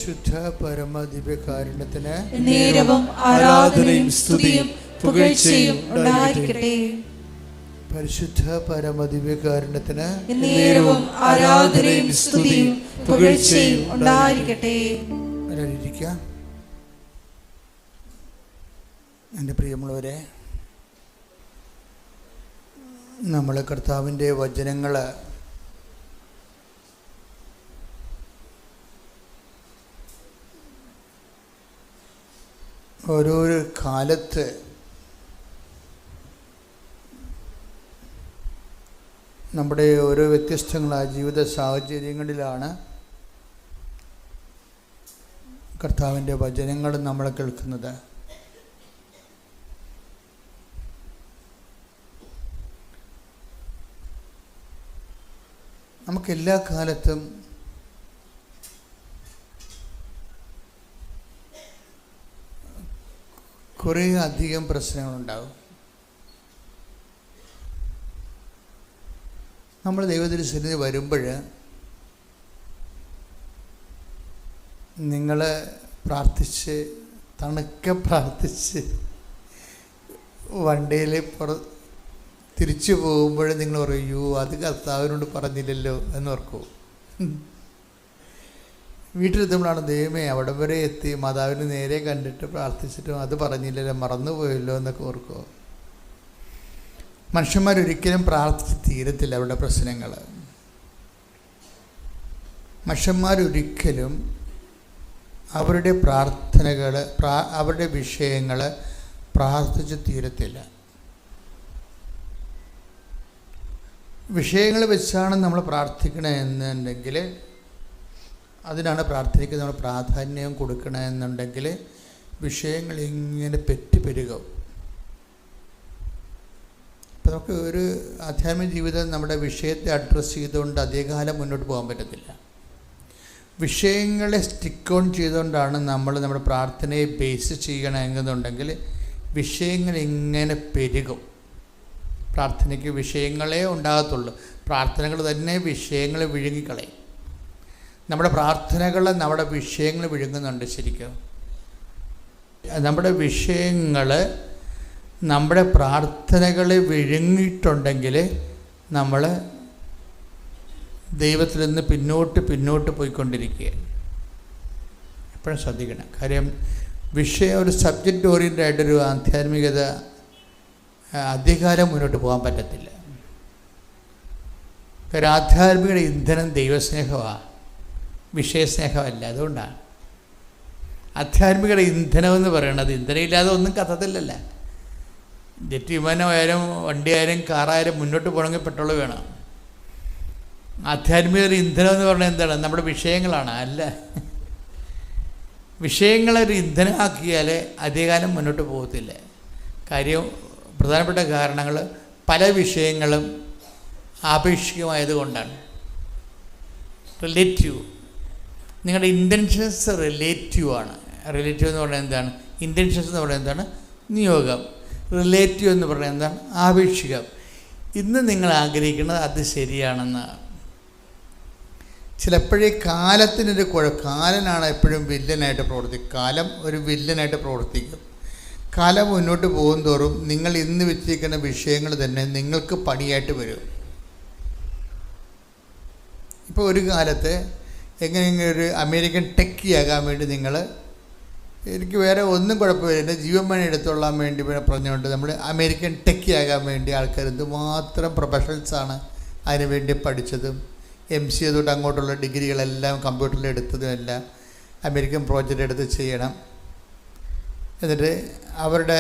ശുദ്ധ പരമദിവ്യകാരുണ്യത്തിന് നേരവും ആരാധനയും സ്തുതിയും പുകഴ്ചയും ഉണ്ടായിരിക്കട്ടെ. പരിശുദ്ധ പരമദിവ്യകാരുണ്യത്തിന് നേരവും ആരാധനയും സ്തുതിയും പുകഴ്ചയും ഉണ്ടായിരിക്കട്ടെ. ഇരിക്കാം. എൻ്റെ പ്രിയമുള്ളവരെ, നമ്മൾ കർത്താവിൻ്റെ വചനങ്ങൾ ഓരോരോ കാലത്ത് നമ്മുടെ ഓരോ വ്യത്യസ്തങ്ങളായ ജീവിത സാഹചര്യങ്ങളിലാണ് കർത്താവിൻ്റെ വചനങ്ങൾ നമ്മൾ കേൾക്കുന്നത്. നമുക്കെല്ലാ കാലത്തും കുറേ അധികം പ്രശ്നങ്ങളുണ്ടാകും. നമ്മൾ ദൈവത്തിൻ്റെ വരുമ്പോൾ നിങ്ങൾ പ്രാർത്ഥിച്ച് തണുക്കെ പ്രാർത്ഥിച്ച് വണ്ടിയിൽ തിരിച്ചു പോകുമ്പോൾ നിങ്ങൾ പറയൂ, അത് കർത്താവിനോട് പറഞ്ഞില്ലല്ലോ എന്ന് ഓർക്കൂ. വീട്ടിലെത്തുമ്പോഴാണ് ദൈവമേ അവിടെ വരെ എത്തി, മാതാവിന് നേരെ കണ്ടിട്ട് പ്രാർത്ഥിച്ചിട്ടും അത് പറഞ്ഞില്ലല്ലോ, മറന്നുപോയല്ലോ എന്നൊക്കെ ഓർക്കുമോ? മനുഷ്യന്മാരൊരിക്കലും പ്രാർത്ഥിച്ച് തീരത്തില്ല അവരുടെ പ്രശ്നങ്ങൾ. മനുഷ്യന്മാരൊരിക്കലും അവരുടെ പ്രാർത്ഥനകൾ, അവരുടെ വിഷയങ്ങൾ പ്രാർത്ഥിച്ച് തീരത്തില്ല. വിഷയങ്ങൾ വെച്ചാണ് നമ്മൾ പ്രാർത്ഥിക്കണമെന്നുണ്ടെങ്കിൽ, അതിനാണ് പ്രാർത്ഥനയ്ക്ക് നമ്മൾ പ്രാധാന്യം കൊടുക്കണമെന്നുണ്ടെങ്കിൽ വിഷയങ്ങൾ ഇങ്ങനെ പെരുകും. അപ്പം നമുക്ക് ഒരു ആധ്യാത്മിക ജീവിതം നമ്മുടെ വിഷയത്തെ അഡ്രസ്സ് ചെയ്തുകൊണ്ട് അധികകാലം മുന്നോട്ട് പോകാൻ പറ്റത്തില്ല. വിഷയങ്ങളെ സ്റ്റിക്ക് ഓൺ ചെയ്തുകൊണ്ടാണ് നമ്മൾ നമ്മുടെ പ്രാർത്ഥനയെ ബേസ് ചെയ്യണമെന്നുണ്ടെങ്കിൽ വിഷയങ്ങൾ ഇങ്ങനെ പെരുകും. പ്രാർത്ഥനയ്ക്ക് വിഷയങ്ങളേ ഉണ്ടാകത്തുള്ളൂ. പ്രാർത്ഥനകൾ തന്നെ വിഷയങ്ങളെ വിഴുങ്ങിക്കളയും. നമ്മുടെ പ്രാർത്ഥനകൾ നമ്മുടെ വിഷയങ്ങൾ വിഴുങ്ങുന്നുണ്ട്. ശരിക്കും നമ്മുടെ വിഷയങ്ങൾ നമ്മുടെ പ്രാർത്ഥനകളെ വിഴുങ്ങിയിട്ടുണ്ടെങ്കിൽ നമ്മൾ ദൈവത്തിൽ നിന്ന് പിന്നോട്ട് പോയിക്കൊണ്ടിരിക്കുക. എപ്പോഴും ശ്രദ്ധിക്കണം. കാര്യം വിഷയം ഒരു സബ്ജക്റ്റ് ഓറിയൻറ്റഡ് ആയിട്ടൊരു ആധ്യാത്മികത അധികാരം മുന്നോട്ട് പോകാൻ പറ്റത്തില്ല. കാര്യം ആധ്യാത്മികത ഇന്ധനം ദൈവസ്നേഹമാണ്, വിഷയസ്നേഹമല്ല. അതുകൊണ്ടാണ് ആധ്യാത്മികയുടെ ഇന്ധനം എന്ന് പറയുന്നത്. ഇന്ധനമില്ലാതെ ഒന്നും കത്തത്തില്ലല്ലോ. ജെറ്റ് വിമാനമായാലും വണ്ടിയായാലും കാറായാലും മുന്നോട്ട് പോകണമെങ്കിൽ പെട്രോൾ വേണം. ആധ്യാത്മികയുടെ ഇന്ധനം എന്ന് പറഞ്ഞാൽ എന്താണ്? നമ്മുടെ വിഷയങ്ങളാണ്. അല്ല, വിഷയങ്ങളൊരു ഇന്ധനമാക്കിയാൽ അധികകാലം മുന്നോട്ട് പോകത്തില്ല. കാര്യം പ്രധാനപ്പെട്ട കാരണങ്ങൾ പല വിഷയങ്ങളും ആപേക്ഷികമായതുകൊണ്ടാണ്. റിലേറ്റീവ്, നിങ്ങളുടെ ഇൻറ്റൻഷൻസ് റിലേറ്റീവ് ആണ്. റിലേറ്റീവ് എന്ന് പറയുന്നത് എന്താണ്? ഇൻറ്റൻഷൻസ് എന്ന് പറയുന്നത് എന്താണ്? നിയോഗം. റിലേറ്റീവ് എന്ന് പറയുന്നത് എന്താണ്? ആപേക്ഷികം. ഇന്ന് നിങ്ങൾ ആഗ്രഹിക്കുന്നത് അത് ശരിയാണെന്നാണ്. ചിലപ്പോഴേ കാലത്തിനൊരു കാലനാണ് എപ്പോഴും വില്ലനായിട്ട് പ്രവർത്തിക്കും. കാലം ഒരു വില്ലനായിട്ട് പ്രവർത്തിക്കും. കാലം മുന്നോട്ട് പോകും തോറും നിങ്ങൾ ഇന്ന് വെച്ചിരിക്കുന്ന വിഷയങ്ങൾ തന്നെ നിങ്ങൾക്ക് പണിയായിട്ട് വരും. ഇപ്പോൾ ഒരു കാലത്ത് എങ്ങനെയെങ്കിലും ഒരു അമേരിക്കൻ ടെക്കിയാകാൻ വേണ്ടി നിങ്ങൾ, എനിക്ക് വേറെ ഒന്നും കുഴപ്പമില്ല, എൻ്റെ ജീവൻ എടുത്തോളാൻ വേണ്ടി പറഞ്ഞുകൊണ്ട് നമ്മൾ അമേരിക്കൻ ടെക്കിയാകാൻ വേണ്ടി ആൾക്കാർ എന്തുമാത്രം പ്രൊഫഷണൽസാണ് അതിനുവേണ്ടി പഠിച്ചതും MCA തൊട്ട് അങ്ങോട്ടുള്ള ഡിഗ്രികളെല്ലാം കമ്പ്യൂട്ടറിൽ എടുത്തതും എല്ലാം അമേരിക്കൻ പ്രോജക്റ്റ് എടുത്ത് ചെയ്യണം. എന്നിട്ട് അവരുടെ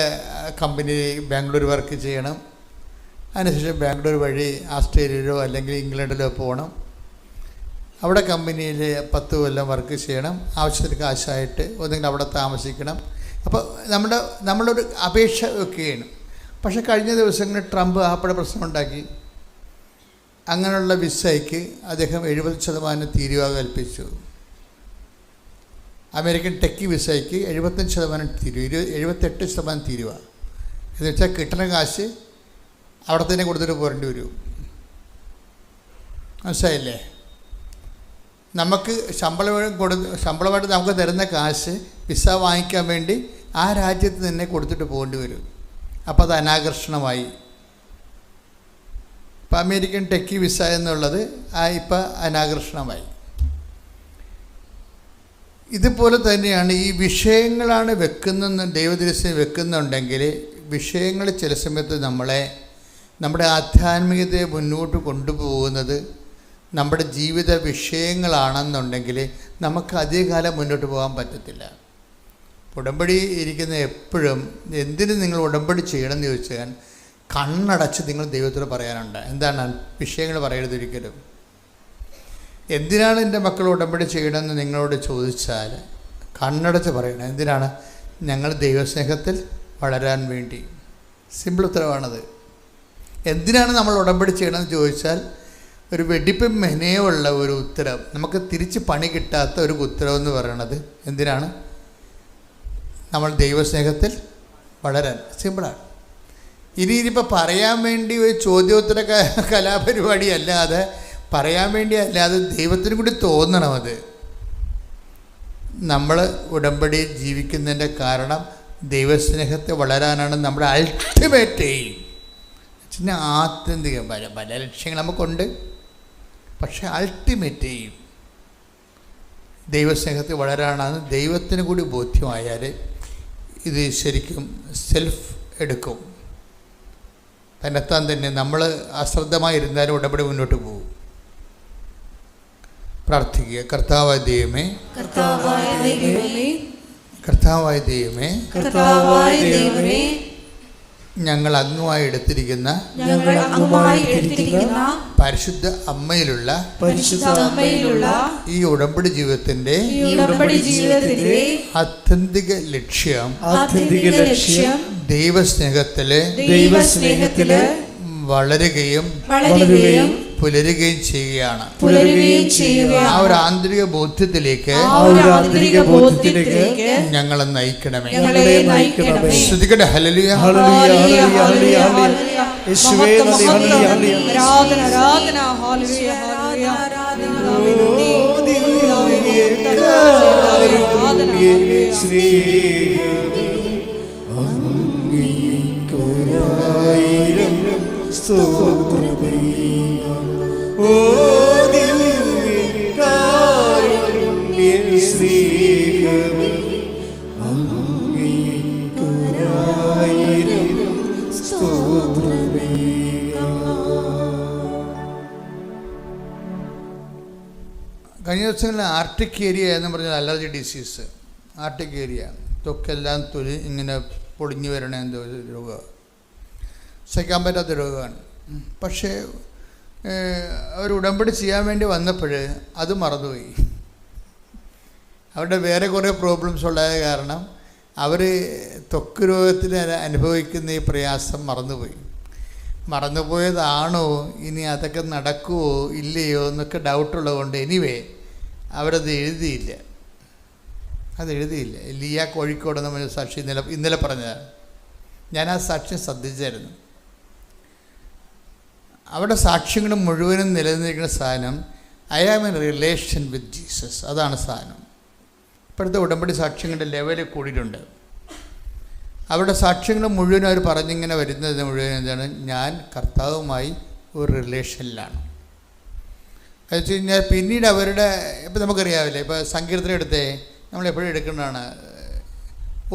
കമ്പനി ബാംഗ്ലൂർ വർക്ക് ചെയ്യണം. അതിനുശേഷം ബാംഗ്ലൂർ വഴി ഓസ്ട്രേലിയയിലോ അല്ലെങ്കിൽ ഇംഗ്ലണ്ടിലോ പോകണം. അവിടെ കമ്പനിയിൽ 10 കൊല്ലം വർക്ക് ചെയ്യണം. ആവശ്യത്തിന് കാശായിട്ട് ഒന്നെങ്കിൽ അവിടെ താമസിക്കണം. അപ്പോൾ നമ്മളൊരു അപേക്ഷ വെക്കുകയാണ്. പക്ഷേ കഴിഞ്ഞ ദിവസങ്ങളിൽ ട്രംപ് ആപ്പടെ പ്രശ്നമുണ്ടാക്കി. അങ്ങനെയുള്ള വിസയ്ക്ക് അദ്ദേഹം 70% തീരുവ കൽപ്പിച്ചു. അമേരിക്കൻ ടെക്കി വിസയ്ക്ക് 75% തീരുവ, 78% തീരുവ. എന്ന് വെച്ചാൽ കിട്ടുന്ന കാശ് അവിടെ തന്നെ കൊടുത്തിട്ട് പോരേണ്ടി വരും. മനസ്സിലായില്ലേ? നമുക്ക് ശമ്പളമായിട്ട് നമുക്ക് തരുന്ന കാശ് വിസ വാങ്ങിക്കാൻ വേണ്ടി ആ രാജ്യത്ത് തന്നെ കൊടുത്തിട്ട് പോകേണ്ടി വരും. അപ്പോൾ അത് അനാകർഷണമായി. ഇപ്പം അമേരിക്കൻ ടെക്കി വിസ എന്നുള്ളത് ഇപ്പം അനാകർഷണമായി. ഇതുപോലെ തന്നെയാണ് ഈ വിഷയങ്ങളാണ് ദൈവദൃശ്യം വെക്കുന്നുണ്ടെങ്കിൽ വിഷയങ്ങൾ ചില സമയത്ത് നമ്മുടെ ആധ്യാത്മികതയെ മുന്നോട്ട് കൊണ്ടുപോകുന്നത് നമ്മുടെ ജീവിത വിഷയങ്ങളാണെന്നുണ്ടെങ്കിൽ നമുക്ക് അധികകാലം മുന്നോട്ട് പോകാൻ പറ്റത്തില്ല. ഉടമ്പടി ഇരിക്കുന്ന എപ്പോഴും എന്തിനു നിങ്ങൾ ഉടമ്പടി ചെയ്യണമെന്ന് ചോദിച്ചാൽ കണ്ണടച്ച് നിങ്ങൾ ദൈവത്തോട് പറയാനുണ്ട്. എന്താണ് വിഷയങ്ങൾ പറയരുതൊരിക്കലും. എന്തിനാണ് എൻ്റെ മക്കൾ ഉടമ്പടി ചെയ്യണമെന്ന് നിങ്ങളോട് ചോദിച്ചാൽ കണ്ണടച്ച് പറയണം. എന്തിനാണ്? ഞങ്ങൾ ദൈവസ്നേഹത്തിൽ വളരാൻ വേണ്ടി. സിമ്പിൾ ഉത്തരവാണത്. എന്തിനാണ് നമ്മൾ ഉടമ്പടി ചെയ്യണമെന്ന് ചോദിച്ചാൽ ഒരു വെടിപ്പും മെനയുള്ള ഒരു ഉത്തരം, നമുക്ക് തിരിച്ച് പണി കിട്ടാത്ത ഒരു ഉത്തരവെന്ന് പറയണത് എന്തിനാണ്? നമ്മൾ ദൈവസ്നേഹത്തിൽ വളരാൻ. സിമ്പിളാണ്. ഇനിയിപ്പോൾ പറയാൻ വേണ്ടി ഒരു ചോദ്യോത്തര കലാപരിപാടി അല്ലാതെ പറയാൻ വേണ്ടി അല്ലാതെ ദൈവത്തിന് കൂടി തോന്നണം. അത് നമ്മൾ ഉടമ്പടി ജീവിക്കുന്നതിൻ്റെ കാരണം ദൈവസ്നേഹത്തെ വളരാനാണ്. നമ്മുടെ അൾട്ടിമേറ്റ് എയിം. പിന്നെ ആത്യന്തികം പല ലക്ഷ്യങ്ങൾ നമുക്കുണ്ട്, പക്ഷേ അൾട്ടിമേറ്റ് എയിം ദൈവസ്നേഹത്തിൽ വളരാനാണ്. ദൈവത്തിന് കൂടി ബോധ്യമായാൽ ഇത് ശരിക്കും സെൽഫ് എടുക്കും. തന്നെത്താൻ തന്നെ നമ്മൾ അശ്രദ്ധമായിരുന്നാലും ഉടമ്പടി മുന്നോട്ട് പോകും. പ്രാർത്ഥിക്കുക. കർത്താവായ ദൈവമേ, കർത്താവായ ദൈവമേ, ഞങ്ങൾ അങ്ങുമായി എടുത്തിരിക്കുന്ന പരിശുദ്ധ അമ്മയിലുള്ള ഈ ഉടമ്പടി ജീവിതത്തിന്റെ ആത്യന്തിക ലക്ഷ്യം ദൈവസ്നേഹത്തില് വളരുകയും പുലരുകയും ചെയ്യുകയാണ്. ആ ഒരു ആന്തരിക ബോധ്യത്തിലേക്ക് ഞങ്ങളെ നയിക്കണമേ. ശ്രുതികട ഹല്ലേലൂയ. കഴിഞ്ഞ ദിവസങ്ങളിൽ ആർട്ടിക് ഏരിയ എന്ന് പറഞ്ഞാൽ അലർജി ഡിസീസ്. ആർട്ടിക് ഏരിയ ത്വക്കെല്ലാം ഇങ്ങനെ പൊടിഞ്ഞു വരണ എന്തോ രോഗം, സഹിക്കാൻ പറ്റാത്ത രോഗമാണ്. പക്ഷേ അവർ ഉടമ്പടി ചെയ്യാൻ വേണ്ടി വന്നപ്പോൾ അത് മറന്നുപോയി. അവരുടെ വേറെ കുറേ പ്രോബ്ലംസ് ഉണ്ടായ കാരണം അവർ ത്വക്ക് രോഗത്തിന് അനുഭവിക്കുന്ന ഈ പ്രയാസം മറന്നുപോയതാണോ, ഇനി അതൊക്കെ നടക്കുമോ ഇല്ലയോ എന്നൊക്കെ ഡൗട്ടുള്ളതുകൊണ്ട് എനിവേ അവരത് എഴുതിയില്ല. ലിയ കോഴിക്കോട് നമ്മൾ സാക്ഷി ഇന്നലെ പറഞ്ഞതാണ്. ഞാൻ ആ സാക്ഷ്യം ശ്രദ്ധിച്ചായിരുന്നു. അവിടെ സാക്ഷ്യങ്ങൾ മുഴുവനും നിലനിൽക്കുന്ന സാധനം I am in relation with Jesus. അതാണ് സാധനം. ഇപ്പോഴത്തെ ഉടമ്പടി സാക്ഷ്യങ്ങളുടെ ലെവലിൽ കൂടിയിട്ടുണ്ട്. അവരുടെ സാക്ഷ്യങ്ങൾ മുഴുവനും അവർ പറഞ്ഞിങ്ങനെ വരുന്നത് മുഴുവൻ എന്താണ്? ഞാൻ കർത്താവുമായി ഒരു റിലേഷനിലാണ്. അത് വെച്ച് കഴിഞ്ഞാൽ പിന്നീട് അവരുടെ ഇപ്പം നമുക്കറിയാവില്ലേ, ഇപ്പോൾ സങ്കീർത്തനം എടുത്തേ, നമ്മളെപ്പോഴും എടുക്കുന്നതാണ്.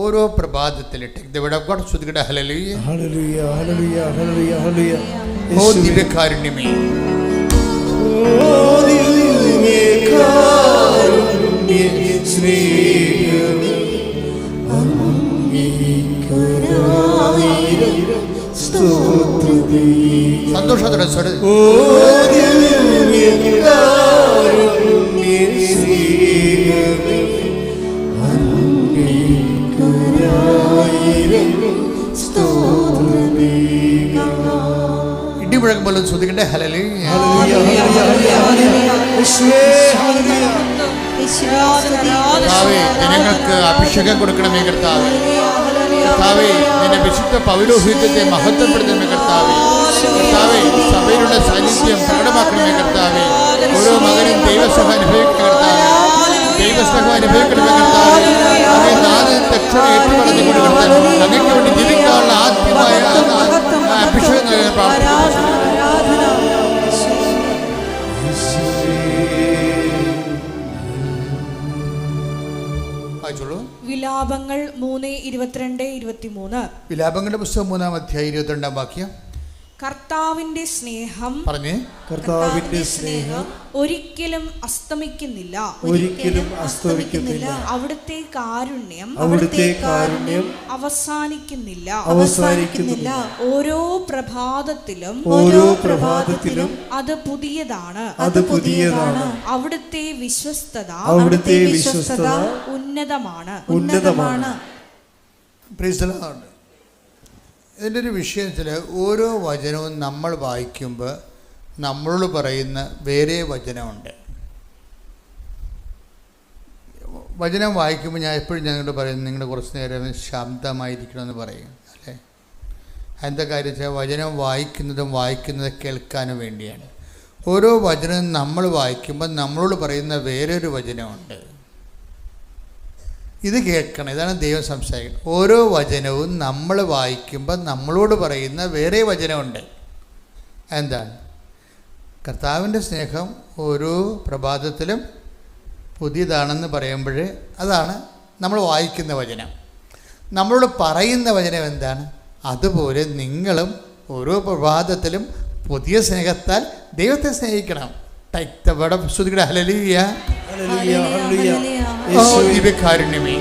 ഓരോ പ്രഭാതത്തിൽ ശ്രുതികട ഹല്ലേലൂയ ഹല്ലേലൂയ ഹല്ലേലൂയ ഹല്ലേലൂയ ഹല്ലേലൂയ. ഓ ദിവ്യകാരുണ്യമേ, ഓ ദിവ്യകാരുണ്യമേ, സ്നേഹമേ, അങ്ങേയ്ക്കൊരായിരം സ്തോത്രമേ. സന്തോഷത്തോടെ സ്വരം. ഓ ദിവ്യകാരുണ്യമേ, സ്നേഹമേ, ഇടിമുഴങ്ങുമ്പോൾ ശ്രദ്ധിക്കട്ടെ. ഹല്ലേലൂയ കർത്താവേ, ജനങ്ങൾക്ക് അഭിഷേകം കൊടുക്കണമേ കർത്താവേ. കർത്താവേ, നിന്റെ വിശുദ്ധ പൗരോഹിത്യത്തെ മഹത്വപ്പെടുത്തണമേ കർത്താവേ. കർത്താവേ, സഭയിലുള്ള സാന്നിധ്യം പ്രകടമാക്കണമേ കർത്താവേ. ഓരോ മകനും ദൈവസഭ അനുഭവിക്കുന്ന ദൈവസഭ അനുഭവിക്കുന്ന അങ്ങേക്ക് വേണ്ടി ജീവിക്കാനുള്ള ആദ്യമായ അഭിഷേകം നൽകാൻ പ്രാർത്ഥിക്കുന്നു. വിലാപങ്ങൾ 3:22-23. വിലാപങ്ങളുടെ പുസ്തകം 3-ാം അധ്യായം 22-ാം വാക്യം. കർത്താവിന്റെ സ്നേഹം പറഞ്ഞേ. കർത്താവിന്റെ സ്നേഹം ഒരിക്കലും അസ്തമിക്കുന്നില്ല, ഒരിക്കലും അസ്തമിക്കുന്നില്ല. അവിടുത്തെ കാരുണ്യം അവസാനിക്കുന്നില്ല, അവസാനിക്കുന്നില്ല. ഓരോ പ്രഭാതത്തിലും അത് പുതിയതാണ്, അവിടുത്തെ വിശ്വസ്തത ഉന്നതമാണ്. Praise the Lord. ഇതിൻ്റെ ഒരു വിഷയം വെച്ചാൽ ഓരോ വചനവും നമ്മൾ വായിക്കുമ്പോൾ നമ്മളോട് പറയുന്ന വേറെ വചനമുണ്ട്. വചനം വായിക്കുമ്പോൾ ഞാൻ എപ്പോഴും ഞങ്ങളോട് പറയുന്നത് നിങ്ങൾ കുറച്ച് നേരം ശാന്തമായിരിക്കണമെന്ന് പറയും അല്ലേ. എന്താ കാര്യം വെച്ചാൽ വചനം വായിക്കുന്നത് കേൾക്കാനും വേണ്ടിയാണ്. ഓരോ വചനവും നമ്മൾ വായിക്കുമ്പോൾ നമ്മളോട് പറയുന്ന വേറൊരു വചനമുണ്ട്. ഇത് കേൾക്കണം. ഇതാണ് ദൈവം സംസാരിക്കുന്നത്. ഓരോ വചനവും നമ്മൾ വായിക്കുമ്പോൾ നമ്മളോട് പറയുന്ന വേറെ വചനമുണ്ട്. എന്താണ്? കർത്താവിൻ്റെ സ്നേഹം ഓരോ പ്രഭാതത്തിലും പുതിയതാണെന്ന് പറയുമ്പോൾ അതാണ് നമ്മൾ വായിക്കുന്ന വചനം. നമ്മളോട് പറയുന്ന വചനം എന്താണ്? അതുപോലെ നിങ്ങളും ഓരോ പ്രഭാതത്തിലും പുതിയ സ്നേഹത്താൽ ദൈവത്തെ സ്നേഹിക്കണം. ഹല്ലേലൂയ, ദിവ്യകാരുണ്യമേ,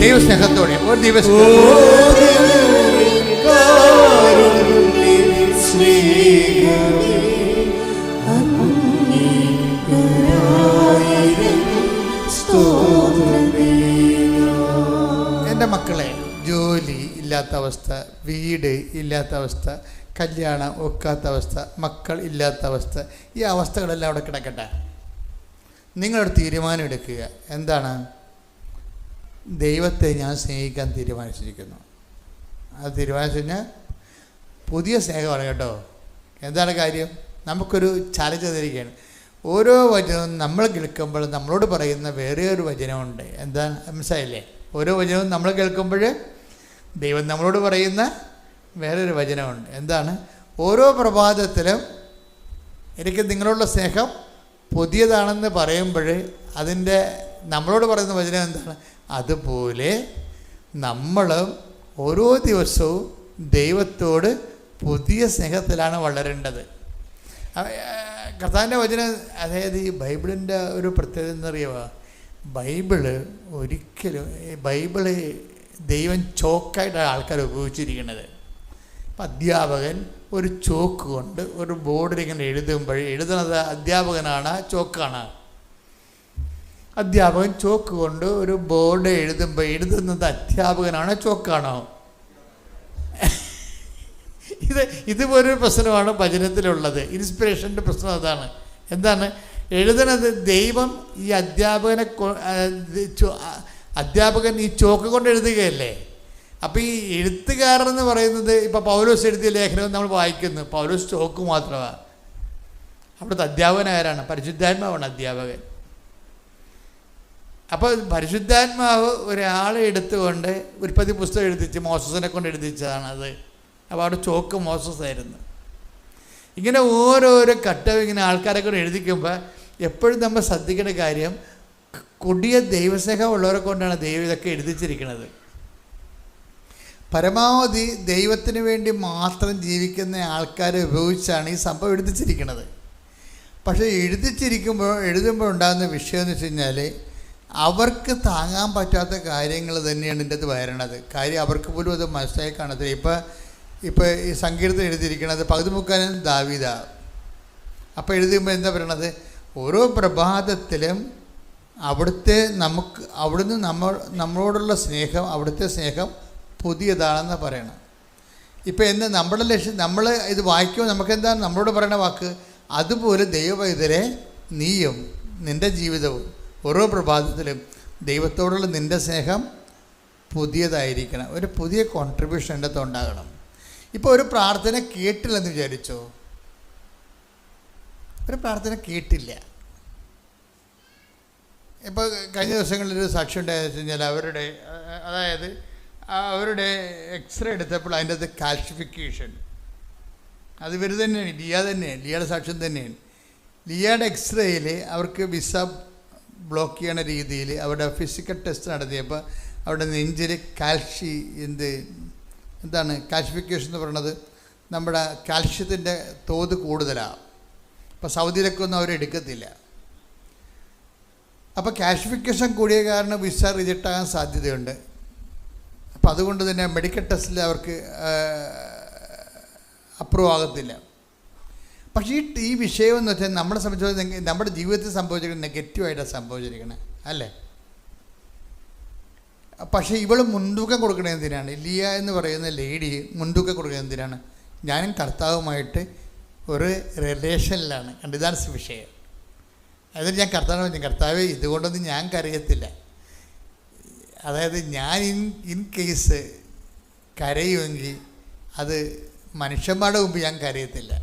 ദൈവസ്നേഹത്തോടെ ഒരു ദിവസം എൻ്റെ മക്കളെ, ജോലി ഇല്ലാത്ത അവസ്ഥ, വീട് ഇല്ലാത്ത അവസ്ഥ, കല്യാണം ഒക്കാത്ത അവസ്ഥ, മക്കൾ ഇല്ലാത്ത അവസ്ഥ, ഈ അവസ്ഥകളെല്ലാം അവിടെ കിടക്കട്ടെ. നിങ്ങളൊരു തീരുമാനം എടുക്കുക. എന്താണ്? ദൈവത്തെ ഞാൻ സ്നേഹിക്കാൻ തീരുമാനിച്ചിരിക്കുന്നു. അത് തീരുമാനിച്ചു കഴിഞ്ഞാൽ പുതിയ സ്നേഹമാണ് കേട്ടോ. എന്താണ് കാര്യം? നമുക്കൊരു ചാലഞ്ച് തന്നിരിക്കുകയാണ്. ഓരോ വചനവും നമ്മൾ കേൾക്കുമ്പോൾ നമ്മളോട് പറയുന്ന വേറെ ഒരു വചനമുണ്ട്. എന്താ മനസ്സിലായില്ലേ? ഓരോ വചനവും നമ്മൾ കേൾക്കുമ്പോൾ ദൈവം നമ്മളോട് പറയുന്ന വേറൊരു വചനമുണ്ട്. എന്താണ്? ഓരോ പ്രഭാതത്തിലും എനിക്ക് നിങ്ങളോടുള്ള സ്നേഹം പുതിയതാണെന്ന് പറയുമ്പോൾ അതിൻ്റെ നമ്മളോട് പറയുന്ന വചനം എന്താണ്? അതുപോലെ നമ്മളും ഓരോ ദിവസവും ദൈവത്തോട് പുതിയ സ്നേഹത്തിലാണ് വളരേണ്ടത്. കർത്താവിൻ്റെ വചനം, അതായത് ഈ ബൈബിളിൻ്റെ ഒരു പ്രത്യേകത എന്നറിയുമോ? ബൈബിള് ദൈവം ചോക്കായിട്ടാണ് ആൾക്കാർ ഉപയോഗിച്ചിരിക്കുന്നത്. ഇപ്പം അധ്യാപകൻ ഒരു ചോക്ക് കൊണ്ട് ഒരു ബോർഡിൽ ഇങ്ങനെ എഴുതുന്നത് അധ്യാപകനാണ്, ചോക്കാണ്? അധ്യാപകൻ ചോക്ക് കൊണ്ട് ഒരു ബോർഡ് എഴുതുന്നത് അധ്യാപകനാണോ ചോക്കാണോ? ഇതുപോലൊരു പ്രശ്നമാണ് വചനത്തിലുള്ളത്. ഇൻസ്പിറേഷൻ്റെ പ്രശ്നം അതാണ്. എന്താണ് എഴുതണത്? ദൈവം ഈ അധ്യാപകൻ ഈ ചോക്ക് കൊണ്ട് എഴുതുകയല്ലേ. അപ്പോൾ ഈ എഴുത്തുകാരനെന്ന് പറയുന്നത്, ഇപ്പോൾ പൗലോസ് എഴുതിയ ലേഖനം നമ്മൾ വായിക്കുന്നു, പൗലോസ് ചോക്ക് മാത്രമാണ്. അവിടുത്തെ അധ്യാപകൻ ആരാണ്? പരിശുദ്ധാത്മാവാണ് അധ്യാപകൻ. അപ്പോൾ പരിശുദ്ധാത്മാവ് ഒരാളെ എടുത്തുകൊണ്ട് ഉൽപ്പത്തി പുസ്തകം എഴുതിച്ച് മോസസിനെ കൊണ്ട് എഴുതിച്ചതാണത്. അപ്പോൾ അവിടെ ചോക്ക് മോസസ് ആയിരുന്നു. ഇങ്ങനെ ഓരോരോ ഘട്ടവും ഇങ്ങനെ ആൾക്കാരെ കൊണ്ട് എഴുതിക്കുമ്പോൾ എപ്പോഴും നമ്മൾ ശ്രദ്ധിക്കേണ്ട കാര്യം, കൊടിയ ദൈവസ്നേഹം ഉള്ളവരെ കൊണ്ടാണ് ദൈവം ഇതൊക്കെ എഴുതിച്ചിരിക്കുന്നത്. പരമാവധി ദൈവത്തിന് വേണ്ടി മാത്രം ജീവിക്കുന്ന ആൾക്കാരെ ഉപയോഗിച്ചാണ് ഈ സംഭവം എഴുതിച്ചിരിക്കുന്നത്. പക്ഷേ എഴുതുമ്പോൾ ഉണ്ടാകുന്ന വിഷയം എന്ന് വെച്ച് കഴിഞ്ഞാൽ, അവർക്ക് താങ്ങാൻ പറ്റാത്ത കാര്യങ്ങൾ തന്നെയാണ് ഇതിൻ്റെ അത് വരണത്. കാര്യം അവർക്ക് പോലും അത് മനസ്സിലായി കാണത്തില്ല. ഇപ്പോൾ ഈ സങ്കീർത്തനം എഴുതിയിരിക്കുന്നത് പകുതി മുക്കാലും ദാവീദാ. അപ്പോൾ എഴുതുമ്പോൾ എന്താ പറയണത്? ഓരോ പ്രഭാതത്തിലും അവിടുന്ന് നമ്മളോടുള്ള സ്നേഹം, അവിടുത്തെ സ്നേഹം പുതിയതാണെന്ന് പറയണം. ഇപ്പോൾ നമ്മുടെ ലക്ഷ്യം, നമ്മൾ ഇത് വായിക്കുമ്പോൾ നമുക്കെന്താണ് നമ്മളോട് പറയുന്ന വാക്ക്? അതുപോലെ ദൈവവൈതരെ നീയും നിൻ്റെ ജീവിതവും ഓരോ പ്രഭാതത്തിലും ദൈവത്തോടുള്ള നിൻ്റെ സ്നേഹം പുതിയതായിരിക്കണം. ഒരു പുതിയ കോൺട്രിബ്യൂഷൻ എൻ്റെ അകത്ത് ഉണ്ടാകണം. ഇപ്പോൾ ഒരു പ്രാർത്ഥന കേട്ടില്ലെന്ന് വിചാരിച്ചോ, ഒരു പ്രാർത്ഥന കേട്ടില്ല. ഇപ്പോൾ കഴിഞ്ഞ ദിവസങ്ങളിലൊരു സാക്ഷി ഉണ്ടായെന്ന് വെച്ച് കഴിഞ്ഞാൽ അവരുടെ എക്സ്റേ എടുത്തപ്പോൾ അതിൻ്റെ അകത്ത് കാൽഷിഫിക്കേഷൻ, അത് ഇവർ തന്നെയാണ്, ലിയയുടെ സാക്ഷ്യം തന്നെയാണ്. ലിയയുടെ എക്സ്റേയിൽ അവർക്ക് വിസ ബ്ലോക്ക് ചെയ്യണ രീതിയിൽ അവരുടെ ഫിസിക്കൽ ടെസ്റ്റ് നടത്തിയപ്പോൾ അവരുടെ നെഞ്ചിൽ എന്താണ് കാൽഷിഫിക്കേഷൻ എന്ന് പറയുന്നത്, നമ്മുടെ കാൽഷ്യത്തിൻ്റെ തോത് കൂടുതലാണ്. അപ്പോൾ സൗദിയിലൊക്കെ ഒന്നും അവരെടുക്കത്തില്ല. അപ്പോൾ കാൽഷിഫിക്കേഷൻ കൂടിയ കാരണം വിസ റിജക്റ്റ് ആകാൻ സാധ്യതയുണ്ട്. അപ്പോൾ അതുകൊണ്ട് തന്നെ മെഡിക്കൽ ടെസ്റ്റിൽ അവർക്ക് അപ്രൂവ് ആകത്തില്ല. പക്ഷേ ഈ വിഷയം എന്ന് വെച്ചാൽ നമ്മളെ സംബന്ധിച്ച് നമ്മുടെ ജീവിതത്തിൽ സംഭവിച്ചിരിക്കുന്നത് നെഗറ്റീവായിട്ടാണ് സംഭവിച്ചിരിക്കുന്നത്, അല്ലേ? പക്ഷേ ഇവൾ മുൻതൂക്കം കൊടുക്കുന്നത് എന്തിനാണ്? ലിയ എന്ന് പറയുന്ന ലേഡി മുൻതൂക്കം കൊടുക്കുന്നത് എന്തിനാണ്? ഞാനും കർത്താവുമായിട്ട് ഒരു റിലേഷനിലാണ്. ഇതാണ് വിഷയം. അതായത് ഞാൻ കർത്താവേ ഇതുകൊണ്ടൊന്നും ഞാൻ കരയത്തില്ല. അതായത് ഞാൻ ഇൻ കേസ് കരയുമെങ്കിൽ അത് മനുഷ്യന്മാരുടെ മുമ്പ് ഞാൻ കരയത്തില്ല.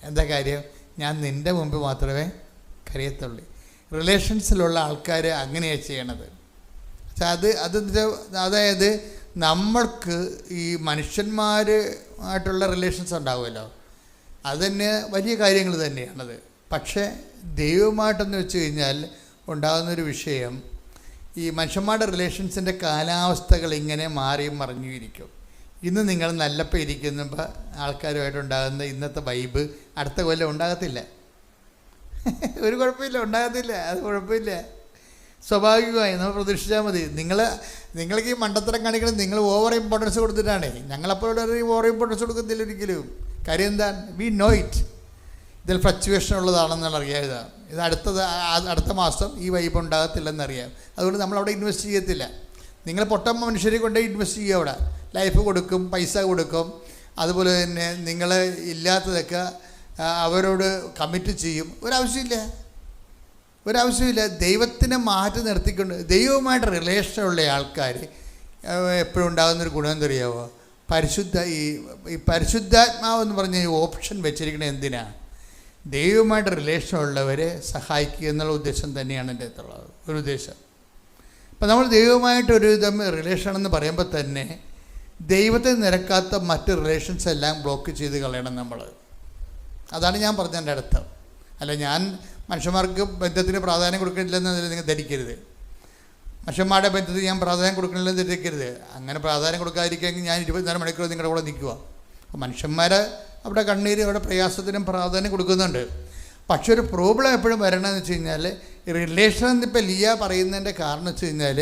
എന്താ കാര്യം? ഞാൻ നിൻ്റെ മുമ്പ് മാത്രമേ കരയത്തുള്ളൂ. റിലേഷൻസിലുള്ള ആൾക്കാർ അങ്ങനെയാണ് ചെയ്യണത്. അതായത് നമ്മൾക്ക് ഈ മനുഷ്യന്മാരുമായിട്ടുള്ള റിലേഷൻസ് ഉണ്ടാവുമല്ലോ, അത് തന്നെ വലിയ കാര്യങ്ങൾ തന്നെയാണത്. പക്ഷേ ദൈവമായിട്ടെന്ന് വെച്ച് കഴിഞ്ഞാൽ ഉണ്ടാകുന്നൊരു വിഷയം, ഈ മനുഷ്യന്മാരുടെ റിലേഷൻസിൻ്റെ കാലാവസ്ഥകൾ ഇങ്ങനെ മാറിയും മറിഞ്ഞുമിരിക്കും. ഇന്ന് നിങ്ങൾ നല്ലപ്പോൾ ഇരിക്കുമ്പോൾ ആൾക്കാരുമായിട്ടുണ്ടാകുന്ന ഇന്നത്തെ വൈബ് അടുത്ത കൊല്ലം ഉണ്ടാകത്തില്ല. ഒരു കുഴപ്പമില്ല, ഉണ്ടാകത്തില്ല. അത് കുഴപ്പമില്ല, സ്വാഭാവികമായി നമ്മൾ പ്രതീക്ഷിച്ചാൽ മതി. നിങ്ങൾക്ക് ഈ മണ്ടത്തരം കാണിക്കണം, നിങ്ങൾ ഓവർ ഇമ്പോർട്ടൻസ് കൊടുത്തിട്ടാണ്. ഞങ്ങളപ്പോഴും ഓവർ ഇമ്പോർട്ടൻസ് കൊടുക്കത്തില്ല ഒരിക്കലും. കാര്യം എന്താണ്? We know it. ഇതിൽ ഫ്ലക്ച്വേഷൻ ഉള്ളതാണെന്നുള്ള അറിയാം. ഇത് അടുത്ത മാസം ഈ വൈബ് ഉണ്ടാകത്തില്ലെന്നറിയാം. അതുകൊണ്ട് നമ്മളവിടെ ഇൻവെസ്റ്റ് ചെയ്യത്തില്ല. നിങ്ങൾ പൊട്ട മനുഷ്യരെ കൊണ്ട് ഇൻവെസ്റ്റ് ചെയ്യുക. അവിടെ ലൈഫ് കൊടുക്കും, പൈസ കൊടുക്കും. അതുപോലെ തന്നെ നിങ്ങൾ ഇല്ലാത്തതൊക്കെ അവരോട് കമ്മിറ്റ് ചെയ്യും. ഒരാവശ്യമില്ല. ദൈവത്തിനെ മാറ്റി നിർത്തിക്കൊണ്ട് ദൈവവുമായിട്ട് റിലേഷനുള്ള ആൾക്കാർ എപ്പോഴും ഉണ്ടാകുന്നൊരു ഗുണം എന്തറിയാമോ? ഈ പരിശുദ്ധാത്മാവ് എന്ന് പറഞ്ഞ ഈ ഓപ്ഷൻ വെച്ചിരിക്കുന്നത് എന്തിനാണ്? ദൈവവുമായിട്ട് റിലേഷൻ ഉള്ളവരെ സഹായിക്കുക എന്നുള്ള ഉദ്ദേശം തന്നെയാണ് എൻ്റെ അടുത്തുള്ളത് ഒരു ഉദ്ദേശം. അപ്പം നമ്മൾ ദൈവവുമായിട്ടൊരു റിലേഷൻ എന്ന് പറയുമ്പോൾ തന്നെ ദൈവത്തെ നിരക്കാത്ത മറ്റ് റിലേഷൻസ് എല്ലാം ബ്ലോക്ക് ചെയ്ത് കളയണം നമ്മൾ. അതാണ് ഞാൻ പറഞ്ഞതിൻ്റെ അർത്ഥം. അല്ല, ഞാൻ മനുഷ്യന്മാർക്ക് ബന്ധത്തിന് പ്രാധാന്യം കൊടുക്കണില്ലെന്ന് നിങ്ങൾ ധരിക്കരുത്. മനുഷ്യന്മാരുടെ ബന്ധത്തിന് ഞാൻ പ്രാധാന്യം കൊടുക്കണില്ലെന്ന് ധരിക്കരുത്. അങ്ങനെ പ്രാധാന്യം കൊടുക്കാതിരിക്കുമെങ്കിൽ ഞാൻ 24 മണിക്കൂർ നിങ്ങളുടെ കൂടെ നിൽക്കുക. മനുഷ്യന്മാർ അവിടെ കണ്ണീര്, അവിടെ പ്രയാസത്തിനും പ്രാധാന്യം കൊടുക്കുന്നുണ്ട്. പക്ഷെ ഒരു പ്രോബ്ലം എപ്പോഴും വരണമെന്ന് വെച്ച് കഴിഞ്ഞാൽ റിലേഷൻ എന്നിപ്പോൾ ലിയ പറയുന്നതിൻ്റെ കാരണം വെച്ച് കഴിഞ്ഞാൽ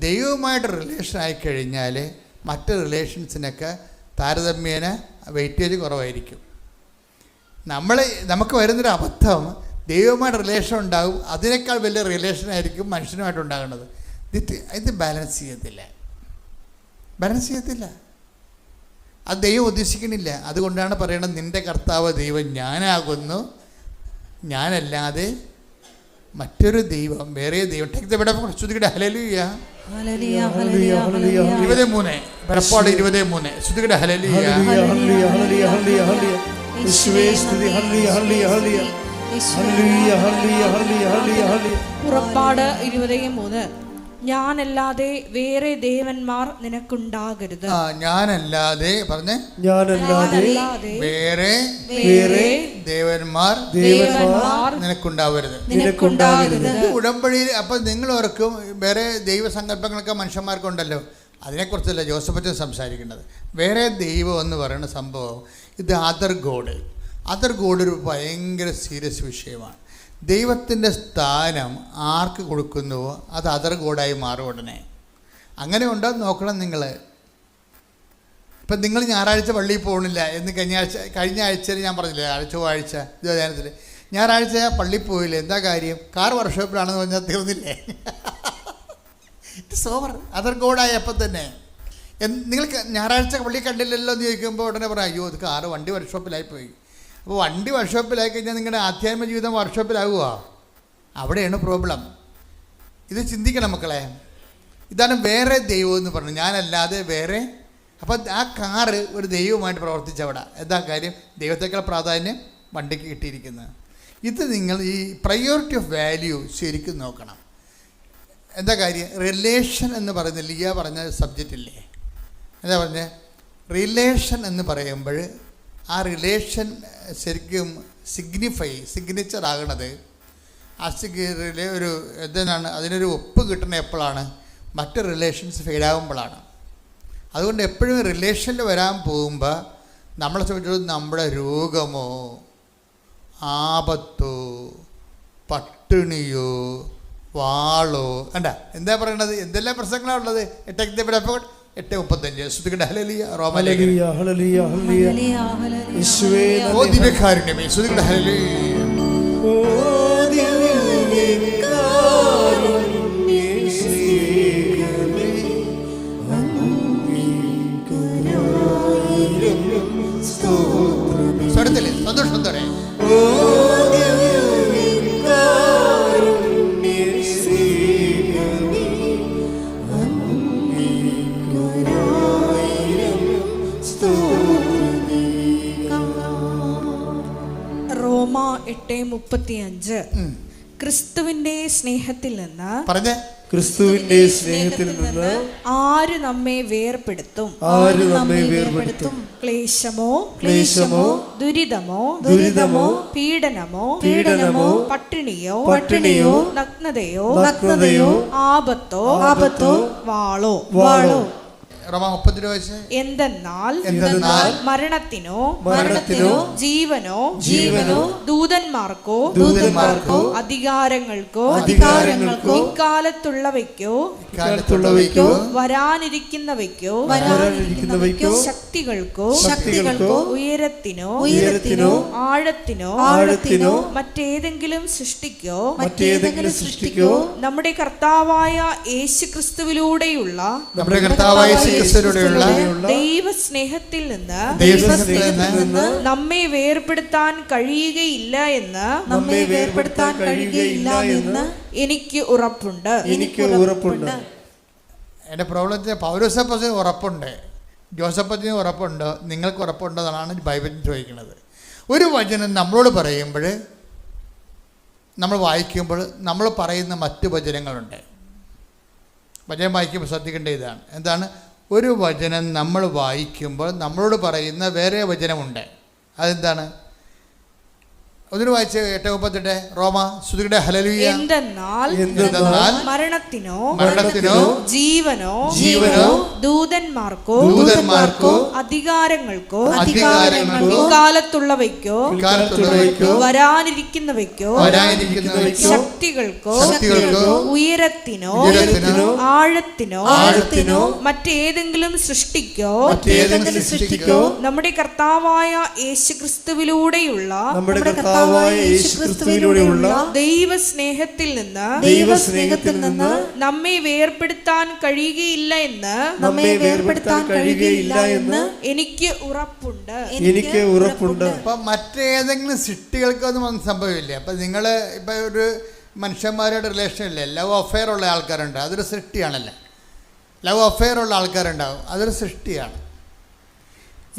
ദൈവവുമായിട്ട് റിലേഷൻ ആയിക്കഴിഞ്ഞാൽ മറ്റ് റിലേഷൻസിനൊക്കെ താരതമ്യേന വെയിറ്റേജ് കുറവായിരിക്കും. നമുക്ക് വരുന്നൊരു അബദ്ധം, ദൈവവുമായിട്ട് റിലേഷൻ ഉണ്ടാകും, അതിനേക്കാൾ വലിയ റിലേഷനായിരിക്കും മനുഷ്യനുമായിട്ട് ഉണ്ടാകുന്നത്. ഇത് ബാലൻസ് ചെയ്യത്തില്ല. അത് ദൈവം ഉദ്ദേശിക്കണില്ല. അതുകൊണ്ടാണ് പറയണത്, നിൻ്റെ കർത്താവ് ദൈവം ഞാനാകുന്നു, ഞാനല്ലാതെ മറ്റൊരു ദൈവം, വേറെ ദൈവം. ശ്രുതികടെ ഹല്ലേലൂയ. 23 വെളിപ്പാട് 23 ശ്രുതികടെ ഹല്ലേലൂയ. പുറപ്പാട് 23 ഞാനല്ലാതെ വേറെ ദേവന്മാർ നിനക്കുണ്ടാകരുത്. ഞാനല്ലാതെ വേറെ ദേവന്മാർ നിനക്കുണ്ടാവരുത്. ഉടമ്പടിയിൽ അപ്പം നിങ്ങൾ ഓർക്കും വേറെ ദൈവസങ്കല്പങ്ങളൊക്കെ മനുഷ്യന്മാർക്കുണ്ടല്ലോ, അതിനെക്കുറിച്ചല്ല ജോസഫച്ചൻ സംസാരിക്കുന്നത്. വേറെ ദൈവം എന്ന് പറയുന്ന സംഭവം ഇത് അതർ ഗോഡ് ഒരു ഭയങ്കര സീരിയസ് വിഷയമാണ്. ദൈവത്തിൻ്റെ സ്ഥാനം ആർക്ക് കൊടുക്കുന്നുവോ അത് അതർ ഗോഡായി മാറും ഉടനെ. അങ്ങനെ ഉണ്ടോ നോക്കണം നിങ്ങൾ. ഇപ്പം നിങ്ങൾ ഞായറാഴ്ച പള്ളിയിൽ പോകണില്ല എന്ന് കഴിഞ്ഞ ആഴ്ചയിൽ ഞാൻ പറഞ്ഞില്ലേ, ചൊവ്വാഴ്ച ധ്യാനത്തിൽ ഞായറാഴ്ച പള്ളിയിൽ പോയില്ല. എന്താ കാര്യം? കാർ വർക്ക്ഷോപ്പിലാണെന്ന് പറഞ്ഞാൽ തീർന്നില്ലേ? It's over. അതർ ഗോഡായപ്പം തന്നെ നിങ്ങൾ ഞായറാഴ്ച പള്ളി കണ്ടില്ലല്ലോ എന്ന് ചോദിക്കുമ്പോൾ ഉടനെ പറയാം, അയ്യോ ഇത് കാറ് വണ്ടി വർക്ക്ഷോപ്പിലായിപ്പോയി. അപ്പോൾ വണ്ടി വർക്ക്ഷോപ്പിലായി കഴിഞ്ഞാൽ നിങ്ങളുടെ ആധ്യാത്മിക ജീവിതം വർക്ക്ഷോപ്പിലാകുക. അവിടെയാണ് പ്രോബ്ലം. ഇത് ചിന്തിക്കണം മക്കളെ. ഇതാണ് വേറെ ദൈവം എന്ന് പറഞ്ഞത്, ഞാനല്ലാതെ വേറെ. അപ്പം ആ കാറ് ഒരു ദൈവമായിട്ട് പ്രവർത്തിച്ചവിടെ. എന്താ കാര്യം? ദൈവത്തേക്കാൾ പ്രാധാന്യം വണ്ടിക്ക് കിട്ടിയിരിക്കുന്നത്. ഇത് നിങ്ങൾ ഈ പ്രയോറിറ്റി ഓഫ് വാല്യൂ ശരിക്കും നോക്കണം. എന്താ കാര്യം? റിലേഷൻ എന്ന് പറയുന്ന ലിയ പറഞ്ഞ സബ്ജക്റ്റ് ഇല്ലേ, എന്താ പറഞ്ഞത്? റിലേഷൻ എന്ന് പറയുമ്പോൾ ആ റിലേഷൻ ശരിക്കും സിഗ്നിച്ചർ ആകണത് ഒരു എന്താണ്, അതിനൊരു ഒപ്പ് കിട്ടണ എപ്പോഴാണ്? മറ്റ് റിലേഷൻസ് ഫെയിലാകുമ്പോഴാണ്. അതുകൊണ്ട് എപ്പോഴും റിലേഷനിൽ വരാൻ പോകുമ്പോൾ നമ്മളെ സംബന്ധിച്ചിടത്തോളം നമ്മുടെ രോഗമോ ആപത്തോ പട്ടിണിയോ വാളോ കണ്ട എന്താ പറയണത്? എന്തെല്ലാം പ്രശ്നങ്ങളാണ് ഉള്ളത്? 8:35 ശ്രുതികട ഹല്ലേലൂയ റോമലേഖനം. ഹല്ലേലൂയ ഹല്ലേലൂയ യേശുവേ ഓ ദിവ്യകാരുണ്യമേ ശ്രുതികട ഹല്ലേലൂയ. ഓ സ്വരത്തില് സന്തോഷത്തോടെ റോമ 8:35 ക്രിസ്തുവിന്റെ സ്നേഹത്തിൽ നിന്ന് പറഞ്ഞേ, ക്രിസ്തുവിന്റെ സ്നേഹത്തിൽ നിന്ന് ആര് നമ്മെ വേർപെടുത്തും? ക്ലേശമോ ദുരിതമോ പീഡനമോ പട്ടിണിയോ നഗ്നതയോ ആപത്തോ വാളോ. എന്തെന്നാൽ മരണത്തിനോ ജീവനോ ദൂതന്മാർക്കോ അധികാരങ്ങൾക്കോ ഇക്കാലത്തുള്ളവയ്ക്കോ വരാനിരിക്കുന്നവയ്ക്കോ ശക്തികൾക്കോ ഉയരത്തിനോ ആഴത്തിനോ മറ്റേതെങ്കിലും സൃഷ്ടിക്കോ നമ്മുടെ കർത്താവായ യേശുക്രിസ്തുവിലൂടെയുള്ള ദൈവസ്നേഹത്തിൽ നിന്ന് നമ്മെ വേർപെടുത്താൻ കഴിയുകയില്ല എന്ന് എനിക്ക് ഉറപ്പുണ്ട്. എൻ്റെ പ്രോബ്ലത്തിന് പൗലോസപ്പത്തിന് ഉറപ്പുണ്ട്, ജോസഫത്തിന് ഉറപ്പുണ്ട്, നിങ്ങൾക്ക് ഉറപ്പുണ്ടെന്നാണ് ബൈബിളിൽ ചോദിക്കുന്നത്. ഒരു വചനം നമ്മളോട് പറയുമ്പോൾ, നമ്മൾ വായിക്കുമ്പോൾ നമ്മൾ പറയുന്ന മറ്റു വചനങ്ങളുണ്ട്. വചനം വായിക്കുമ്പോൾ ശ്രദ്ധിക്കേണ്ട ഇതാണ്. എന്താണ്? ഒരു വചനം നമ്മൾ വായിക്കുമ്പോൾ നമ്മളോട് പറയുന്ന വേറെ വചനമുണ്ട്. അതെന്താണ്? ഒന്നിനു വായിച്ച് 8:38 റോമ ശ്രുതിയുടെ ഹല്ലേലൂയ. എന്തെന്നാൽ മരണത്തിനോ ജീവനോ ദൂതന്മാർക്കോ അധികാരങ്ങൾക്കോ ഇക്കാലത്തുള്ളവയ്ക്കോ വരാനിരിക്കുന്നവയ്ക്കോ ശക്തികൾക്കോ ഉയരത്തിനോ ആഴത്തിനോ മറ്റേതെങ്കിലും സൃഷ്ടിക്കോ നമ്മുടെ കർത്താവായ യേശുക്രിസ്തുവിലൂടെയുള്ള ദൈവസ്നേഹത്തിൽ നിന്ന് നമ്മെ വേർപെടുത്താൻ കഴിയുകയില്ല എന്ന് എനിക്ക് ഉറപ്പുണ്ട്. അപ്പം മറ്റേതെങ്കിലും സൃഷ്ടികൾക്കൊന്നും സംഭവമില്ല. അപ്പം നിങ്ങൾ ഇപ്പം ഒരു മനുഷ്യന്മാരുടെ റിലേഷൻ ഇല്ലേ, ലവ് അഫെയർ ഉള്ള ആൾക്കാരുണ്ട്, അതൊരു സൃഷ്ടിയാണല്ലേ. ലവ് അഫെയർ ഉള്ള ആൾക്കാരുണ്ടാവും, അതൊരു സൃഷ്ടിയാണ്.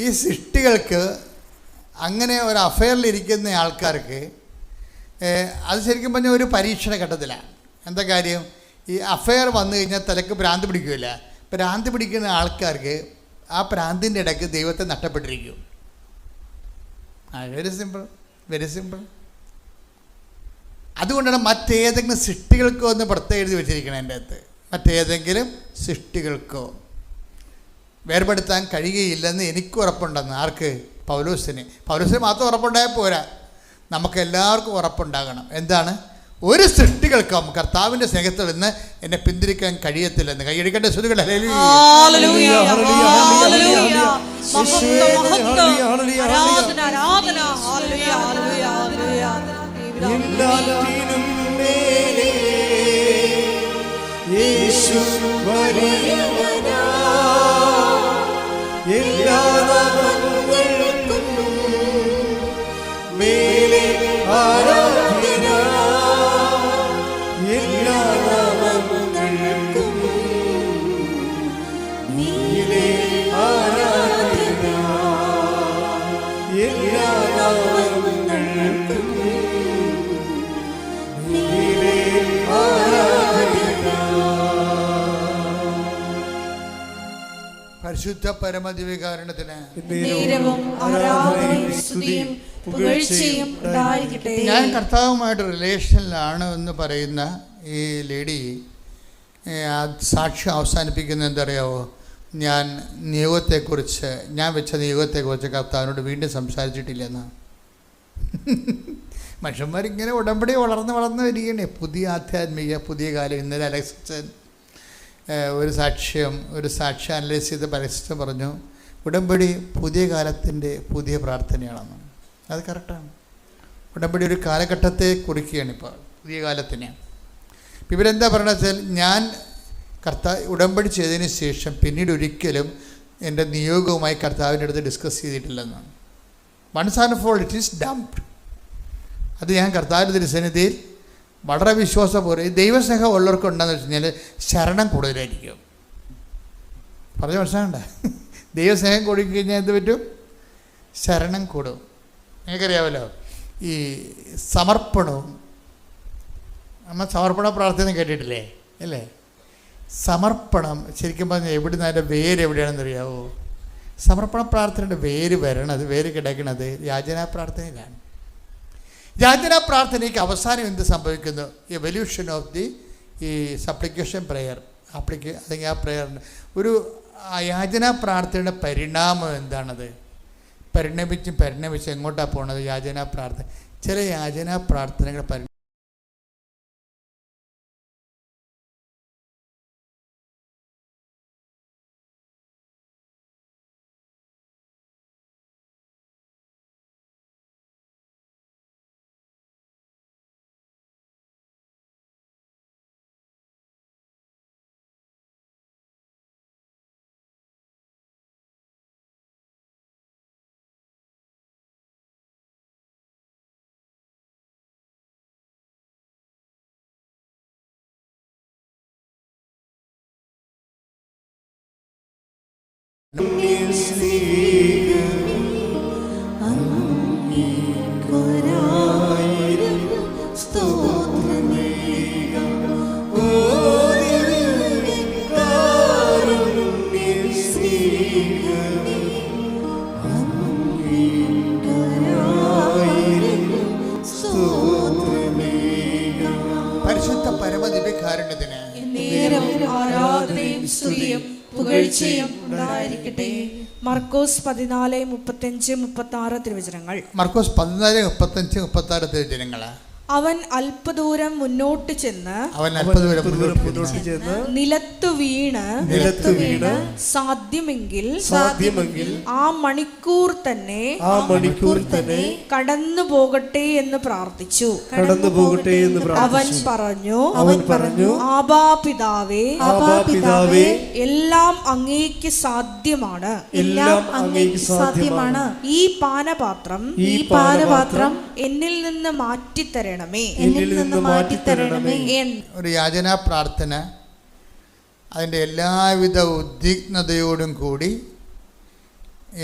ഈ സൃഷ്ടികൾക്ക് അങ്ങനെ ഒരു അഫെയറിലിരിക്കുന്ന ആൾക്കാർക്ക് അത് ശരിക്കും പറഞ്ഞാൽ ഒരു പരീക്ഷണ ഘട്ടത്തിലാണ്. എന്താ കാര്യം? ഈ അഫെയർ വന്നു കഴിഞ്ഞാൽ തലക്ക് ഭ്രാന്ത് പിടിക്കില്ല. ഭ്രാന്ത് പിടിക്കുന്ന ആൾക്കാർക്ക് ആ ഭ്രാന്തിൻ്റെ ഇടയ്ക്ക് ദൈവത്തെ നഷ്ടപ്പെട്ടിരിക്കും. Very simple. അതുകൊണ്ടാണ് മറ്റേതെങ്കിലും സൃഷ്ടികൾക്കോ എന്ന് പുറത്ത് എഴുതി വെച്ചിരിക്കണം എൻ്റെ അകത്ത്. മറ്റേതെങ്കിലും സൃഷ്ടികൾക്കോ വേർപെടുത്താൻ കഴിയുകയില്ലെന്ന് എനിക്ക് ഉറപ്പുണ്ടെന്ന്. ആർക്ക്? പൗലോസിന് മാത്രം ഉറപ്പുണ്ടായാൽ പോരാ, നമുക്ക് എല്ലാവർക്കും ഉറപ്പുണ്ടാകണം. എന്താണ്? ഒരു സൃഷ്ടികൾക്കും കർത്താവിൻ്റെ സ്നേഹത്തിൽ നിന്ന് എന്നെ പിന്തിരിക്കാൻ കഴിയത്തില്ലെന്ന്. കൈയടിക്കേണ്ട ശ്രുതികൾ എല്ലാ പരിശുദ്ധ പരമദിവ്യകാരുണ്യത്തിന് നേരവും ആരാധനയും സ്തുതിയും പുകഴ്ചയും ഉണ്ടായിരിക്കട്ടെ. ഞാൻ കർത്താവുമായിട്ട് റിലേഷനിലാണ് എന്ന് പറയുന്ന ഈ ലേഡി സാക്ഷ്യം അവസാനിപ്പിക്കുന്നത് എന്തറിയാവോ? ഞാൻ നിയോഗത്തെക്കുറിച്ച്, ഞാൻ വെച്ച നിയോഗത്തെക്കുറിച്ച് കർത്താവിനോട് വീണ്ടും സംസാരിച്ചിട്ടില്ലെന്നാണ്. മനുഷ്യന്മാരിങ്ങനെ ഉടമ്പടി വളർന്ന് വരികയാണ്. പുതിയ ആധ്യാത്മിക പുതിയ കാലം. ഇന്നലെ അലക്സൻ ഒരു സാക്ഷ്യം അനലൈസ് ചെയ്ത് പരസ്യം പറഞ്ഞു, ഉടമ്പടി പുതിയ കാലത്തിൻ്റെ പുതിയ പ്രാർത്ഥനയാണെന്ന്. അത് കറക്റ്റാണ്. ഉടമ്പടി ഒരു കാലഘട്ടത്തെ കുറിക്കുകയാണ്. ഇപ്പോൾ പുതിയ കാലത്തിന് ഇവരെന്താ പറയണത് വെച്ചാൽ, ഞാൻ ഉടമ്പടി ചെയ്തതിന് ശേഷം പിന്നീട് ഒരിക്കലും എൻ്റെ നിയോഗവുമായി കർത്താവിൻ്റെ അടുത്ത് ഡിസ്കസ് ചെയ്തിട്ടില്ലെന്നാണ്. Once and for it is dumped. അത് ഞാൻ കർത്താവിൻ്റെ തിരുസന്നിധിയിൽ വളരെ വിശ്വാസപൂർവ്വം, ഈ ദൈവസ്നേഹം ഉള്ളവർക്ക് ഉണ്ടെന്ന് വെച്ച് കഴിഞ്ഞാൽ ശരണം കൂടുതലായിരിക്കും. പറഞ്ഞ മനസ്സിലാകണ്ട? ദൈവസ്നേഹം കൂടിക്കഴിഞ്ഞാൽ എന്ത് പറ്റും? ശരണം കൂടും. നിങ്ങൾക്കറിയാമല്ലോ ഈ സമർപ്പണവും, നമ്മൾ സമർപ്പണ പ്രാർത്ഥന കേട്ടിട്ടില്ലേ അല്ലേ? സമർപ്പണം ശരിക്കും പറഞ്ഞാൽ എവിടുന്ന് അതിൻ്റെ വേര് എവിടെയാണെന്ന് അറിയാവോ? സമർപ്പണ പ്രാർത്ഥനയുടെ വേര് കിടക്കുന്നത് യാചനാ പ്രാർത്ഥനയിലാണ്. യാചനാ പ്രാർത്ഥനയ്ക്ക് അവസാനം എന്ത് സംഭവിക്കുന്നു? എവല്യൂഷൻ ഓഫ് ദി ഈ സപ്ലിക്കേഷൻ പ്രെയർ അല്ലെങ്കിൽ ആ പ്രെയറിന് ഒരു യാചനാ പ്രാർത്ഥനയുടെ പരിണാമം എന്താണത്? പരിണമിച്ച് എങ്ങോട്ടാണ് പോണത്? യാചനാ പ്രാർത്ഥന. ചില യാചനാ പ്രാർത്ഥനകളുടെ പരിശുദ്ധ പരമദിവ്യകാരുണ്യത്തിന് ആരാധനയും സ്തുതിയും പുകഴ്ചയും ഉണ്ടായിരിക്കട്ടെ. മർക്കോസ് 14:35-36 തിരുവചനങ്ങൾ. മർക്കോസ് 14:35-36 തിരുവചനങ്ങൾ. അവൻ അല്പദൂരം മുന്നോട്ട് ചെന്ന് നിലത്തു വീണ് സാധ്യമെങ്കിൽ ആ മണിക്കൂർ തന്നെ കടന്നു പോകട്ടെ എന്ന് പ്രാർത്ഥിച്ചു. അവൻ പറഞ്ഞു, ആബാ പിതാവേ, എല്ലാം അങ്ങേക്ക് സാധ്യമാണ്. ഈ പാനപാത്രം എന്നിൽ നിന്ന് മാറ്റിത്തരണമേ. ഒരു യാചനാ പ്രാർത്ഥന അതിൻ്റെ എല്ലാവിധ ഉദ്വിഗ്നതയോടും കൂടി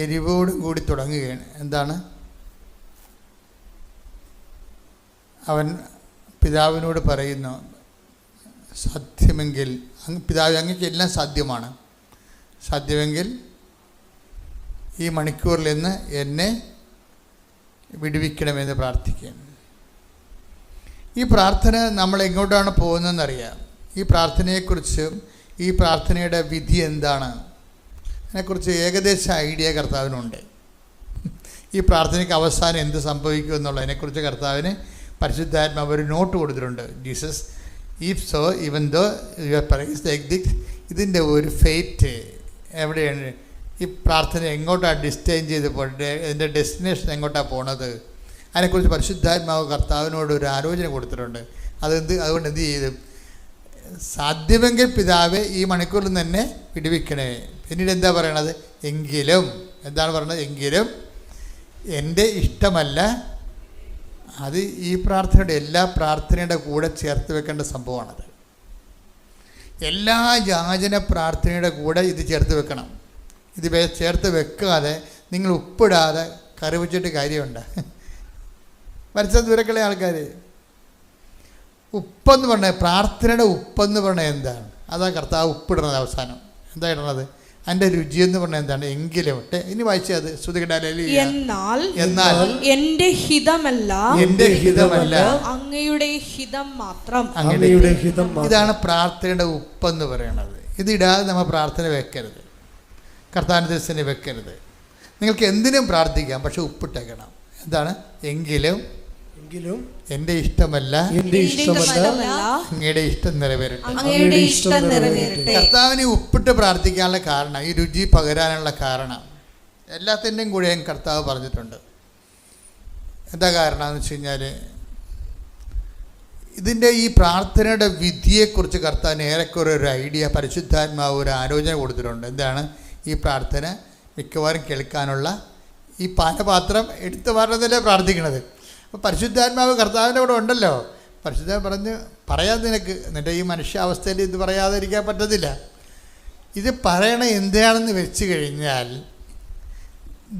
എരിവോടും കൂടി തുടങ്ങുകയാണ്. എന്താണ്? അവൻ പിതാവിനോട് പറയുന്നു, സാധ്യമെങ്കിൽ പിതാവ് അങ്ങേക്ക് എല്ലാം സാധ്യമാണ്, സാധ്യമെങ്കിൽ ഈ മണിക്കൂറിൽ നിന്ന് എന്നെ വിടുവിക്കണമെന്ന് പ്രാർത്ഥിക്കുകയാണ്. ഈ പ്രാർത്ഥന നമ്മൾ എങ്ങോട്ടാണ് പോകുന്നതെന്നറിയാം. ഈ പ്രാർത്ഥനയെക്കുറിച്ചും ഈ പ്രാർത്ഥനയുടെ വിധി എന്താണ് അതിനെക്കുറിച്ച് ഏകദേശ ഐഡിയ കർത്താവിനുണ്ട്. ഈ പ്രാർത്ഥനയ്ക്ക് അവസാനം എന്ത് സംഭവിക്കും എന്നുള്ളതിനെക്കുറിച്ച് കർത്താവിന് പരിശുദ്ധാത്മാവ് ഒരു നോട്ട് കൊടുത്തിട്ടുണ്ട്. Jesus if so even though your price like this, ഇതിൻ്റെ ഒരു ഫെയ്റ്റ് എവിടെയാണ്? ഈ പ്രാർത്ഥന എങ്ങോട്ടാണ് ഡിസ്റ്റൈൻ ചെയ്ത് പോയിട്ട് ഇതിൻ്റെ ഡെസ്റ്റിനേഷൻ എങ്ങോട്ടാണ് പോണത്? അതിനെക്കുറിച്ച് പരിശുദ്ധാത്മാവ് കർത്താവിനോട് ഒരു ആലോചന കൊടുത്തിട്ടുണ്ട്. അതുകൊണ്ട് എന്ത് ചെയ്തു? സാധ്യമെങ്കിൽ പിതാവെ ഈ മണിക്കൂറിൽ തന്നെ വിടുവിക്കണേ. പിന്നീട് എന്താ പറയണത്? എന്താണ് പറയണത്? എങ്കിലും എൻ്റെ ഇഷ്ടമല്ല. അത് ഈ പ്രാർത്ഥനയുടെ എല്ലാ പ്രാർത്ഥനയുടെ കൂടെ ചേർത്ത് വെക്കേണ്ട സംഭവമാണത്. എല്ലാ യാചന പ്രാർത്ഥനയുടെ കൂടെ ഇത് ചേർത്ത് വെക്കണം. ഇത് ചേർത്ത് വെക്കാതെ നിങ്ങൾ ഉപ്പിടാതെ കറി വെച്ചിട്ട് കാര്യമുണ്ട്. മരിച്ച ദൂരക്കുള്ള ആൾക്കാർ ഉപ്പെന്ന് പറഞ്ഞാൽ പ്രാർത്ഥനയുടെ ഉപ്പെന്ന് പറഞ്ഞാൽ എന്താണ്? അതാ കർത്താവ് ഉപ്പിടുന്നത്. അവസാനം എന്താ ഇടണത്? അതിൻ്റെ രുചി എന്ന് പറഞ്ഞാൽ എന്താണ്? എങ്കിലും. ഇനി വായിച്ചത് ശ്രുതികടാലേ. എന്നാൽ എന്റെ ഹിതമല്ല, എന്റെ ഹിതമല്ല, അങ്ങയുടെ ഹിതം മാത്രം. അങ്ങയുടെ ഹിതം മാത്രം. ഇതാണ് പ്രാർത്ഥനയുടെ ഉപ്പെന്ന് പറയുന്നത്. ഇതിടാതെ നമ്മൾ പ്രാർത്ഥന വെക്കരുത്, കർത്താനുദർശനം വെക്കരുത്. നിങ്ങൾക്ക് എന്തിനും പ്രാർത്ഥിക്കാം, പക്ഷെ ഉപ്പിട്ടേക്കണം. എന്താണ്? എങ്കിലും എന്റെ ഇഷ്ടമല്ല, എന്റെ ഇഷ്ടമല്ല, അങ്ങയുടെ ഇഷ്ടം നിറവേറട്ടെ. അങ്ങയുടെ ഇഷ്ടം നിറവേറട്ടെ. കർത്താവിനെ ഉപ്പിട്ട് പ്രാർത്ഥിക്കാനുള്ള കാരണം, ഈ രുചി പകരാനുള്ള കാരണം എല്ലാത്തിൻ്റെയും കൂടെയും കർത്താവ് പറഞ്ഞിട്ടുണ്ട്. എന്താ കാരണം എന്ന് വെച്ച് കഴിഞ്ഞാൽ, ഇതിൻ്റെ ഈ പ്രാർത്ഥനയുടെ വിധിയെക്കുറിച്ച് കർത്താവിന് ഏറെക്കുറെ ഒരു ഐഡിയ, പരിശുദ്ധാത്മാവ് ഒരു ആലോചന കൊടുത്തിട്ടുണ്ട്. എന്താണ്? ഈ പ്രാർത്ഥന മിക്കവാറും കേൾക്കാനുള്ള ഈ പാനപാത്രം എടുത്തു പറഞ്ഞതല്ലേ പ്രാർത്ഥിക്കണത്. അപ്പോൾ പരിശുദ്ധാത്മാവ് കർത്താവിൻ്റെ കൂടെ ഉണ്ടല്ലോ. പരിശുദ്ധാത്മാവ് പറഞ്ഞ് പറയാൻ നിനക്ക് നിൻ്റെ ഈ മനുഷ്യാവസ്ഥയിൽ ഇത് പറയാതിരിക്കാൻ പറ്റത്തില്ല. ഇത് പറയണ എന്താണെന്ന് വെച്ച് കഴിഞ്ഞാൽ,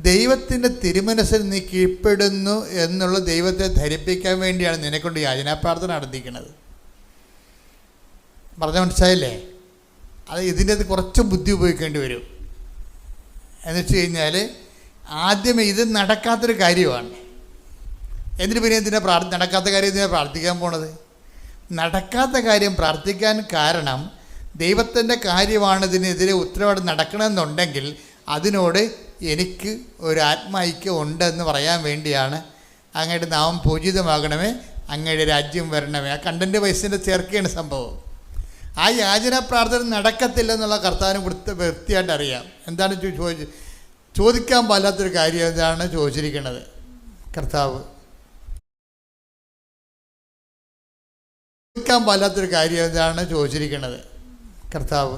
ദൈവത്തിൻ്റെ തിരുമനസ്സിൽ നീ കീഴ്പ്പെടുന്നു എന്നുള്ള ദൈവത്തെ ധരിപ്പിക്കാൻ വേണ്ടിയാണ് നിന്നെക്കൊണ്ട് യാചനാ പ്രാർത്ഥന നടത്തിക്കുന്നത്. പറഞ്ഞ മനസ്സിലായില്ലേ? അത് ഇതിൻ്റെ കുറച്ച് ബുദ്ധി ഉപയോഗിക്കേണ്ടി വരും. എന്ന് വെച്ച് കഴിഞ്ഞാൽ, ആദ്യമേ ഇത് നടക്കാത്തൊരു കാര്യമാണ്. എന്നിട്ട് പിന്നെ നടക്കാത്ത കാര്യം എന്തിനാ പ്രാർത്ഥിക്കാൻ പോണത്? നടക്കാത്ത കാര്യം പ്രാർത്ഥിക്കാൻ കാരണം, ദൈവത്തിൻ്റെ കാര്യമാണ് ഇതിനെതിരെ ഉത്തരവാദിത്തം നടക്കണമെന്നുണ്ടെങ്കിൽ അതിനോട് എനിക്ക് ഒരു ആത്മൈക്യം ഉണ്ടെന്ന് പറയാൻ വേണ്ടിയാണ്. അങ്ങയുടെ നാമം പൂജിതമാകണമേ, അങ്ങയുടെ രാജ്യം വരണമേ. ആ കണ്ടൻറ്റ് വയസ്സിൻ്റെ ചേർക്കുകയാണ് സംഭവം. ആ യാചന പ്രാർത്ഥന നടക്കത്തില്ലെന്നുള്ള കർത്താവിന് വൃത്തിയായിട്ട് അറിയാം. എന്താണ് ചോദിക്കാൻ പാടില്ലാത്തൊരു കാര്യം എന്താണ് ചോദിച്ചിരിക്കുന്നത്? കർത്താവ് ചോദിക്കാൻ പാടില്ലാത്തൊരു കാര്യം എന്താണ് ചോദിച്ചിരിക്കുന്നത്? കർത്താവ്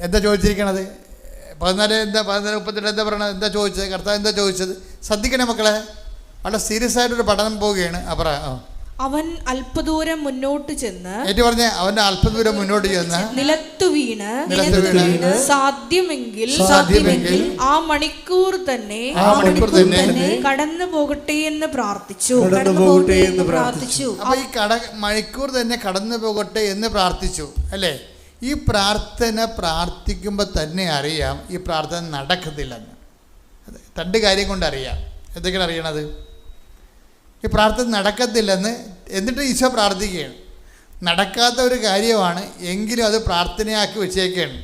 എന്താ ചോദിച്ചിരിക്കണത്? 14:32 എന്താ പറയണത്? എന്താ ചോദിച്ചത്? കർത്താവ് എന്താ ചോദിച്ചത്? ശ്രദ്ധിക്കണേ മക്കളെ, വളരെ സീരിയസ് ആയിട്ടൊരു പഠനം പോവുകയാണ്. അവൻ അല്പദൂരം മുന്നോട്ട് ചെന്ന്, പറഞ്ഞ അവന്റെ അല്പദൂരം മുന്നോട്ട് ചെന്ന് നിലത്തു വീണ് സാധ്യമെങ്കിൽ ആ മണിക്കൂർ തന്നെ കടന്നു പോകട്ടെ എന്ന് പ്രാർത്ഥിച്ചു. അപ്പൊ ഈ മണിക്കൂർ തന്നെ കടന്നു പോകട്ടെ എന്ന് പ്രാർത്ഥിച്ചു അല്ലേ? ഈ പ്രാർത്ഥന പ്രാർത്ഥിക്കുമ്പോൾ തന്നെ അറിയാം ഈ പ്രാർത്ഥന നടക്കത്തില്ലെന്ന്. രണ്ട് കാര്യം കൊണ്ട് അറിയാം. എന്തൊക്കെയാണ് അറിയണത്? ഈ പ്രാർത്ഥന നടക്കത്തില്ലെന്ന്. എന്നിട്ട് ഈശോ പ്രാർത്ഥിക്കുകയാണ്. നടക്കാത്ത ഒരു കാര്യമാണ്, എങ്കിലും അത് പ്രാർത്ഥനയാക്കി വെച്ചേക്കാണ്.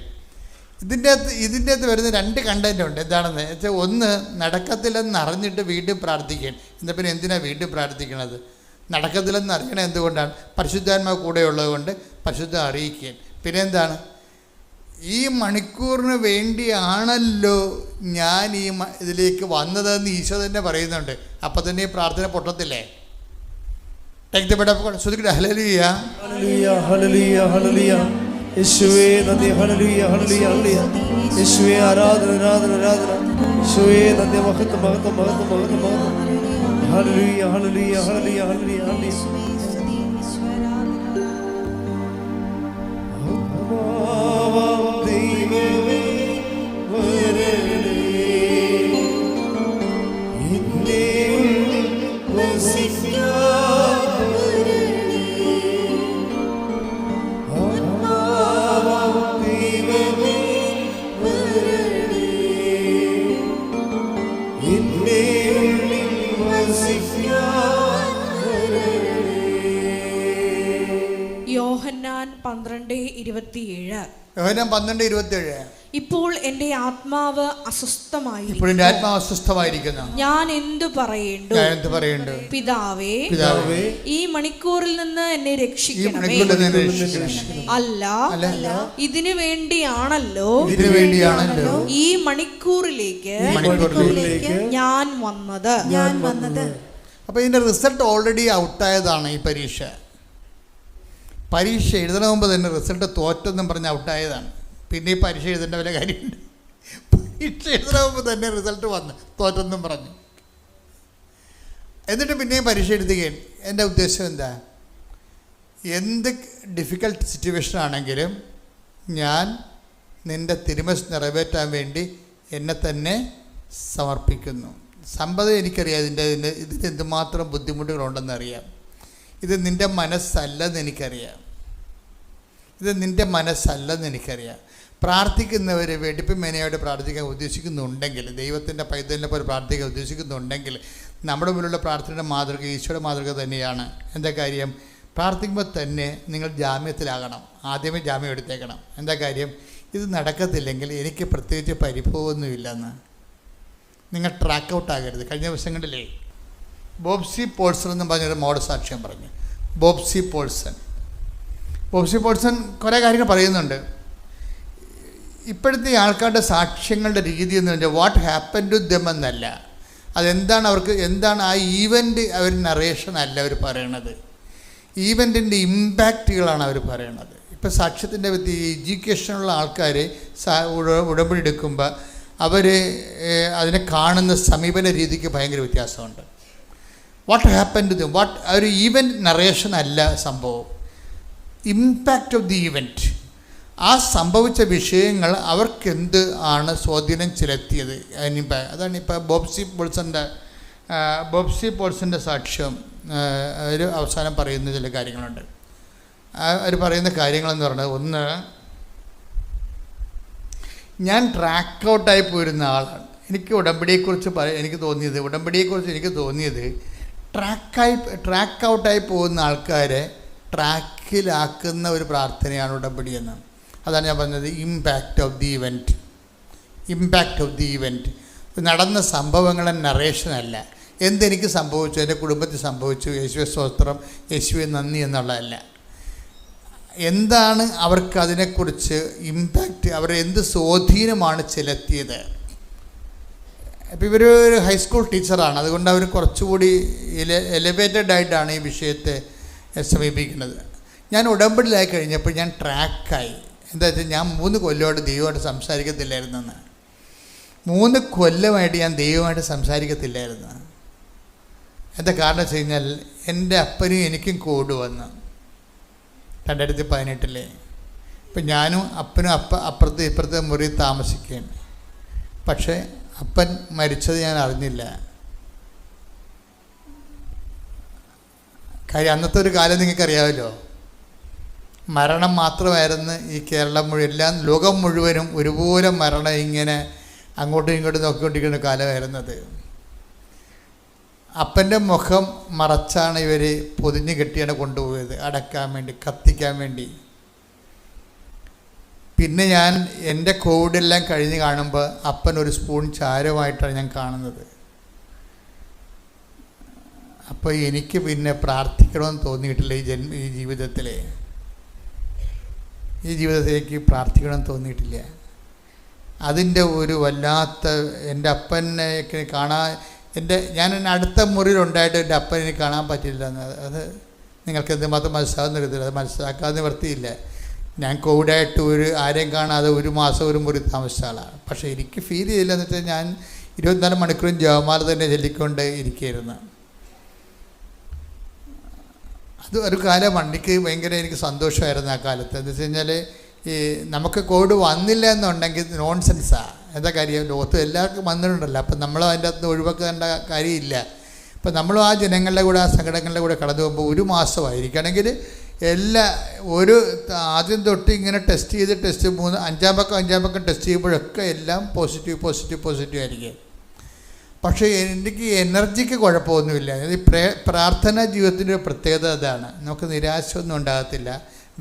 ഇതിൻ്റെ അകത്ത് വരുന്ന രണ്ട് കണ്ടൻ്റ് ഉണ്ട്. എന്താണെന്ന് വെച്ചാൽ, ഒന്ന്, നടക്കത്തില്ലെന്ന് അറിഞ്ഞിട്ട് വീണ്ടും പ്രാർത്ഥിക്കുകയാണ്. എന്നാൽ പിന്നെ എന്തിനാണ് വീണ്ടും പ്രാർത്ഥിക്കണത്? നടക്കത്തില്ലെന്ന് അറിയണത് എന്തുകൊണ്ടാണ്? പരിശുദ്ധാത്മാവ് കൂടെ ഉള്ളത് കൊണ്ട് പരിശുദ്ധം അറിയിക്കുകയാണ്. പിന്നെ എന്താണ്? ഈ മണിക്കൂറിന് വേണ്ടിയാണല്ലോ ഞാൻ ഈ ഇതിലേക്ക് വന്നതെന്ന് ഈശോ തന്നെ പറയുന്നുണ്ട്. അപ്പം തന്നെ ഈ പ്രാർത്ഥന പൊട്ടത്തില്ലേ? ഹല്ലേലൂയ ഹല്ലേലൂയ ഹല്ലേലൂയ യേശുവേ നന്ദി. ഹല്ലേലൂയ ഹല്ലേലൂയ ഹല്ലേലൂയ യേശുവേ ആരാധന ആരാധന ആരാധന. യേശുവേ നന്ദി. മഹത്വം മഹത്വം മഹത്വം മഹത്വം മഹത്വം. ഹല്ലേലൂയ ഹല്ലേലൂയ ഹല്ലേലൂയ ഹല്ലേലൂയ ഹല്ലേലൂയ. യോഹന്നാൻ 12:27. യോഹന്നാൻ 12:27. ഇപ്പോൾ എൻ്റെ ആത്മാവ് അസ്വസ്ഥമായിരിക്കുന്നു. ഞാൻ എന്തു പറയേണ്ടു? പിതാവേ, ഈ മണിക്കൂറിൽ നിന്ന് എന്നെ രക്ഷിക്കണമേ. അല്ല, ഇതിനു വേണ്ടിയാണല്ലോ ഈ മണിക്കൂറിലേക്ക് ഞാൻ വന്നത്. അപ്പൊ ഇതിന്റെ റിസൾട്ട് ഓൾറെഡി ഔട്ടായതാണ്. ഈ പരീക്ഷ എഴുതണ മുമ്പ് തന്നെ റിസൾട്ട് തോറ്റെന്നും പറഞ്ഞ് ഔട്ടായതാണ്. പിന്നെ ഈ പരീക്ഷ എഴുതേണ്ട വല്ല കാര്യമുണ്ട്? പരീക്ഷ എഴുതണ മുമ്പ് തന്നെ റിസൾട്ട് വന്ന് തോറ്റെന്നും പറഞ്ഞു. എന്നിട്ട് പിന്നെയും പരീക്ഷ എഴുതുകയാണ്. എൻ്റെ ഉദ്ദേശം എന്താ? എന്ത് ഡിഫിക്കൽട്ട് സിറ്റുവേഷൻ ആണെങ്കിലും ഞാൻ നിൻ്റെ തിരുമനസ്സ് നിറവേറ്റാൻ വേണ്ടി എന്നെ തന്നെ സമർപ്പിക്കുന്നു. സമ്പത്ത് എനിക്കറിയാം, ഇതിന് എന്തുമാത്രം ബുദ്ധിമുട്ടുകളുണ്ടെന്നറിയാം. ഇത് നിൻ്റെ മനസ്സല്ലെന്ന് എനിക്കറിയാം. പ്രാർത്ഥിക്കുന്നവർ വെടിപ്പും മെനയായിട്ട് പ്രാർത്ഥിക്കാൻ ഉദ്ദേശിക്കുന്നുണ്ടെങ്കിൽ, ദൈവത്തിൻ്റെ പൈതലിനെ പോലെ പ്രാർത്ഥിക്കാൻ ഉദ്ദേശിക്കുന്നുണ്ടെങ്കിൽ, നമ്മുടെ മുന്നിലുള്ള പ്രാർത്ഥനയുടെ മാതൃക ഈശോയുടെ മാതൃക തന്നെയാണ്. എന്താ കാര്യം? പ്രാർത്ഥിക്കുമ്പോൾ തന്നെ നിങ്ങൾ ജാമ്യത്തിലാകണം. ആദ്യമേ ജാമ്യം എടുത്തേക്കണം. എന്താ കാര്യം? ഇത് നടക്കത്തില്ലെങ്കിൽ എനിക്ക് പ്രത്യേകിച്ച് പരിഭവമൊന്നുമില്ലെന്ന് നിങ്ങൾ ട്രാക്ക് ഔട്ട് ആകരുത്. കഴിഞ്ഞ ദിവസങ്ങളിലേ ബോബ്സി പോൾസൺ എന്ന് പറഞ്ഞൊരു മോഡസാക്ഷ്യം പറഞ്ഞു. ബോബ്സി പോൾസൺ കുറേ കാര്യങ്ങൾ പറയുന്നുണ്ട്. ഇപ്പോഴത്തെ ആൾക്കാരുടെ സാക്ഷ്യങ്ങളുടെ രീതി എന്ന് പറഞ്ഞാൽ വാട്ട് ഹാപ്പൻ ടു ദം എന്നല്ല, അതെന്താണ് അവർക്ക്, എന്താണ് ആ ഈവൻ്റ്, അവർ നറേഷൻ അല്ല അവർ പറയണത്, ഈവൻറ്റിൻ്റെ ഇമ്പാക്റ്റുകളാണ് അവർ പറയണത്. ഇപ്പോൾ സാക്ഷ്യത്തിൻ്റെ എഡ്യൂക്കേഷനുള്ള ആൾക്കാർ ഉടമ്പടി എടുക്കുമ്പോൾ അവർ അതിനെ കാണുന്ന സമീപന രീതിക്ക് ഭയങ്കര വ്യത്യാസമുണ്ട്. വാട്ട് ഹാപ്പൻ ടു ദം, ഒരു ഈവൻറ്റ് നറേഷൻ അല്ല സംഭവം, ഇമ്പാക്റ്റ് ഓഫ് ദി ഈവൻറ്റ്. ആ സംഭവിച്ച വിഷയങ്ങൾ അവർക്കെന്ത് ആണ് സ്വാധീനം ചെലുത്തിയത്, അതാണ് ഇപ്പോൾ ബോബ്സി പോൾസൻ്റെ സാക്ഷ്യം. ഒരു അവസാനം പറയുന്ന ചില കാര്യങ്ങളുണ്ട്. അവർ പറയുന്ന കാര്യങ്ങളെന്ന് പറഞ്ഞാൽ, ഒന്ന്, ഞാൻ ട്രാക്ക് ഔട്ടായി പോയിരുന്ന ആളാണ്. എനിക്ക് ഉടമ്പടിയെക്കുറിച്ച് എനിക്ക് തോന്നിയത് ട്രാക്ക് ഔട്ടായി പോകുന്ന ആൾക്കാരെ ട്രാക്കിലാക്കുന്ന ഒരു പ്രാർത്ഥനയാണ് ഉടമ്പടി എന്ന്. അതാണ് ഞാൻ പറഞ്ഞത്, ഇമ്പാക്റ്റ് ഓഫ് ദി ഇവൻറ്റ്. നടന്ന സംഭവങ്ങളെ നറേഷനല്ല, എന്തെനിക്ക് സംഭവിച്ചു, എൻ്റെ കുടുംബത്തിൽ സംഭവിച്ചു, യേശുവെ സ്തോത്രം, യേശുവെ നന്ദി എന്നുള്ളതല്ല. എന്താണ് അവർക്ക് അതിനെക്കുറിച്ച് ഇമ്പാക്റ്റ്, അവരെ എന്ത് സ്വാധീനമാണ് ചെലുത്തിയത്. ഇപ്പോൾ ഇവർ ഒരു ഹൈസ്കൂൾ ടീച്ചറാണ്, അതുകൊണ്ട് അവർ കുറച്ചുകൂടി എലിവേറ്റഡ് ആയിട്ടാണ് ഈ വിഷയത്തെ സമീപിക്കുന്നത്. ഞാൻ ഉടമ്പടിയിലായി കഴിഞ്ഞപ്പോൾ ഞാൻ ട്രാക്കായി. എന്താ വെച്ചാൽ, ഞാൻ 3 കൊല്ലമായിട്ട് ദൈവമായിട്ട് സംസാരിക്കത്തില്ലായിരുന്നെന്ന്. 3 കൊല്ലമായിട്ട് ഞാൻ ദൈവമായിട്ട് സംസാരിക്കത്തില്ലായിരുന്നു. എന്താ കാരണം വെച്ച് കഴിഞ്ഞാൽ, എൻ്റെ അപ്പനും എനിക്കും കോഡ് വന്ന് 2018. ഇപ്പം ഞാനും അപ്പനും ഇപ്പുറത്തെ മുറി താമസിക്കുകയാണ്. പക്ഷേ അപ്പൻ മരിച്ചത് ഞാൻ അറിഞ്ഞില്ല. കാര്യം അന്നത്തെ ഒരു കാലം നിങ്ങൾക്കറിയാമല്ലോ, മരണം മാത്രമായിരുന്നു ഈ കേരളം മുഴുവൻ, ലോകം മുഴുവനും ഒരുപോലെ മരണം ഇങ്ങനെ അങ്ങോട്ടും ഇങ്ങോട്ടും നോക്കിക്കൊണ്ടിരിക്കുന്ന കാലമായിരുന്നത്. അപ്പൻ്റെ മുഖം മറച്ചാണ് ഇവർ പൊതിഞ്ഞ് കെട്ടിയാണ് കൊണ്ടുപോയത്, അടക്കാൻ വേണ്ടി, കത്തിക്കാൻ വേണ്ടി. പിന്നെ ഞാൻ എൻ്റെ കോവിഡെല്ലാം കഴിഞ്ഞ് കാണുമ്പോൾ അപ്പൻ ഒരു സ്പൂൺ ചാരമായിട്ടാണ് ഞാൻ കാണുന്നത്. അപ്പോൾ എനിക്ക് പിന്നെ പ്രാർത്ഥിക്കണമെന്ന് തോന്നിയിട്ടില്ല. ഈ ജീവിതത്തിലേക്ക് പ്രാർത്ഥിക്കണമെന്ന് തോന്നിയിട്ടില്ല. അതിൻ്റെ ഒരു വല്ലാത്ത, എൻ്റെ അപ്പനെ കാണാൻ, ഞാൻ അടുത്ത മുറിയിലുണ്ടായിട്ട് എൻ്റെ അപ്പനെ എനിക്ക് കാണാൻ പറ്റില്ല. അത് നിങ്ങൾക്ക് എന്തുമാത്രം മനസ്സിലാകുന്നില്ല, അത് മനസ്സിലാക്കാതെ നിവർത്തിയില്ല. ഞാൻ കോവിഡായിട്ട് ആരെയും കാണാതെ 1 മാസം ഒരു മുറി താമസിച്ച ആളാണ്. പക്ഷേ എനിക്ക് ഫീൽ ചെയ്തില്ല. എന്ന് വെച്ചാൽ ഞാൻ 24 മണിക്കൂറും ജപമാല തന്നെ ചൊല്ലിക്കൊണ്ട് ഇരിക്കുകയായിരുന്നു. അത് ഒരു കാലമാണ്. എനിക്ക് സന്തോഷമായിരുന്നു ആ കാലത്ത്. എന്ന് വെച്ച് കഴിഞ്ഞാൽ, ഈ നമുക്ക് കോവിഡ് വന്നില്ല എന്നുണ്ടെങ്കിൽ നോൺസെൻസാണ്. എന്താ കാര്യം, ലോകത്ത് എല്ലാവർക്കും വന്നിട്ടുണ്ടല്ലോ. അപ്പം നമ്മൾ അതിൻ്റെ അകത്ത് ഒഴിവാക്കേണ്ട കാര്യമില്ല. അപ്പം നമ്മളും ആ ജനങ്ങളുടെ കൂടെ, ആ സംഘടനകളുടെ കൂടെ കടന്നു പോകുമ്പോൾ 1 മാസമായിരിക്കണമെങ്കിൽ ആദ്യം തൊട്ട് ഇങ്ങനെ ടെസ്റ്റ് 5-ാം പക്കം ടെസ്റ്റ് ചെയ്യുമ്പോഴൊക്കെ എല്ലാം പോസിറ്റീവ് ആയിരിക്കും. പക്ഷേ എനിക്ക് എനർജിക്ക് കുഴപ്പമൊന്നുമില്ല. ഈ പ്രാർത്ഥനാ ജീവിതത്തിൻ്റെ ഒരു പ്രത്യേകത അതാണ്. നമുക്ക് നിരാശയൊന്നും ഉണ്ടാകത്തില്ല,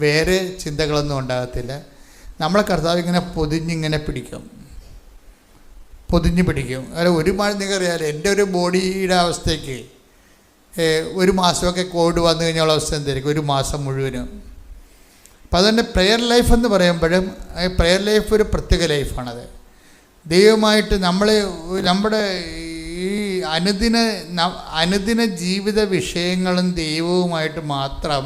വേറെ ചിന്തകളൊന്നും ഉണ്ടാകത്തില്ല. നമ്മളെ കർത്താവ് ഇങ്ങനെ പൊതിഞ്ഞിങ്ങനെ പിടിക്കും. അല്ല, നിങ്ങൾക്കറിയാമല്ലോ എൻ്റെ ഒരു ബോഡിയുടെ അവസ്ഥയ്ക്ക് 1 മാസമൊക്കെ കോവിഡ് വന്നു കഴിഞ്ഞുള്ള അവസ്ഥ എന്തായിരിക്കും, 1 മാസം മുഴുവനും. അപ്പോൾ അതുതന്നെ പ്രെയർ ലൈഫ് എന്ന് പറയുമ്പോഴും, പ്രെയർ ലൈഫ് ഒരു പ്രത്യേക ലൈഫാണത്. ദൈവമായിട്ട് നമ്മുടെ ഈ അനുദിന ജീവിത വിഷയങ്ങളും ദൈവവുമായിട്ട് മാത്രം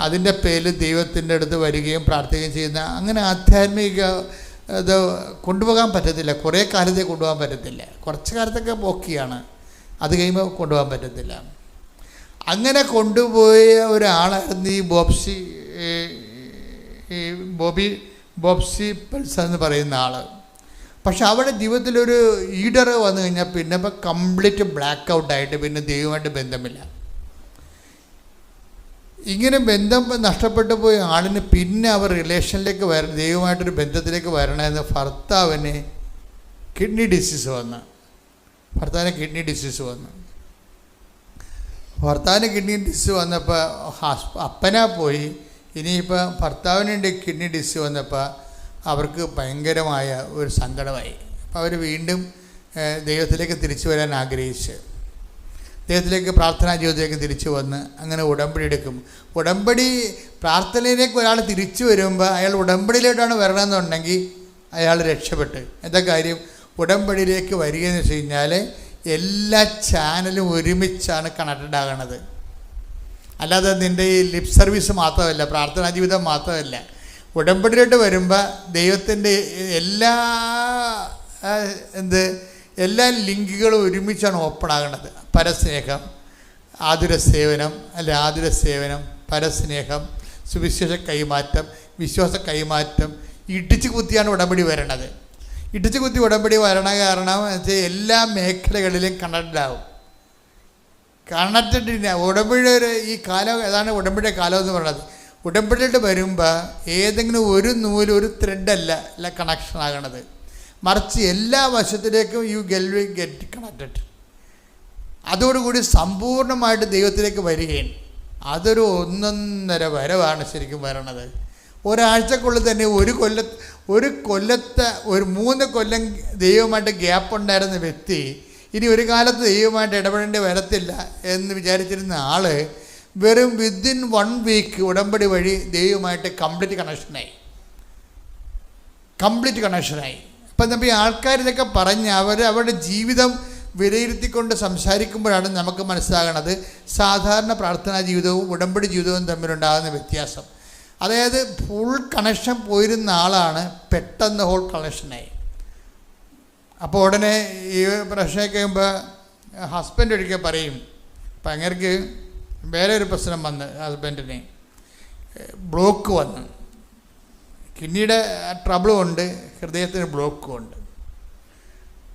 അതിൻ്റെ പേരിൽ ദൈവത്തിൻ്റെ അടുത്ത് വരികയും പ്രാർത്ഥിക്കുകയും ചെയ്യുന്ന, അങ്ങനെ ആധ്യാത്മിക അത് കൊണ്ടുപോകാൻ പറ്റത്തില്ല. കുറേ കാലത്തെ കൊണ്ടുപോകാൻ പറ്റത്തില്ല. കുറച്ച് കാലത്തൊക്കെ ഓക്കെയാണ്, അത് കഴിയുമ്പോൾ കൊണ്ടുപോകാൻ പറ്റത്തില്ല. അങ്ങനെ കൊണ്ടുപോയ ഒരാളായിരുന്നു ഈ ബോബ്സി പോൾസൺ എന്ന് പറയുന്ന ആൾ. പക്ഷെ അവിടെ ജീവിതത്തിലൊരു ഈഡർ വന്നു കഴിഞ്ഞാൽ പിന്നെ ഇപ്പം കംപ്ലീറ്റ് ബ്ലാക്ക് ഔട്ടായിട്ട് പിന്നെ ദൈവമായിട്ട് ബന്ധമില്ല. ഇങ്ങനെ ബന്ധം നഷ്ടപ്പെട്ടു പോയ ആളിന് പിന്നെ അവർ റിലേഷനിലേക്ക് ദൈവമായിട്ടൊരു ബന്ധത്തിലേക്ക് വരണമെന്ന് ഭർത്താവിന് കിഡ്നി ഡിസീസ് വന്നു. ഭർത്താവിന് കിഡ്നി ഡിസീസ് വന്നപ്പോൾ അപ്പനാ പോയി. ഇനിയിപ്പോൾ ഭർത്താവിനുണ്ട് കിഡ്നി ഡിസീസ് വന്നപ്പോൾ അവർക്ക് ഭയങ്കരമായ ഒരു സങ്കടമായി. അപ്പോൾ അവർ വീണ്ടും ദൈവത്തിലേക്ക് തിരിച്ചു വരാൻ ആഗ്രഹിച്ച് ദൈവത്തിലേക്ക് പ്രാർത്ഥനാ ജീവിതത്തിലേക്ക് തിരിച്ചു വന്ന് അങ്ങനെ ഉടമ്പടി എടുക്കും. ഉടമ്പടി പ്രാർത്ഥനയിലേക്ക് ഒരാൾ തിരിച്ചു വരുമ്പോൾ അയാൾ ഉടമ്പടിയിലോട്ടാണ് വരണമെന്നുണ്ടെങ്കിൽ അയാൾ രക്ഷപ്പെട്ട്. എന്താ കാര്യം? ഉടമ്പടിയിലേക്ക് വരികയെന്ന് വെച്ച് കഴിഞ്ഞാൽ എല്ലാ ചാനലും ഒരുമിച്ചാണ് കണക്റ്റഡ് ആകണത്. അല്ലാതെ നിൻ്റെ ഈ ലിപ് സർവീസ് മാത്രമല്ല, പ്രാർത്ഥനാ ജീവിതം മാത്രമല്ല. ഉടമ്പടിയിലോട്ട് വരുമ്പോൾ ദൈവത്തിൻ്റെ എല്ലാ ലിങ്കുകളും ഒരുമിച്ചാണ് ഓപ്പൺ ആകുന്നത്. പരസ്നേഹം, ആതുര സേവനം, പരസ്നേഹം, സുവിശേഷ കൈമാറ്റം, വിശ്വാസ കൈമാറ്റം, ഇടിച്ചു കുത്തിയാണ് ഉടമ്പടി വരണത്. ഇടിച്ചു കുത്തി ഉടമ്പടി വരണ കാരണം വെച്ചാൽ എല്ലാ മേഖലകളിലും കണക്റ്റഡാവും. കണക്റ്റഡില്ല ഉടമ്പടിയുടെ ഈ കാലം. അതാണ് ഉടമ്പടിയുടെ കാലം എന്ന് പറയുന്നത്. ഉടമ്പടിയിട്ട് വരുമ്പോൾ ഏതെങ്കിലും ഒരു നൂല്, ഒരു ത്രെഡല്ല കണക്ഷൻ ആകണത്, മറിച്ച് എല്ലാ വശത്തിലേക്കും ഗെറ്റ് കണക്റ്റഡ്. അതോടുകൂടി സമ്പൂർണ്ണമായിട്ട് ദൈവത്തിലേക്ക് വരികയും അതൊരു 1.5 വരവാണ് ശരിക്കും വരണത്. ഒരാഴ്ചക്കുള്ളിൽ തന്നെ ഒരു കൊല്ലത്തെ 3 കൊല്ലം ദൈവമായിട്ട് ഗ്യാപ്പ് ഉണ്ടായിരുന്ന വ്യക്തി ഇനി ഒരു കാലത്ത് ദൈവമായിട്ട് ഇടപെടേണ്ടി വരത്തില്ല എന്ന് വിചാരിച്ചിരുന്ന ആൾ വെറും വിത്തിൻ 1 വീക്ക് ഉടമ്പടി വഴി ദൈവമായിട്ട് കംപ്ലീറ്റ് കണക്ഷനായി. അപ്പം നമ്മൾ ഈ ആൾക്കാർ ഇതൊക്കെ പറഞ്ഞ് അവരുടെ ജീവിതം വിലയിരുത്തിക്കൊണ്ട് സംസാരിക്കുമ്പോഴാണ് നമുക്ക് മനസ്സിലാകണത് സാധാരണ പ്രാർത്ഥനാ ജീവിതവും ഉടമ്പടി ജീവിതവും തമ്മിലുണ്ടാകുന്ന വ്യത്യാസം. അതായത് ഫുൾ കണക്ഷൻ പോയിരുന്ന ആളാണ് പെട്ടെന്ന് ഹോൾ കണക്ഷനായി. അപ്പോൾ ഉടനെ ഈ പ്രശ്നമൊക്കെ കഴിയുമ്പോൾ ഹസ്ബൻഡ് ഒരിക്കൽ പറയും, അപ്പം അങ്ങേർക്ക് വേറെ ഒരു പ്രശ്നം വന്ന് ഹസ്ബൻഡിന് ബ്ലോക്ക് വന്ന്, കിഡ്നിയുടെ ട്രബിളും ഉണ്ട്, ഹൃദയത്തിന് ബ്ലോക്കും ഉണ്ട്.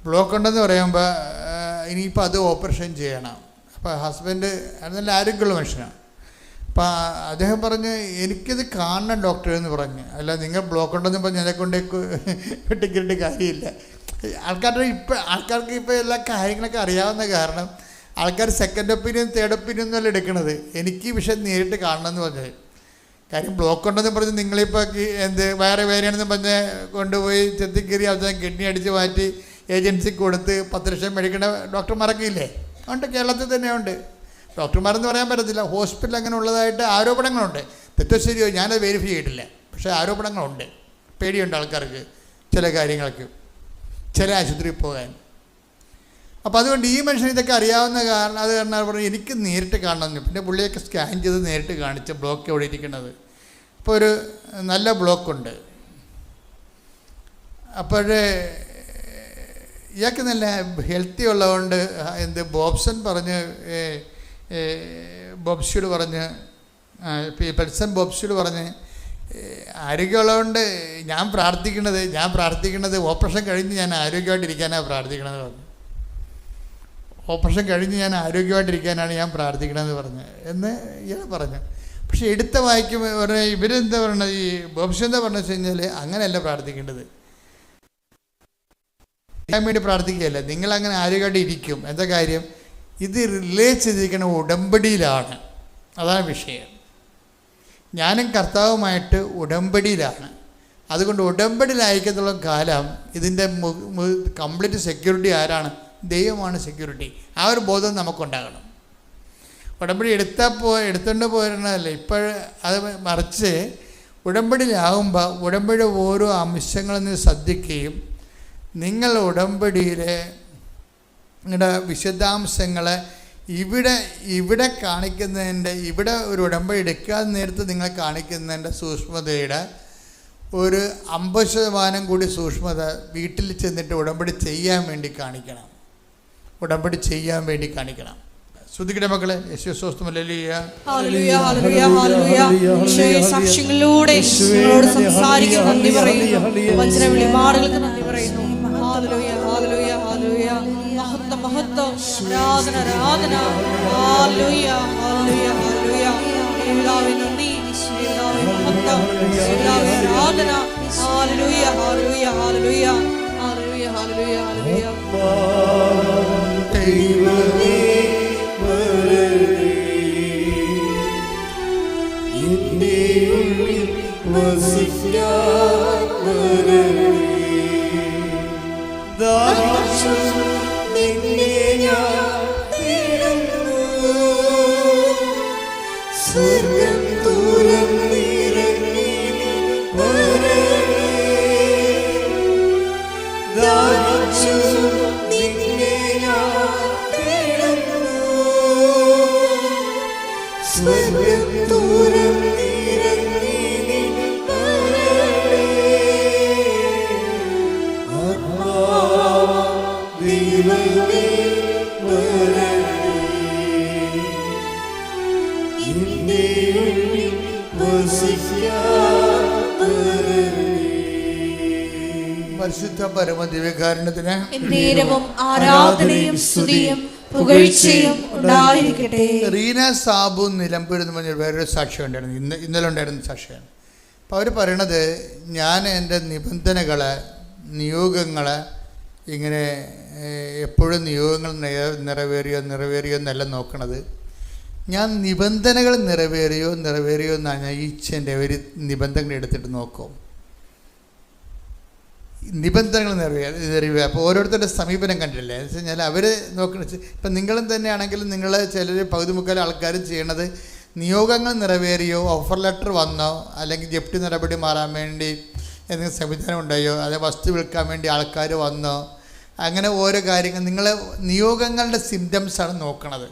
ബ്ലോക്ക് ഉണ്ടെന്ന് പറയുമ്പോൾ ഇനിയിപ്പോൾ അത് ഓപ്പറേഷൻ ചെയ്യണം. അപ്പോൾ ഹസ്ബൻഡ് നല്ല ആരോഗ്യമുള്ള മനുഷ്യനാണ്. അപ്പം അദ്ദേഹം പറഞ്ഞ് എനിക്കിത് കാണണം ഡോക്ടറെ എന്ന് പറഞ്ഞ്. അല്ല, നിങ്ങൾ ബ്ലോക്ക് ഉണ്ടെന്ന് പറഞ്ഞ് എന്നെ കൊണ്ട് വെട്ടിക്കിട്ട് കാര്യമില്ല. ആൾക്കാർക്ക് ഇപ്പോൾ എല്ലാ കാര്യങ്ങളൊക്കെ അറിയാവുന്ന കാരണം ആൾക്കാർ സെക്കൻഡ് ഒപ്പീനിയൻ, തേർഡ് ഒപ്പീനിയൻ ഒന്നുമല്ല എടുക്കണത്. എനിക്ക് ഈ വിഷയം നേരിട്ട് കാണണമെന്ന് പറഞ്ഞത്. കാര്യം ബ്ലോക്ക് ഉണ്ടെന്ന് പറഞ്ഞ് നിങ്ങളിപ്പോൾ വേറെ വേറെയാണെന്ന് പറഞ്ഞ് കൊണ്ടുപോയി ചെത്തിക്കീറി അവസാനം കിഡ്നി അടിച്ച് മാറ്റി ഏജൻസിക്ക് കൊടുത്ത് 10 ലക്ഷം മേടിക്കേണ്ട ഡോക്ടർമാരൊക്കെ ഇല്ലേ? ഉണ്ട്, കേരളത്തിൽ തന്നെ ഉണ്ട്. ഡോക്ടർമാരെന്ന് പറയാൻ പറ്റത്തില്ല, ഹോസ്പിറ്റൽ അങ്ങനെ ഉള്ളതായിട്ട് ആരോപണങ്ങളുണ്ട്. തെറ്റോ ശരിയോ ഞാനത് വെരിഫൈ ചെയ്തിട്ടില്ല, പക്ഷേ ആരോപണങ്ങളുണ്ട്. പേടിയുണ്ട് ആൾക്കാർക്ക് ചില കാര്യങ്ങൾക്ക്, ചില ആശുപത്രിയിൽ പോകാൻ. അപ്പോൾ അതുകൊണ്ട് ഈ മനുഷ്യൻ ഇതൊക്കെ അറിയാവുന്ന കാരണം അത് കാരണം പറഞ്ഞു എനിക്ക് നേരിട്ട് കാണണമെന്ന്. പിന്നെ പുള്ളിയൊക്കെ സ്കാൻ ചെയ്ത് നേരിട്ട് കാണിച്ച ബ്ലോക്ക് എവിടെ ഇരിക്കുന്നത്. ഇപ്പോൾ ഒരു നല്ല ബ്ലോക്കുണ്ട്. അപ്പോഴേ ഇയാൾക്ക് നല്ല ഹെൽത്തി ഉള്ളതുകൊണ്ട് ബോബ്സൺ പറഞ്ഞ് ബോബ്സിയോട് പറഞ്ഞ് പെൽസൺ ബോബ്സിയോട് പറഞ്ഞ് ആരോഗ്യമുള്ളതുകൊണ്ട് ഞാൻ പ്രാർത്ഥിക്കുന്നത് ഓപ്പറേഷൻ കഴിഞ്ഞ് ഞാൻ ആരോഗ്യമായിട്ടിരിക്കാനാണ് പ്രാർത്ഥിക്കണമെന്ന് പറഞ്ഞു. ഓപ്പറേഷൻ കഴിഞ്ഞ് ഞാൻ ആരോഗ്യമായിട്ടിരിക്കാനാണ് ഞാൻ പ്രാർത്ഥിക്കണമെന്ന് പറഞ്ഞു എന്ന് ഇയാൾ പറഞ്ഞു. പക്ഷെ എടുത്ത വായിക്കുമ്പോൾ പറഞ്ഞാൽ ഇവരെന്താ പറയണത്, ഈ ബോബ്സി എന്താ പറഞ്ഞു വെച്ച് കഴിഞ്ഞാൽ അങ്ങനെയല്ല പ്രാർത്ഥിക്കേണ്ടത്. വേണ്ടി പ്രാർത്ഥിക്കുകയല്ല, നിങ്ങളങ്ങനെ ആരോഗ്യമായിട്ട് ഇരിക്കും. എന്താ കാര്യം? ഇത് റിലേ ചെയ്തിരിക്കുന്ന ഉടമ്പടിയിലാണ്. അതാണ് വിഷയം. ഞാനും കർത്താവുമായിട്ട് ഉടമ്പടിയിലാണ്. അതുകൊണ്ട് ഉടമ്പടിയിലായിരിക്കത്തുള്ള കാലം ഇതിൻ്റെ കംപ്ലീറ്റ് സെക്യൂരിറ്റി ആരാണ്? ദൈവമാണ് സെക്യൂരിറ്റി. ആ ഒരു ബോധം നമുക്കുണ്ടാകണം. ഉടമ്പടി എടുത്തുകൊണ്ട് പോരുന്നതല്ല ഇപ്പോൾ. അത് മറിച്ച് ഉടമ്പടിയിലാകുമ്പോൾ ഉടമ്പടിയുടെ ഓരോ അംശങ്ങളിൽ നിന്ന് ശ്രദ്ധിക്കുകയും നിങ്ങൾ ഉടമ്പടിയിലെ നിങ്ങളുടെ വിശദാംശങ്ങളെ ഇവിടെ കാണിക്കുന്നതിൻ്റെ, ഇവിടെ ഒരു ഉടമ്പടി എടുക്കാതെ നേരത്ത് നിങ്ങൾ കാണിക്കുന്നതിൻ്റെ സൂക്ഷ്മതയുടെ ഒരു 50% കൂടി സൂക്ഷ്മത വീട്ടിൽ ചെന്നിട്ട് ഉടമ്പടി ചെയ്യാൻ വേണ്ടി കാണിക്കണം. ശ്രുതിക്കട്ടെ മക്കളെ. സാക്ഷ്യങ്ങളിലൂടെ സംസാരിക്കാൻ നന്ദി പറയുന്നു. വചന വെളിപാടുകൾക്ക് നന്ദി പറയുന്നു. മഹത്വം, ആരാധന. ഹല്ലേലൂയ, ഹല്ലേലൂയ, ഹല്ലേലൂയ. യേശുവേ നന്ദി, യേശുവേ മഹത്വം, യേശുവേ ആരാധന. ഹല്ലേലൂയ ഹല്ലേലൂയ ഹല്ലേലൂയ ഹല്ലേലൂയ ഹല്ലേലൂയ ഹല്ലേലൂയ. ദൈവമേ വരണേ, എന്റെ ഉള്ളിൽ വസിക്കാൻ വരണേ. ദാഹിച്ചു നിന്നെ ഞാൻ തേടുന്നു, സ്വർഗ്ഗം തുറന്നിറങ്ങി വരണേ. ദാഹിച്ചു നിന്നെ ഞാൻ തേടുന്നു, സ്വർഗ്ഗം തുറന്നിറങ്ങി വരണേ. ദൈവമേ വരണേ, എന്റെ ഉള്ളിൽ വസിക്കാൻ വരണേ. പരിശുദ്ധ പരമദിവ്യകാരുണ്യത്തിന് എന്നേരവും ആരാധനയും സ്തുതിയും പുകഴ്ചയും ഉണ്ടായിരിക്കട്ടെ. റീന സാബു നിലമ്പൂർ എന്ന് പറഞ്ഞ വേറൊരു സാക്ഷ്യം ഉണ്ടായിരുന്നു, ഇന്നലെ ഉണ്ടായിരുന്ന സാക്ഷ്യമാണ്. അപ്പോൾ അവർ പറയണത്, ഞാൻ എൻ്റെ നിയോഗങ്ങളെ ഇങ്ങനെ എപ്പോഴും നിയോഗങ്ങൾ നിറവേറിയോ എന്നല്ല നോക്കണത്, ഞാൻ നിബന്ധനകൾ നിറവേറിയോ എന്നാണ് ഞാൻ ഈച്ചൻ്റെ ഒരു നിബന്ധനകൾ എടുത്തിട്ട് നോക്കും. നിബന്ധനകൾ നിറവേറുക. അപ്പോൾ ഓരോരുത്തരുടെ സമീപനം കണ്ടില്ലേ എന്ന് വെച്ച് കഴിഞ്ഞാൽ അവർ നോക്കണ, ഇപ്പം നിങ്ങളും തന്നെയാണെങ്കിലും നിങ്ങൾ ചിലർ പകുതി മുക്കാൽ ആൾക്കാരും ചെയ്യണത് നിയോഗങ്ങൾ നിറവേറിയോ, ഓഫർ ലെറ്റർ വന്നോ, അല്ലെങ്കിൽ ജപ്തി നടപടി മാറാൻ വേണ്ടി എന്തെങ്കിലും സംവിധാനം ഉണ്ടായോ, അതേ വസ്തു വിൽക്കാൻ വേണ്ടി ആൾക്കാർ വന്നോ, അങ്ങനെ ഓരോ കാര്യങ്ങൾ നിങ്ങൾ നിയോഗങ്ങളുടെ സിംറ്റംസാണ് നോക്കണത്.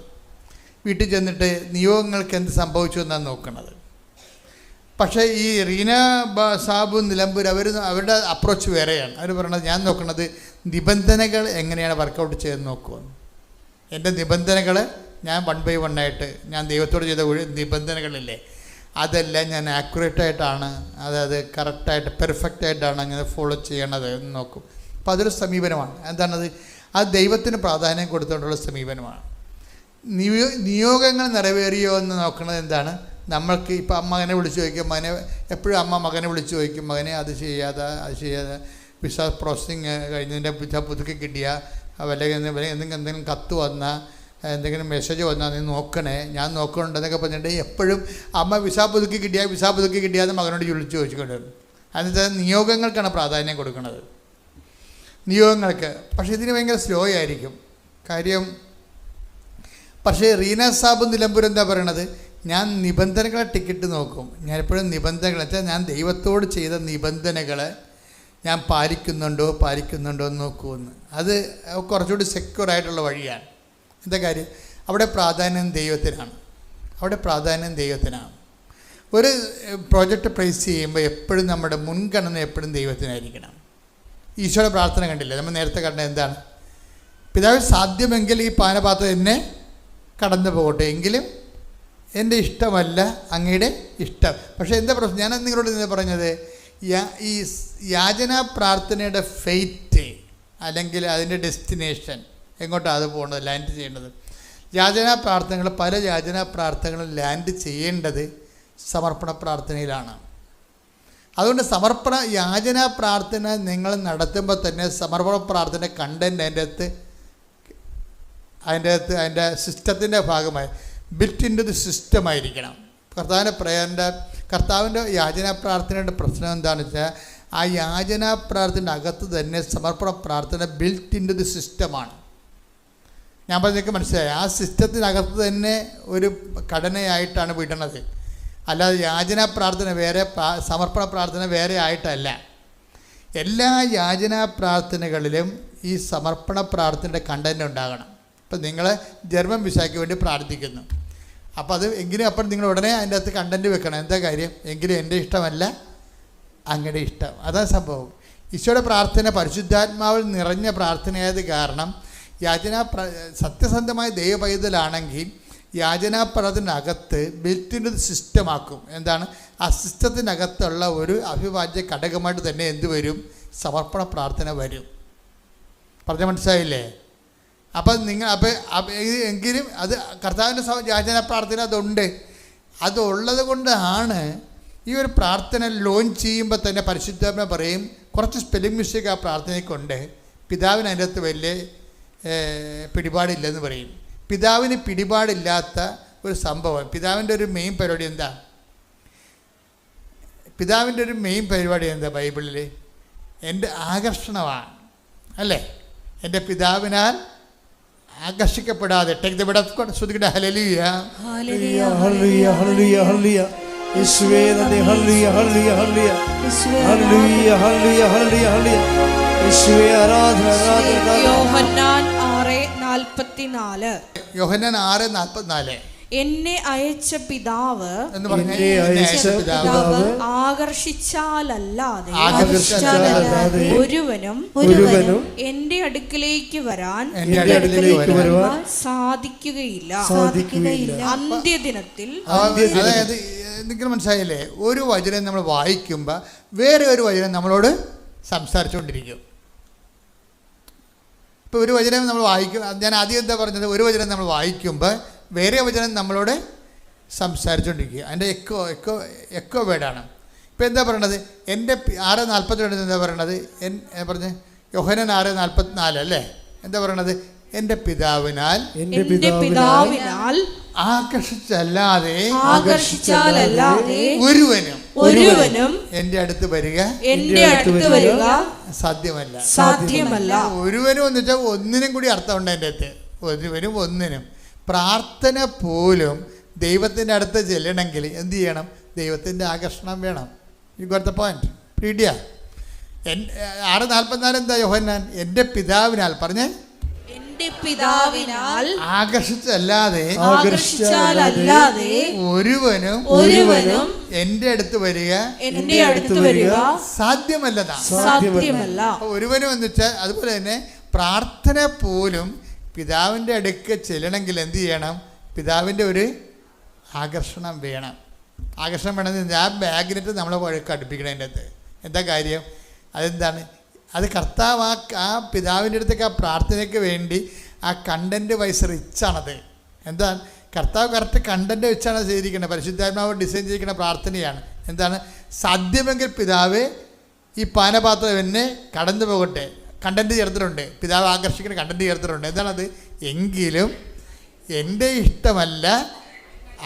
വീട്ടിൽ ചെന്നിട്ട് നിയോഗങ്ങൾക്ക് എന്ത് സംഭവിച്ചു എന്നാണ് നോക്കണത്. പക്ഷേ ഈ റീന സാബു നിലമ്പൂർ അവരുടെ അപ്രോച്ച് വേറെയാണ്. അവർ പറയണത്, ഞാൻ നോക്കണത് നിബന്ധനകൾ എങ്ങനെയാണ് വർക്കൗട്ട് ചെയ്ത് നോക്കുമെന്ന്. എൻ്റെ നിബന്ധനകൾ ഞാൻ 1 by 1 ആയിട്ട് ഞാൻ ദൈവത്തോട് ചെയ്ത നിബന്ധനകളില്ലേ, അതെല്ലാം ഞാൻ ആക്യുറേറ്റായിട്ടാണ്, അതായത് കറക്റ്റായിട്ട് പെർഫെക്റ്റായിട്ടാണ് അങ്ങനെ ഫോളോ ചെയ്യണത് എന്ന് നോക്കും. അപ്പോൾ അതൊരു സമീപനമാണ്. എന്താണത്? അത് ദൈവത്തിന് പ്രാധാന്യം കൊടുത്തുകൊണ്ടുള്ള സമീപനമാണ്. നിയോഗങ്ങൾ നിറവേറിയോ എന്ന് നോക്കുന്നത് എന്താണ്? നമ്മൾക്ക് ഇപ്പോൾ മകനെ വിളിച്ച് ചോദിക്കും, എപ്പോഴും അമ്മ മകനെ വിളിച്ച് ചോദിക്കും, മകനെ അത് ചെയ്യാതെ വിസ പ്രോസസ്സിങ് കഴിഞ്ഞതിൻ്റെ വിസ പുതുക്കി കിട്ടിയ എന്തെങ്കിലും കത്ത് വന്നാൽ എന്തെങ്കിലും മെസ്സേജ് വന്നാൽ നീ നോക്കണേ, ഞാൻ നോക്കണുണ്ടെന്നൊക്കെ പറഞ്ഞിട്ട് എപ്പോഴും അമ്മ വിസ പുതുക്കി കിട്ടിയാന്ന് മകനോട് വിളിച്ച് ചോദിച്ചുകൊണ്ടിരുന്നു. അതിൻ്റെ നിയോഗങ്ങൾക്കാണ് പ്രാധാന്യം കൊടുക്കുന്നത്, നിയോഗങ്ങൾക്ക്. പക്ഷേ ഇതിന് ഭയങ്കര സ്ലോ ആയിരിക്കും കാര്യം. പക്ഷേ റീന സാബ് നിലമ്പൂർ എന്താ പറയണത്? ഞാൻ നിബന്ധനകളെ ടിക്കറ്റ് നോക്കും. ഞാനെപ്പോഴും നിബന്ധനകൾ വെച്ചാൽ ഞാൻ ദൈവത്തോട് ചെയ്ത നിബന്ധനകളെ ഞാൻ പാലിക്കുന്നുണ്ടോ എന്ന് നോക്കുമെന്ന്. അത് കുറച്ചുകൂടി സെക്യൂറായിട്ടുള്ള വഴിയാണ്. എന്താ കാര്യം? അവിടെ പ്രാധാന്യം ദൈവത്തിനാണ്. ഒരു പ്രോജക്റ്റ് പ്രൈസ് ചെയ്യുമ്പോൾ എപ്പോഴും നമ്മുടെ മുൻഗണന എപ്പോഴും ദൈവത്തിനായിരിക്കണം. ഈശോയുടെ പ്രാർത്ഥന കണ്ടില്ലേ? നമ്മൾ നേരത്തെ കണ്ടത് എന്താണ്? പിതാവ് സാധ്യമെങ്കിൽ ഈ പാനപാത്രം എന്നെ കടന്നു പോകട്ടെ, എങ്കിലും എൻ്റെ ഇഷ്ടമല്ല അങ്ങയുടെ ഇഷ്ടം. പക്ഷേ എന്താ പ്രശ്നം? ഞാൻ നിങ്ങളോട് ഇന്ന് പറഞ്ഞത്, ഈ യാചനാ പ്രാർത്ഥനയുടെ ഫെയ്റ്റ് അല്ലെങ്കിൽ അതിൻ്റെ ഡെസ്റ്റിനേഷൻ എങ്ങോട്ടാണ് അത് പോകുന്നത്, ലാൻഡ് ചെയ്യേണ്ടത്? പല യാചനാ പ്രാർത്ഥനകളും ലാൻഡ് ചെയ്യേണ്ടത് സമർപ്പണ പ്രാർത്ഥനയിലാണ്. അതുകൊണ്ട് യാചനാ പ്രാർത്ഥന നിങ്ങൾ നടത്തുമ്പോൾ തന്നെ സമർപ്പണ പ്രാർത്ഥന കണ്ടൻറ്റ് അതിൻ്റെ സിസ്റ്റത്തിൻ്റെ ഭാഗമായി ബിൽറ്റ് ഇൻ ടു ദി സിസ്റ്റമായിരിക്കണം. കർത്താവിൻ്റെ യാചനാ പ്രാർത്ഥനയുടെ പ്രശ്നം എന്താണെന്ന് വെച്ചാൽ, ആ യാചനാ പ്രാർത്ഥനയുടെ അകത്ത് തന്നെ സമർപ്പണ പ്രാർത്ഥന ബിൽറ്റ് ഇൻ ടു ദി സിസ്റ്റമാണ്. ഞാൻ പറഞ്ഞതൊക്കെ മനസ്സിലായി. ആ സിസ്റ്റത്തിനകത്ത് തന്നെ ഒരു ഘടനയായിട്ടാണ് വിടണത്. അല്ലാതെ യാചനാ പ്രാർത്ഥന വേറെ, സമർപ്പണ പ്രാർത്ഥന വേറെ ആയിട്ടല്ല. എല്ലാ യാചനാ പ്രാർത്ഥനകളിലും ഈ സമർപ്പണ പ്രാർത്ഥനയുടെ കണ്ടൻറ്റ് ഉണ്ടാകണം. ഇപ്പം നിങ്ങൾ ജർമ്മൻ വിസയ്ക്ക് വേണ്ടി പ്രാർത്ഥിക്കുന്നു, അപ്പോൾ അത് എങ്കിലും അപ്പോൾ നിങ്ങൾ ഉടനെ അതിൻ്റെ അകത്ത് കണ്ടൻറ്റ് വെക്കണം. എന്താ കാര്യം? എങ്കിലും എൻ്റെ ഇഷ്ടമല്ല അങ്ങയുടെ ഇഷ്ടം. അതാണ് സംഭവം. ഈശോയുടെ പ്രാർത്ഥന പരിശുദ്ധാത്മാവിൽ നിറഞ്ഞ പ്രാർത്ഥനയായത് കാരണം സത്യസന്ധമായ ദൈവപൈതലാണെങ്കിൽ യാചനാ പ്രാർത്ഥനകത്ത് ബിൽറ്റിൻ്റെ സിസ്റ്റമാക്കും. എന്താണ്? ആ സിസ്റ്റത്തിനകത്തുള്ള ഒരു അവിഭാജ്യ ഘടകമായിട്ട് തന്നെ എന്ത് വരും? സമർപ്പണ പ്രാർത്ഥന വരും. പറഞ്ഞ മനസ്സിലായില്ലേ? അപ്പം എങ്കിലും അത് കർത്താവിൻ്റെ യാചനാ പ്രാർത്ഥന അതുണ്ട്. അതുള്ളത് കൊണ്ടാണ് ഈ ഒരു പ്രാർത്ഥന ലോഞ്ച് ചെയ്യുമ്പോൾ തന്നെ പരിശുദ്ധാത്മ പറയും, കുറച്ച് സ്പെല്ലിംഗ് മിസ്റ്റേക്ക് ആ പ്രാർത്ഥനയ്ക്കുണ്ട്, പിതാവിന് അതിൻ്റെ അകത്ത് വലിയ പിടിപാടില്ലെന്ന് പറയും. പിതാവിന് പിടിപാടില്ലാത്ത ഒരു സംഭവം, പിതാവിൻ്റെ ഒരു മെയിൻ പരിപാടി എന്താ? പിതാവിൻ്റെ ഒരു മെയിൻ പരിപാടി എന്താ ബൈബിളിൽ? എൻ്റെ ആകർഷണമാണ്, അല്ലേ? എൻ്റെ പിതാവിനാൽ ആകർഷിക്കപ്പെടാതെ take the bed of God. ശ്രുതിക്കട്ടെ ഹല്ലേലൂയ, ഹല്ലേലൂയ, ഹല്ലേലൂയ, ഹല്ലേലൂയ, ഹല്ലേലൂയ. യേശുവേ നന്ദി. ഹല്ലേലൂയ, ഹല്ലേലൂയ, ഹല്ലേലൂയ, ഹല്ലേലൂയ, ഹല്ലേലൂയ, ഹല്ലേലൂയ, ഹല്ലേലൂയ. യേശുവേ ആരാധന, ആരാധന. യോഹന്നാൻ 6:44. യോഹന്നാൻ 6:44. എന്നെ അയച്ച പിതാവ് എന്ന് പറഞ്ഞ ആകർഷിച്ചാലല്ലാതെ ഒരുവനും എന്റെ അടുക്കിലേക്ക് വരാൻ സാധിക്കുകയില്ല. അന്ത്യദിനത്തിൽ, അതായത് നിങ്ങൾ മനസ്സിലായില്ലേ, ഒരു വചനം നമ്മൾ വായിക്കുമ്പോൾ വേറെ ഒരു വചനം നമ്മളോട് സംസാരിച്ചുകൊണ്ടിരിക്കും. ഇപ്പോൾ ഒരു വചനം നമ്മൾ വായിക്കും, ഞാൻ ആദ്യം എന്താ പറഞ്ഞത്, ഒരു വചനം നമ്മൾ വായിക്കുമ്പോൾ വേറെ വചനം നമ്മളോട് സംസാരിച്ചുകൊണ്ടിരിക്കുക. അതിൻ്റെ എക്കോ വേർഡാണ്. ഇപ്പോൾ എന്താ പറയണത്? എൻ്റെ 6:42 എന്താ പറയണത്? പറഞ്ഞ് യോഹന്നാൻ 6:44 അല്ലേ? എന്താ പറയണത്? എൻ്റെ പിതാവിനാൽ ആകർഷിച്ചല്ലാതെ ഒരുവനും എൻ്റെ അടുത്ത് വരിക സാധ്യമല്ല. ഒരുവനും എന്ന് വെച്ചാൽ ഒന്നിനും കൂടി അർത്ഥമുണ്ട് എൻ്റെ അടുത്ത്. ഒരുവനും ഒന്നിനും. പ്രാർത്ഥന പോലും ദൈവത്തിൻ്റെ അടുത്ത് ചെല്ലണമെങ്കിൽ എന്ത് ചെയ്യണം? ദൈവത്തിൻ്റെ ആകർഷണം വേണം. You got the point. Pedia 6:44 എന്താ യോഹന്നാൻ? എൻ്റെ പിതാവിനാൽ പറഞ്ഞേ, എന്റെ പിതാവിനാൽ ആകർഷിച്ചല്ലാതെ ഒരുവനും എൻ്റെ അടുത്ത് വരിക സാധ്യമല്ല. ഒരുവനും എന്ന് വെച്ചാൽ അതുപോലെ തന്നെ പ്രാർത്ഥന പോലും പിതാവിൻ്റെ അടുക്ക് ചെല്ലണമെങ്കിൽ എന്ത് ചെയ്യണം? പിതാവിൻ്റെ ഒരു ആകർഷണം വേണം. ആകർഷണം വേണമെന്ന് ആ മാഗ്നറ്റ് നമ്മളെ വഴക്ക് അടുപ്പിക്കണതിൻ്റെ അകത്ത് എന്താ കാര്യം? അതെന്താണ്? അത് കർത്താവ് ആ പിതാവിൻ്റെ അടുത്തേക്ക് ആ പ്രാർത്ഥനയ്ക്ക് വേണ്ടി ആ കണ്ടൻറ്റ് വൈസ് റിച്ചാണത്. എന്താണ്? കർത്താവ് കറക്റ്റ് കണ്ടൻറ്റ് വെച്ചാണ് ചെയ്തിരിക്കുന്നത്. പരിശുദ്ധാത്മാവ് ഡിസൈൻ ചെയ്തിരിക്കുന്ന പ്രാർത്ഥനയാണ്. എന്താണ്? സാധ്യമെങ്കിൽ പിതാവ് ഈ പാനപാത്രം എന്നെ കടന്നു പോകട്ടെ. കണ്ടൻറ്റ് ചേർത്തിട്ടുണ്ട്, പിതാവ് ആകർഷിക്കുന്ന കണ്ടൻറ്റ് ചേർത്തിട്ടുണ്ട്. എന്താണത്? എങ്കിലും എൻ്റെ ഇഷ്ടമല്ല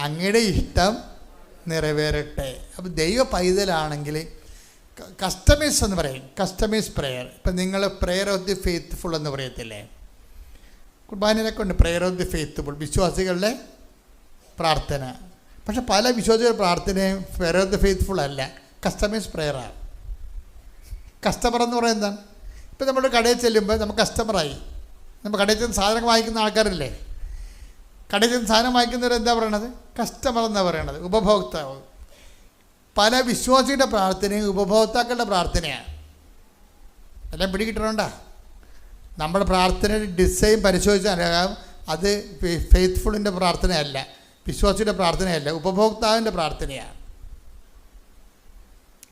അങ്ങയുടെ ഇഷ്ടം നിറവേറട്ടെ. അപ്പോൾ ദൈവ പൈതലാണെങ്കിൽ കസ്റ്റമൈസ് എന്ന് പറയും, കസ്റ്റമൈസ് പ്രെയർ. ഇപ്പം നിങ്ങൾ പ്രെയർ ഓഫ് ദി ഫെയ്ത്ത്ഫുൾ എന്ന് പറയത്തില്ലേ? കുർബാനയിലൊക്കെ ഉണ്ട് പ്രെയർ ഓഫ് ദി ഫെയ്ത്ത്ഫുൾ, വിശ്വാസികളുടെ പ്രാർത്ഥന. പക്ഷെ പല വിശ്വാസികളുടെ പ്രാർത്ഥനയും പ്രെയർ ഓഫ് ദി ഫെയ്ത്ത്ഫുൾ അല്ല, കസ്റ്റമൈസ് പ്രെയറാണ്. കസ്റ്റമർ എന്ന് പറയുന്നത് എന്താണ്? ഇപ്പം നമ്മുടെ കടയിൽ ചെല്ലുമ്പോൾ നമുക്ക് കസ്റ്റമറായി. നമ്മൾ കടയിൽ ചെന്ന് സാധനം വാങ്ങിക്കുന്ന ആൾക്കാരല്ലേ? കടയിൽ ചെന്ന് സാധനം വാങ്ങിക്കുന്നവർ എന്താ പറയണത്? കസ്റ്റമർ എന്നാണ് പറയണത്, ഉപഭോക്താവ്. പല വിശ്വാസികളുടെ പ്രാർത്ഥനയും ഉപഭോക്താക്കളുടെ പ്രാർത്ഥനയാണ്. എല്ലാം പിടികിട്ടണോണ്ടാ? നമ്മുടെ പ്രാർത്ഥനയുടെ ഡിസൈൻ പരിശോധിച്ചാൽ അത് ഫെയ്ത്ത്ഫുള്ളിൻ്റെ പ്രാർത്ഥനയല്ല, വിശ്വാസിയുടെ പ്രാർത്ഥനയല്ല, ഉപഭോക്താവിൻ്റെ പ്രാർത്ഥനയാണ്.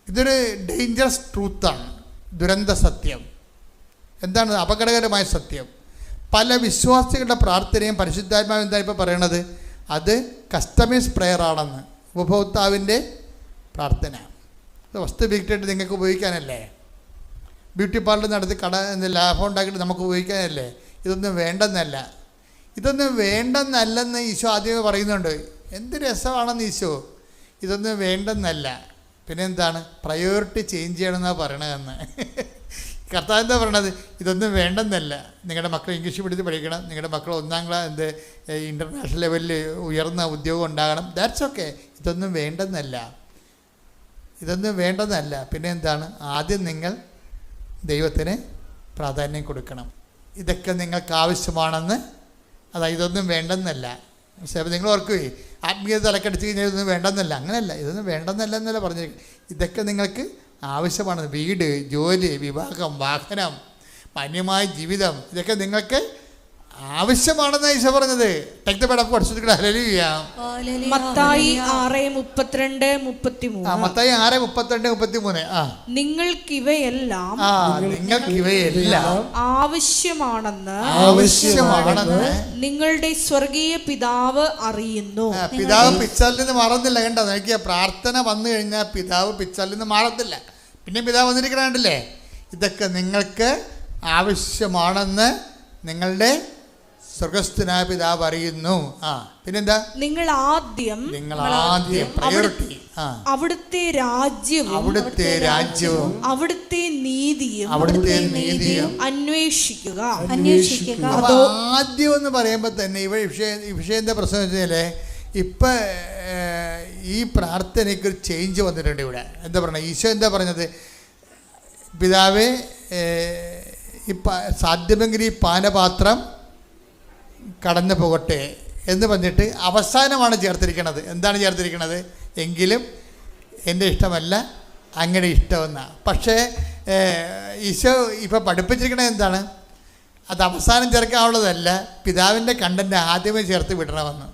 ഇതൊരു ഡേഞ്ചറസ് ട്രൂത്താണ്, ദുരന്ത സത്യം. എന്താണ്? അപകടകരമായ സത്യം. പല വിശ്വാസികളുടെ പ്രാർത്ഥനയും പരിശുദ്ധാത്മാവ് എന്താ ഇപ്പോൾ പറയണത്? അത് കസ്റ്റമൈസ് പ്രെയർ ആണെന്ന്. ഉപഭോക്താവിൻ്റെ പ്രാർത്ഥന. വസ്തു വിറ്റിട്ട് നിങ്ങൾക്ക് ഉപയോഗിക്കാനല്ലേ? ബ്യൂട്ടി പാർലർ നടത്തി ലാഭം ഉണ്ടാക്കിയിട്ട് നമുക്ക് ഉപയോഗിക്കാനല്ലേ? ഇതൊന്നും വേണ്ടെന്നല്ല. ഇതൊന്നും വേണ്ടെന്നല്ലെന്ന് ഈശോ ആദ്യമേ പറയുന്നുണ്ട്. എന്ത് രസമാണെന്ന് ഈശോ. ഇതൊന്നും വേണ്ടെന്നല്ല. പിന്നെ എന്താണ്? പ്രയോറിറ്റി ചേഞ്ച് ചെയ്യണമെന്നാണ് പറയണതെന്ന്. കർത്താവ് എന്താ പറയണത്? ഇതൊന്നും വേണ്ടെന്നല്ല. നിങ്ങളുടെ മക്കൾ ഇംഗ്ലീഷ് പഠിച്ച് പഠിക്കണം, നിങ്ങളുടെ മക്കൾ 1ാം ക്ലാസ് ഇൻ്റർനാഷണൽ ലെവലിൽ ഉയർന്ന ഉദ്യോഗം ഉണ്ടാകണം. That's okay. ഇതൊന്നും വേണ്ടെന്നല്ല, ഇതൊന്നും വേണ്ടെന്നല്ല. പിന്നെ എന്താണ്? ആദ്യം നിങ്ങൾ ദൈവത്തിന് പ്രാധാന്യം കൊടുക്കണം. ഇതൊക്കെ നിങ്ങൾക്ക് ആവശ്യമാണെന്ന്. അതായത് ഇതൊന്നും വേണ്ടെന്നല്ല. പക്ഷേ നിങ്ങൾ ഓർക്കുകയെ ആത്മീയത തലക്കടിച്ച് കഴിഞ്ഞാൽ ഇതൊന്നും വേണ്ടെന്നല്ല. അങ്ങനെയല്ല, ഇതൊന്നും വേണ്ടെന്നല്ല എന്നല്ല പറഞ്ഞിരിക്കുന്നത്. ഇതൊക്കെ നിങ്ങൾക്ക് ആവശ്യമാണ്. വീട്, ജോലി, വിവാഹം, വാഹനം, മാന്യമായ ജീവിതം, ഇതൊക്കെ നിങ്ങൾക്ക് ആവശ്യമാണെന്ന് ഈശോ പറഞ്ഞത്. Take the bed of God. ശ്രദ്ധിക്കണം. ഹല്ലേലൂയ. മത്തായി 6:32-33. മത്തായി 6:32-33. നിങ്ങൾക്കിവയെല്ലാം ആവശ്യമാണെന്ന് നിങ്ങളുടെ സ്വർഗീയ പിതാവ് അറിയുന്നു. പിതാവ് പിച്ചാലിൽ നിന്ന് മാറുന്നില്ല. കണ്ടോ, നോക്കിയ പ്രാർത്ഥന വന്നു കഴിഞ്ഞാൽ പിതാവ് പിച്ചാലിൽ നിന്ന് മാറത്തില്ല. പിന്നെ പിതാവ് വന്നിരിക്കണേ. ഇതൊക്കെ നിങ്ങൾക്ക് ആവശ്യമാണെന്ന് നിങ്ങളുടെ സ്വർഗസ്ഥനായ പിതാവ് അറിയുന്നു. പിന്നെന്താ? നിങ്ങൾ ആദ്യം പ്രയോറിറ്റി അവിടുത്തെ രാജ്യവും അവിടുത്തെ നീതിയും അന്വേഷിക്കുക. അപ്പോൾ ആദ്യം എന്ന് പറയുമ്പോൾ തന്നെ വിഷയം എന്താ പ്രശ്നം വെച്ചാൽ ഇപ്പം ഈ പ്രാർത്ഥനയ്ക്ക് ഒരു ചേഞ്ച് വന്നിട്ടുണ്ട് ഇവിടെ. എന്താ പറയുക? ഈശോ എന്താ പറഞ്ഞത്? പിതാവേ, സാധ്യമെങ്കിൽ ഈ പാനപാത്രം കടന്നു പോകട്ടെ എന്ന് പറഞ്ഞിട്ട് അവസാനമാണ് ചേർത്തിരിക്കുന്നത്. എന്താണ് ചേർത്തിരിക്കുന്നത്? എങ്കിലും എൻ്റെ ഇഷ്ടമല്ല അങ്ങയുടെ ഇഷ്ടമെന്നാണ്. പക്ഷേ ഈശോ ഇപ്പോൾ പഠിപ്പിച്ചിരിക്കണത് എന്താണ്? അത് അവസാനം ചേർക്കാനുള്ളതല്ല, പിതാവിൻ്റെ കണ്ടൻറ്റ് ആദ്യമേ ചേർത്ത് വിടണമെന്ന്.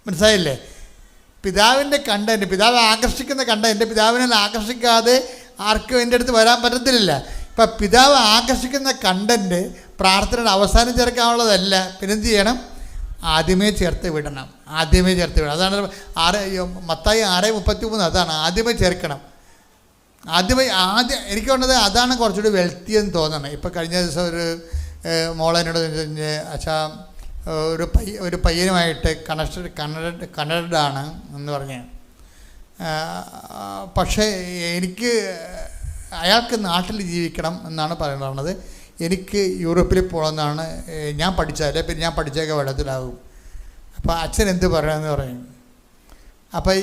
മനസ്സിലായില്ലേ? പിതാവിൻ്റെ കണ്ടൻറ്റ്, പിതാവ് ആകർഷിക്കുന്ന കണ്ടൻറ്റ് പിതാവിനെ ആകർഷിക്കാതെ ആർക്കും എൻ്റെ അടുത്ത് വരാൻ പറ്റത്തില്ല. ഇപ്പം പിതാവ് ആകർഷിക്കുന്ന കണ്ടൻറ്റ് പ്രാർത്ഥനയുടെ അവസാനം ചേർക്കാനുള്ളതല്ല, പിന്നെന്ത് ചെയ്യണം? ആദ്യമേ ചേർത്ത് വിടണം. അതാണ് മത്തായി 6:33. അതാണ് ആദ്യമേ ചേർക്കണം. ആദ്യം എനിക്ക് തോന്നുന്നത് അതാണ് കുറച്ചുകൂടി വെൽത്തി എന്ന് തോന്നണം. ഇപ്പം കഴിഞ്ഞ ദിവസം ഒരു മോളെന്നോട് അച്ഛാ ഒരു പയ്യനുമായിട്ട് കണക്റ്റഡാണ് എന്ന് പറഞ്ഞ്. പക്ഷേ എനിക്ക് അയാൾക്ക് നാട്ടിൽ ജീവിക്കണം എന്നാണ് പറയുന്നത്. എനിക്ക് യൂറോപ്പിൽ പോകണമെന്നാണ് ഞാൻ പഠിച്ചാലേ, പിന്നെ ഞാൻ പഠിച്ചൊക്കെ വെള്ളത്തിലാകും. അപ്പോൾ അച്ഛൻ എന്ത് പറയണമെന്ന് പറയും. അപ്പോൾ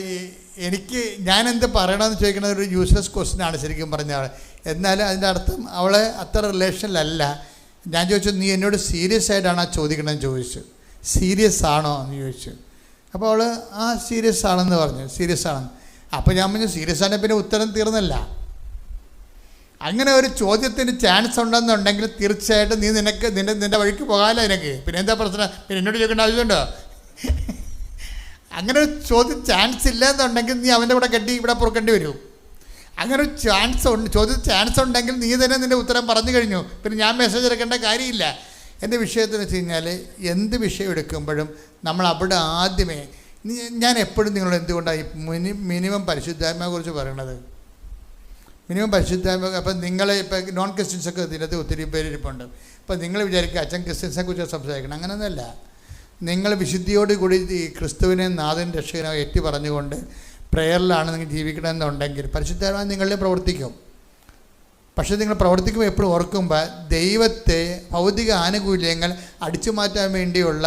എനിക്ക് ഞാൻ എന്ത് പറയണമെന്ന് ചോദിക്കുന്നത് ഒരു യൂസ്ലെസ് ക്വസ്റ്റ്യനാണ് ശരിക്കും പറഞ്ഞാൽ. എന്നാലും അതിൻ്റെ അർത്ഥം അവളെ അത്ര റിലേഷനിലല്ല. ഞാൻ ചോദിച്ചു, നീ എന്നോട് സീരിയസ് ആയിട്ടാണ് ചോദിക്കണമെന്ന് ചോദിച്ചു. സീരിയസ് ആണോ എന്ന് ചോദിച്ചു. അപ്പോൾ അവൾ സീരിയസ് ആണെന്ന് പറഞ്ഞു. സീരിയസ് ആണെന്ന്. അപ്പോൾ ഞാൻ പറഞ്ഞു, സീരിയസ് ആണെങ്കിൽ പിന്നെ ഉത്തരം തീർന്നല്ല. അങ്ങനെ ഒരു ചോദ്യത്തിന് ചാൻസ് ഉണ്ടെന്നുണ്ടെങ്കിൽ തീർച്ചയായിട്ടും നീ നിൻ്റെ വഴിക്ക് പോകാമല്ലോ നിനക്ക്. പിന്നെ എന്താ പ്രശ്നം? പിന്നെ എന്നോട് ചോദിക്കേണ്ട ആവശ്യമുണ്ടോ? അങ്ങനെ ഒരു ചോദ്യം ചാൻസ് ഇല്ല എന്നുണ്ടെങ്കിൽ നീ അവൻ്റെ കൂടെ കെട്ടി ഇവിടെ പുറക്കേണ്ടി വരും. അങ്ങനെ ഒരു ചാൻസ് ഉണ്ടെങ്കിൽ നീ തന്നെ നിൻ്റെ ഉത്തരം പറഞ്ഞു കഴിഞ്ഞു. പിന്നെ ഞാൻ മെസ്സേജ് എടുക്കേണ്ട കാര്യമില്ല. എൻ്റെ വിഷയത്തിന് വെച്ച് കഴിഞ്ഞാൽ എന്ത് വിഷയം എടുക്കുമ്പോഴും നമ്മൾ അവിടെ ആദ്യമേ ഞാൻ എപ്പോഴും നിങ്ങളോട് എന്തുകൊണ്ടാണ് മിനിമം പരിശുദ്ധാത്മയെ കുറിച്ച് പറയണത്? മിനിമം പരിശുദ്ധാത്മ. അപ്പം നിങ്ങൾ ഇപ്പം നോൺ ക്രിസ്ത്യൻസൊക്കെ ഇതിനകത്ത് ഒത്തിരി പേരിരിപ്പുണ്ട്. അപ്പം നിങ്ങൾ വിചാരിക്കുക അച്ഛൻ ക്രിസ്ത്യൻസിനെ കുറിച്ച് സംസാരിക്കണം. അങ്ങനെയൊന്നുമല്ല. നിങ്ങൾ വിശുദ്ധിയോടുകൂടി ഈ ക്രിസ്തുവിനെ നാഥൻ രക്ഷകനോ ഏറ്റി പറഞ്ഞുകൊണ്ട് പ്രേയറിലാണ് നിങ്ങൾ ജീവിക്കണമെന്നുണ്ടെങ്കിൽ പരിശുദ്ധാത്മാ നിങ്ങളിൽ പ്രവർത്തിക്കും. പക്ഷേ നിങ്ങൾ പ്രവർത്തിക്കുമ്പോൾ എപ്പോഴും ഓർക്കുമ്പോൾ ദൈവത്തെ ഭൗതിക ആനുകൂല്യങ്ങൾ അടിച്ചു മാറ്റാൻ വേണ്ടിയുള്ള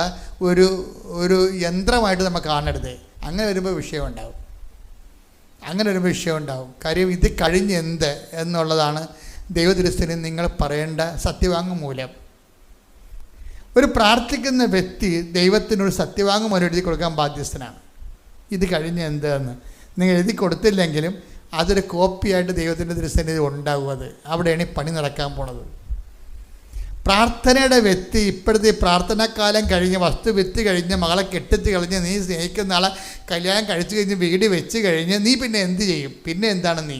ഒരു യന്ത്രമായിട്ട് നമ്മൾ കാണരുത്. അങ്ങനെ വരുമ്പോൾ വിഷയമുണ്ടാവും. കാര്യം ഇത് കഴിഞ്ഞെന്ത് എന്നുള്ളതാണ് ദൈവദൃശ്യത്തിന് നിങ്ങൾ പറയേണ്ട സത്യവാങ്മൂലം. ഒരു പ്രാർത്ഥിക്കുന്ന വ്യക്തി ദൈവത്തിനൊരു സത്യവാങ്മൂലം എഴുതി കൊടുക്കാൻ ബാധ്യസ്ഥനാണ്. ഇത് കഴിഞ്ഞെന്ത് എന്ന് നിങ്ങൾ എഴുതി കൊടുത്തില്ലെങ്കിലും അതൊരു കോപ്പിയായിട്ട് ദൈവത്തിൻ്റെ ദൃശ്യത്തിൽ ഉണ്ടാകും. അവിടെയാണ് ഈ പണി നടക്കാൻ പോണത്. പ്രാർത്ഥനയുടെ വ്യക്തി ഇപ്പോഴത്തെ പ്രാർത്ഥനാകാലം കഴിഞ്ഞ് വസ്തു വിറ്റ് കഴിഞ്ഞ് മകളെ കെട്ടിച്ച് കഴിഞ്ഞ് നീ സ്നേഹിക്കുന്ന ആളെ കല്യാണം കഴിച്ചു കഴിഞ്ഞ് വീട് വെച്ച് കഴിഞ്ഞ് നീ പിന്നെ എന്ത് ചെയ്യും? പിന്നെ എന്താണ് നീ?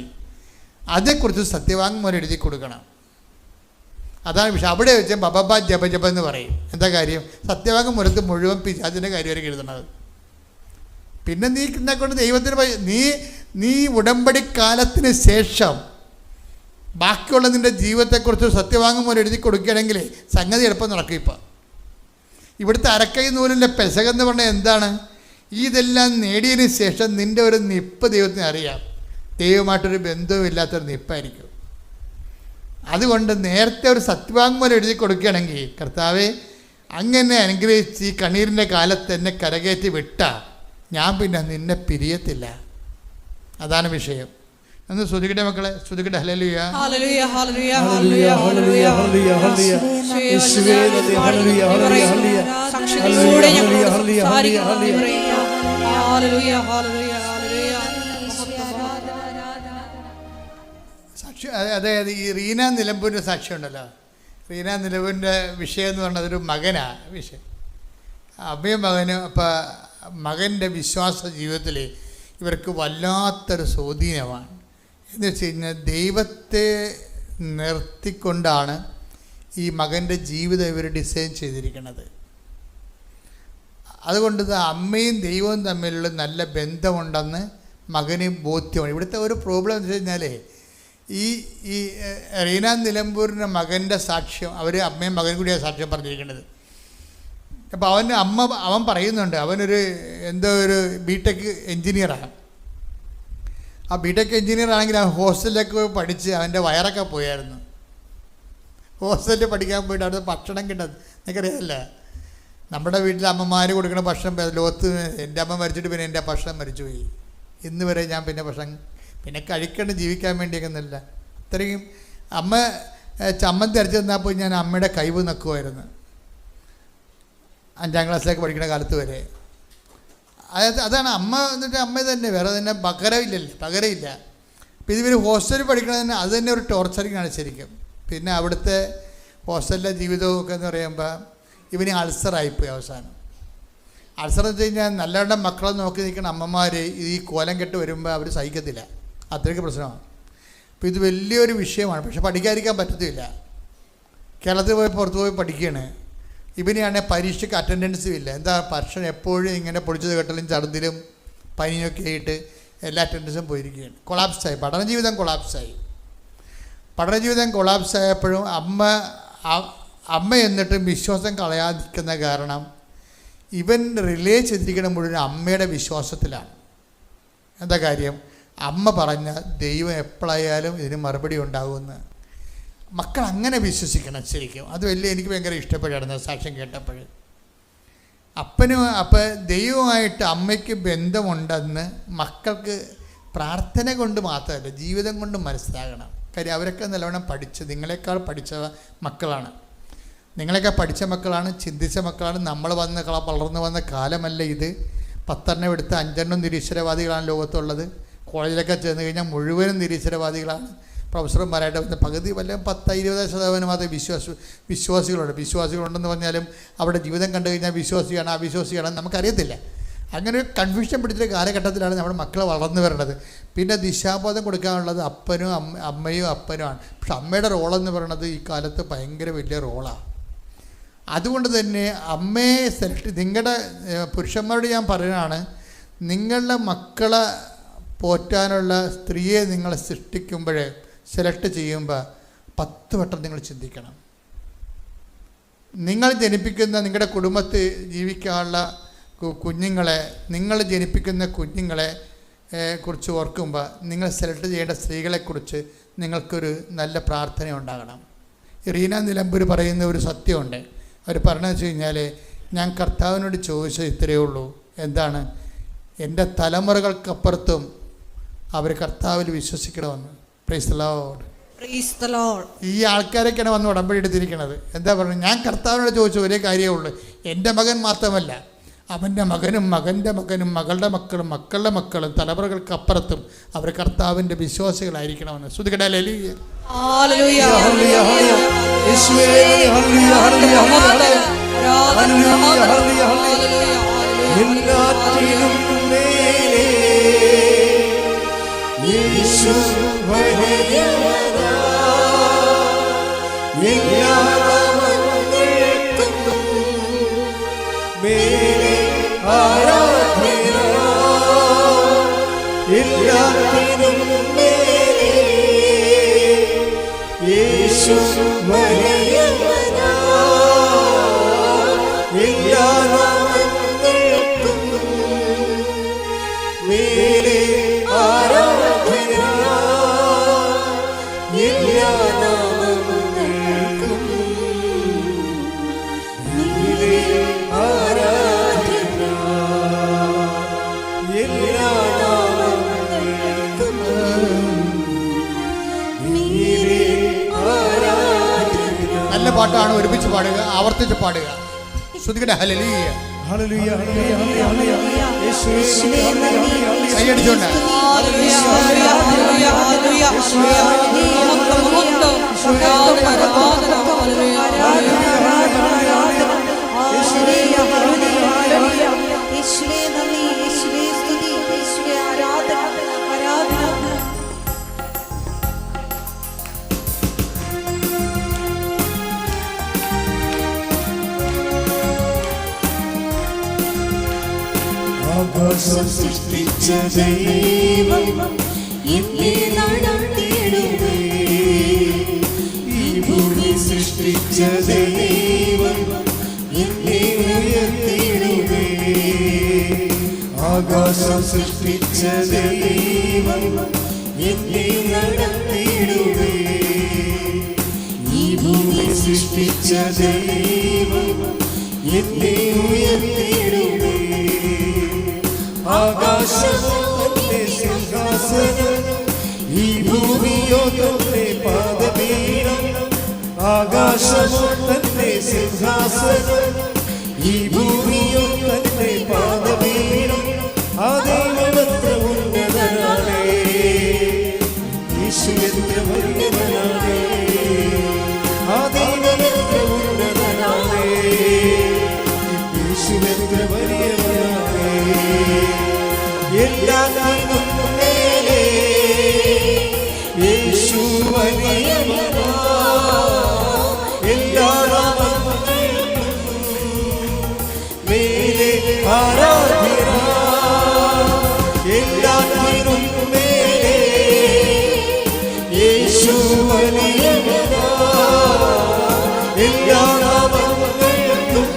അതേക്കുറിച്ച് സത്യവാങ്മൂലം എഴുതി കൊടുക്കണം. അതാണ് വിഷയം. അവിടെ വെച്ച് ബബബ ജപ എന്ന് പറയും. എന്താ കാര്യം? സത്യവാങ്മൂലത്ത് മുഴുവൻ പിശാചിൻ്റെ കാര്യമായിരിക്കും എഴുതണത്. പിന്നെ നീ കൊണ്ട് ദൈവത്തിന് നീ ഉടമ്പടിക്കാലത്തിന് ശേഷം ബാക്കിയുള്ള നിൻ്റെ ജീവിതത്തെക്കുറിച്ച് സത്യവാങ്മൂലം എഴുതി കൊടുക്കുകയാണെങ്കിൽ സംഗതി എളുപ്പം നടക്കും. ഇപ്പം ഇവിടുത്തെ അരക്കൈ നൂലിൻ്റെ പെസകെന്ന് പറഞ്ഞാൽ എന്താണ്? ഇതെല്ലാം നേടിയതിന് ശേഷം നിൻ്റെ ഒരു നിപ്പ് ദൈവത്തിന് അറിയാം. ദൈവമായിട്ടൊരു ബന്ധവുമില്ലാത്തൊരു നിപ്പായിരിക്കും. അതുകൊണ്ട് നേരത്തെ ഒരു സത്യവാങ്മൂലം എഴുതി കൊടുക്കുകയാണെങ്കിൽ കർത്താവേ അങ്ങനെ അനുഗ്രഹിച്ച് ഈ കണ്ണീരിൻ്റെ കാലത്ത് എന്നെ കരകയറ്റി വിട്ടാൽ ഞാൻ പിന്നെ നിന്നെ പിരിയത്തില്ല. അതാണ് വിഷയം. എന്ന് ശ്രദ്ധിക്കട്ടെ മക്കളെ, ശ്രദ്ധിക്കട്ടെ. ഹല്ലേലൂയ, ഹല്ലേലൂയ, ഹല്ലേലൂയ, ഹല്ലേലൂയ, ഹല്ലേലൂയ, ഹല്ലേലൂയ, ഹല്ലേലൂയ. യേശുവേ നന്ദി, ഹല്ലേലൂയ, ഹല്ലേലൂയ, ഹല്ലേലൂയ. സാക്ഷ്യത്തിലൂടെ ഞങ്ങൾ സംസാരിക്കുന്നു. ഹല്ലേലൂയ, ഹല്ലേലൂയ, ഹല്ലേലൂയ. സാക്ഷി, അതായത് ഈ റീന നിലമ്പൂരിൻ്റെ സാക്ഷ്യം ഉണ്ടല്ലോ, റീന നിലവിൻ്റെ വിഷയം എന്ന് പറഞ്ഞത് ഒരു മകനാണ് വിഷയം. അമ്മയും മകനും അപ്പം മകൻ്റെ വിശ്വാസ ജീവിതത്തിൽ ഇവർക്ക് വല്ലാത്തൊരു സ്വാധീനമാണ്. എന്ന് വെച്ച് കഴിഞ്ഞാൽ ദൈവത്തെ നിർത്തിക്കൊണ്ടാണ് ഈ മകൻ്റെ ജീവിതം ഇവർ ഡിസൈൻ ചെയ്തിരിക്കുന്നത്. അതുകൊണ്ട് അമ്മയും ദൈവവും തമ്മിലുള്ള നല്ല ബന്ധമുണ്ടെന്ന് മകന് ബോധ്യമാണ്. ഇവിടുത്തെ ഒരു പ്രോബ്ലം എന്ന് വെച്ച് കഴിഞ്ഞാൽ ഈ റീന നിലമ്പൂരിൻ്റെ മകൻ്റെ സാക്ഷ്യം, അവർ അമ്മയും മകനും കൂടിയാണ് സാക്ഷ്യം പറഞ്ഞിരിക്കുന്നത്. അപ്പോൾ അവൻ പറയുന്നുണ്ട്, അവനൊരു എന്തോ ഒരു ബിടെക് എൻജിനീയറാണ്. ആ ബിടെക് എൻജിനീയർ ആണെങ്കിൽ അവൻ ഹോസ്റ്റലിലേക്ക് പോയി പഠിച്ച് അവൻ്റെ വയറൊക്കെ പോയായിരുന്നു. ഹോസ്റ്റലിൽ പഠിക്കാൻ പോയിട്ട് അവിടെ ഭക്ഷണം കിട്ടുന്നത് എനിക്കറിയാമല്ല. നമ്മുടെ വീട്ടിൽ അമ്മമാർ കൊടുക്കുന്ന ഭക്ഷണം ലോകത്ത് എൻ്റെ അമ്മ മരിച്ചിട്ട് പിന്നെ എൻ്റെ ഭക്ഷണം മരിച്ചു പോയി. ഇന്ന് വരെ ഞാൻ പിന്നെ ഭക്ഷണം പിന്നെ കഴിക്കേണ്ട ജീവിക്കാൻ വേണ്ടിയൊക്കെയൊന്നുമില്ല. അത്രയും അമ്മ ചമ്മന്തി അരച്ച് തന്നാൽ പോയി ഞാൻ അമ്മയുടെ കൈവ് നക്കുമായിരുന്നു 5ാം ക്ലാസ്സിലേക്ക് പഠിക്കുന്ന കാലത്ത് വരെ. അതാണ് അമ്മ. എന്നിട്ട് അമ്മ തന്നെ, വേറെ തന്നെ പകരമില്ല. അപ്പോൾ ഇവർ ഹോസ്റ്റലിൽ പഠിക്കണത് തന്നെ അത് തന്നെ ഒരു ടോർച്ചറിങ്ങാണ് ശരിക്കും. പിന്നെ അവിടുത്തെ ഹോസ്റ്റലിലെ ജീവിതമൊക്കെ എന്ന് പറയുമ്പോൾ ഇവന് അൾസറായിപ്പോയി അവസാനം. അൾസർ എന്ന് വെച്ച് കഴിഞ്ഞാൽ നല്ലവണ്ണം മക്കളെ നോക്കി നിൽക്കുന്ന അമ്മമാർ ഈ കോലം കെട്ട് വരുമ്പോൾ അവർ സഹിക്കത്തില്ല. അത്രയ്ക്ക് പ്രശ്നമാണ്. അപ്പോൾ ഇത് വലിയൊരു വിഷയമാണ്. പക്ഷെ പഠിക്കാതിരിക്കാൻ പറ്റത്തില്ല. കേരളത്തിൽ പോയി പുറത്ത് പോയി പഠിക്കുകയാണ്. ഇവനെയാണെങ്കിൽ പരീക്ഷയ്ക്ക് അറ്റൻഡൻസും ഇല്ല. എന്താ ഭക്ഷണം എപ്പോഴും ഇങ്ങനെ പൊടിച്ചത് കെട്ടലും ചടന്നിലും പനിയൊക്കെ ആയിട്ട് എല്ലാ അറ്റൻഡൻസും പോയിരിക്കുകയാണ്. കൊളാപ്സായി, പഠനജീവിതം കൊളാപ്സായപ്പോഴും അമ്മ എന്നിട്ടും വിശ്വാസം കളയാതിരിക്കുന്ന കാരണം ഇവൻ റിലേ ചെയ്തിരിക്കുന്ന മുഴുവൻ അമ്മയുടെ വിശ്വാസത്തിലാണ്. എന്താ കാര്യം? അമ്മ പറഞ്ഞ ദൈവം എപ്പോഴായാലും ഇതിന് മറുപടി ഉണ്ടാകുമെന്ന് മക്കൾ അങ്ങനെ വിശ്വസിക്കണം ശരിക്കും. അത് എനിക്ക് ഭയങ്കര ഇഷ്ടപ്പെടുകയായിരുന്നു സാക്ഷ്യം കേട്ടപ്പോൾ. ദൈവമായിട്ട് അമ്മയ്ക്ക് ബന്ധമുണ്ടെന്ന് മക്കൾക്ക് പ്രാർത്ഥന കൊണ്ട് മാത്രമല്ല ജീവിതം കൊണ്ട് മനസ്സിലാകണം. കാര്യം അവരൊക്കെ നല്ലവണ്ണം നിങ്ങളെക്കാൾ പഠിച്ച മക്കളാണ്. ചിന്തിച്ച മക്കളാണ്. നമ്മൾ വളർന്നു വന്ന കാലമല്ല ഇത്. 10 എടുത്ത് 5 നിരീശ്വരവാദികളാണ് ലോകത്തുള്ളത്. കോളേജിലൊക്കെ ചെന്ന് കഴിഞ്ഞാൽ മുഴുവനും നിരീശ്വരവാദികളാണ്. പ്രൊഫസർമാരായിട്ട് വന്ന പകുതി 10-20% മാത്രമേ വിശ്വാസികളുണ്ടെന്ന് പറഞ്ഞാലും അവിടെ ജീവിതം കണ്ടു കഴിഞ്ഞാൽ വിശ്വാസിയാണ് അവിശ്വാസിയാണ് നമുക്കറിയത്തില്ല. അങ്ങനെ ഒരു കൺഫ്യൂഷൻ പിടിച്ചൊരു കാലഘട്ടത്തിലാണ് നമ്മുടെ മക്കൾ വളർന്നു വരേണ്ടത്. പിന്നെ ദിശാബോധം കൊടുക്കാനുള്ളത് അമ്മയും അപ്പനുമാണ്. പക്ഷെ അമ്മയുടെ റോളെന്ന് പറയുന്നത് ഈ കാലത്ത് ഭയങ്കര വലിയ റോളാണ്. അതുകൊണ്ട് തന്നെ അമ്മയെ നിങ്ങളുടെ പുരുഷന്മാരോട് ഞാൻ പറയുകയാണ്, നിങ്ങളുടെ മക്കളെ പോറ്റാനുള്ള സ്ത്രീയെ നിങ്ങൾ സൃഷ്ടിക്കുമ്പോൾ സെലക്ട് ചെയ്യുമ്പോൾ 10 വട്ടം നിങ്ങൾ ചിന്തിക്കണം. നിങ്ങൾ ജനിപ്പിക്കുന്ന നിങ്ങളുടെ കുടുംബത്തിൽ ജീവിക്കാനുള്ള നിങ്ങൾ ജനിപ്പിക്കുന്ന കുഞ്ഞുങ്ങളെ കുറിച്ച് ഓർക്കുമ്പോൾ നിങ്ങൾ സെലക്ട് ചെയ്യേണ്ട സ്ത്രീകളെക്കുറിച്ച് നിങ്ങൾക്കൊരു നല്ല പ്രാർത്ഥന ഉണ്ടാകണം. റീന നിലമ്പൂർ പറയുന്ന ഒരു സത്യമുണ്ട്. അവർ പറഞ്ഞതെന്ന് വെച്ച് കഴിഞ്ഞാൽ, ഞാൻ കർത്താവിനോട് ചോദിച്ചത് ഇത്രയേ ഉള്ളൂ. എന്താണ്? എൻ്റെ തലമുറകൾക്കപ്പുറത്തും അവർ കർത്താവിൽ വിശ്വസിക്കണമെന്ന്. Praise the Lord. ഈ ആൾക്കാരൊക്കെയാണ് വന്ന് ഉടമ്പടി എടുത്തിരിക്കുന്നത്. എന്താ പറയുന്നത്? ഞാൻ കർത്താവിനോട് ചോദിച്ച ഒരേ കാര്യമേ ഉള്ളൂ. എൻ്റെ മകൻ മാത്രമല്ല, അവൻ്റെ മകനും മകൻ്റെ മകനും മകളുടെ മക്കളും മക്കളുടെ മക്കളും തലമുറകൾക്ക് അപ്പുറത്തും അവർ കർത്താവിൻ്റെ വിശ്വാസികളായിരിക്കണമെന്ന്. ശ്രുതികട ഹല്ലേലൂയ. നല്ല പാട്ടാണ്. ഒരുമിച്ച് പാടുക, ആവർത്തിച്ച് പാടുക. ശ്രുതികട ഹല്ലേലൂയ. ഹല്ലേലൂയ ഹല്ലേലൂയ ഹല്ലേലൂയ. യേശുവേ നന്ദി. കൈയടിച്ചോണ്ട് ഹല്ലേലൂയ ഹല്ലേലൂയ ഹല്ലേലൂയ. ആകാശം സൃഷ്ടിച്ച ദൈവം എന്നെ നടത്തിയിടുമേ. ഈ ഭൂമി സൃഷ്ടിച്ച ദൈവം എന്നെ ഉയർത്തിയിടുമേ. ആകാശം സൃഷ്ടിച്ച ദൈവം എന്നെ നടത്തിയിടുമേ. ഈ ഭൂമി സൃഷ്ടിച്ച ദൈവം എന്നെ ഉയർത്തിയിടുമേ. ആകാശമോ തന്റെ സിംഹാസനം, ഈ ഭൂമിയോ തന്റെ പാദപീഠം. ആകാശമോ തന്റെ സിംഹാസനം, ഈ ഭൂമിയോ തന്റെ പാദപീഠം. ആ ദൈവമെത്ര ഉന്നതനാണേ, യേശു എത്ര വലിയവനാണേ. ആ ദൈവമെത്ര ഉന്നതനാണേ, യേശു എത്ര വലിയവനാണേ. എല്ലാത്തിനും മേലെ യേശു വലിയവനാ. എല്ലാ നാമങ്ങൾക്കും മേലെ ആരാധ്യനാ. എല്ലാത്തിനും മേലെ യേശു വലിയവനാ. എല്ലാ നാമങ്ങൾക്കും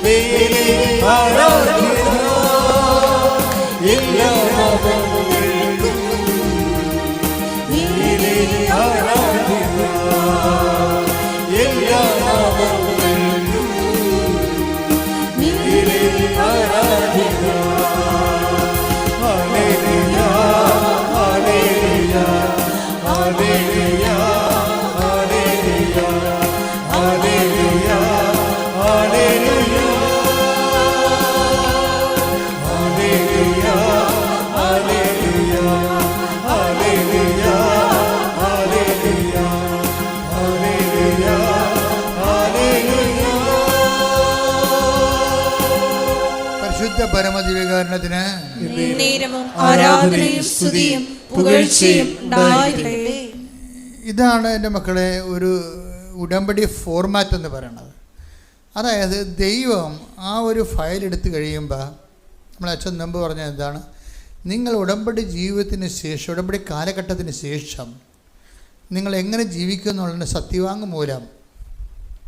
മേലെ ആരാധ്യനാ. എല്ലാ നാമങ്ങൾക്കും മേലെ ആരാധ്യനാ. എല്ലാ നാമങ്ങൾക്കും മേലെ ആരാധ്യനാ. ഹല്ലേലൂയ, ഹല്ലേലൂയ, ഹല്ലേലൂയ, ഹല്ലേലൂയ, ഹല്ലേലൂയ, ഹല്ലേലൂയ. പരിശുദ്ധ പരമദിവ്യകാരുണ്യത്തിന് നേരവും ആരാധനയും സ്തുതിയും പുകഴ്ചയും ഉണ്ടായിരിക്കട്ടെ. ഇതാണ് എൻ്റെ മക്കളെ ഒരു ഉടമ്പടി ഫോർമാറ്റ് എന്ന് പറയുന്നത്. അതായത് ദൈവം ആ ഒരു ഫയൽ എടുത്തു കഴിയുമ്പോൾ, നമ്മളെ അച്ഛൻ മുമ്പ് പറഞ്ഞത് എന്താണ്, നിങ്ങൾ ഉടമ്പടി ജീവിതത്തിന് ശേഷം, ഉടമ്പടി കാലഘട്ടത്തിന് ശേഷം നിങ്ങൾ എങ്ങനെ ജീവിക്കും എന്നുള്ളതിന് സത്യവാങ്മൂലം,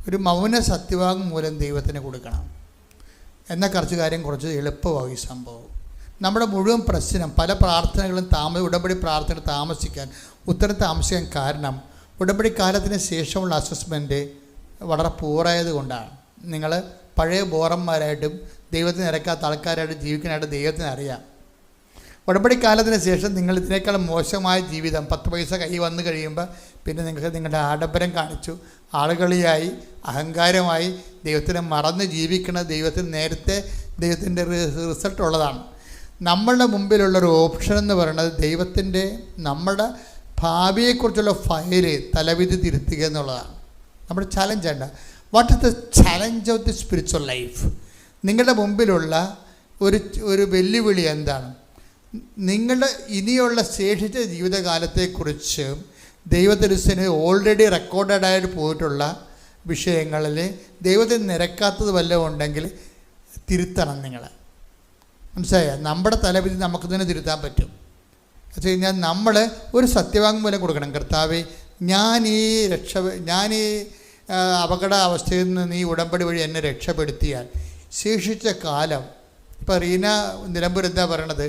ഒരു മൗന സത്യവാങ്മൂലം ദൈവത്തിന് കൊടുക്കണം. എന്നാൽ കുറച്ച് കാര്യം കുറച്ച് എളുപ്പമാകും ഈ സംഭവം. നമ്മുടെ മുഴുവൻ പ്രശ്നം, പല പ്രാർത്ഥനകളും ഉടമ്പടി പ്രാർത്ഥന ഉത്തരം താമസിക്കാൻ കാരണം ഉടമ്പടി കാലത്തിന് ശേഷമുള്ള അസസ്മെൻറ്റ് വളരെ പൂറായത് കൊണ്ടാണ്. നിങ്ങൾ പഴയ ബോറന്മാരായിട്ടും ദൈവത്തിന് ഇറക്കാത്ത ആൾക്കാരായിട്ട് ജീവിക്കാനായിട്ട് ദൈവത്തിന് അറിയാം. ഉടമ്പടി കാലത്തിന് ശേഷം നിങ്ങൾ ഇതിനേക്കാൾ മോശമായ ജീവിതം 10 പൈസ കൈ വന്നു കഴിയുമ്പോൾ പിന്നെ നിങ്ങൾക്ക് നിങ്ങളുടെ ആഡംബരം കാണിച്ചു, ആളുകളിയായി, അഹങ്കാരമായി, ദൈവത്തിനെ മറന്ന് ജീവിക്കണ ദൈവത്തിന് നേരത്തെ ദൈവത്തിൻ്റെ റിസൾട്ട് ഉള്ളതാണ്. നമ്മളുടെ മുമ്പിലുള്ളൊരു ഓപ്ഷൻ എന്ന് പറയുന്നത് നമ്മുടെ ഭാവിയെക്കുറിച്ചുള്ള ഫയല് തലവിധി തിരുത്തുക എന്നുള്ളതാണ് നമ്മുടെ ചലഞ്ചാണ്. What is the challenge of the spiritual life? നിങ്ങളുടെ മുമ്പിലുള്ള ഒരു വെല്ലുവിളി എന്താണ്? നിങ്ങളുടെ ഇനിയുള്ള ശേഷിച്ച ജീവിതകാലത്തെക്കുറിച്ച് ദൈവത്തിരുസേന ഓൾറെഡി റെക്കോർഡായിട്ട് പോയിട്ടുള്ള വിഷയങ്ങളിൽ ദൈവത്തിന് നിരക്കാത്തത് വല്ലതും ഉണ്ടെങ്കിൽ തിരുത്തണം. നിങ്ങൾ മനസ്സിലായോ? നമ്മുടെ തലവിധി നമുക്ക് തന്നെ തിരുത്താൻ പറ്റും. വെച്ച് കഴിഞ്ഞാൽ നമ്മൾ ഒരു സത്യവാങ്മൂലം കൊടുക്കണം. കർത്താവേ, ഞാൻ ഈ അപകട അവസ്ഥയിൽ നിന്ന് നീ ഉടമ്പടി വഴി എന്നെ രക്ഷപ്പെടുത്തിയാൽ ശേഷിച്ച കാലം, ഇപ്പോൾ റീന നിലമ്പൂർ എന്താ പറയണത്,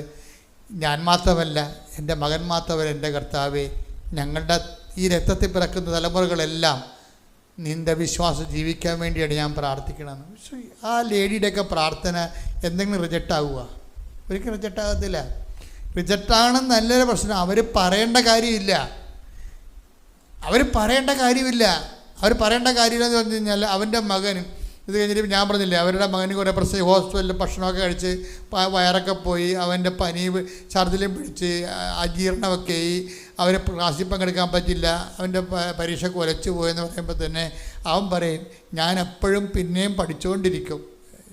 ഞാൻ മാത്രമല്ല, എൻ്റെ മകൻ മാത്രമല്ല, എൻ്റെ കർത്താവേ, ഞങ്ങളുടെ ഈ രക്തത്തിൽ പിറക്കുന്ന തലമുറകളെല്ലാം നിൻ്റെ വിശ്വാസം ജീവിക്കാൻ വേണ്ടിയാണ് ഞാൻ പ്രാർത്ഥിക്കണമെന്ന്. ആ ലേഡിയുടെയൊക്കെ പ്രാർത്ഥന എന്തെങ്കിലും റിജക്റ്റ് ആവുക? ഒരിക്കലും റിജക്റ്റ് ആകത്തില്ല. റിജക്റ്റാണെന്ന് നല്ലൊരു പ്രശ്നം. അവർ പറയേണ്ട കാര്യമില്ല. അവർ പറയേണ്ട കാര്യമില്ലെന്ന് പറഞ്ഞു കഴിഞ്ഞാൽ അവൻ്റെ മകനും ഇത് കഴിഞ്ഞിട്ട് ഞാൻ പറഞ്ഞില്ലേ, അവരുടെ മകന് കുറേ പ്രശ്നം, ഹോസ്പിറ്റലിൽ ഭക്ഷണമൊക്കെ കഴിച്ച് വയറൊക്കെ പോയി, അവൻ്റെ പനി ഛർദിലും പിടിച്ച് അജീർണമൊക്കെ ആയി, അവന് ക്ലാസ്സിൽ പങ്കെടുക്കാൻ പറ്റില്ല, അവൻ്റെ പരീക്ഷയ്ക്ക് ഉലച്ചു പോയെന്ന് പറയുമ്പോൾ തന്നെ അവൻ പറയും, ഞാൻ എപ്പോഴും പിന്നെയും പഠിച്ചുകൊണ്ടിരിക്കും,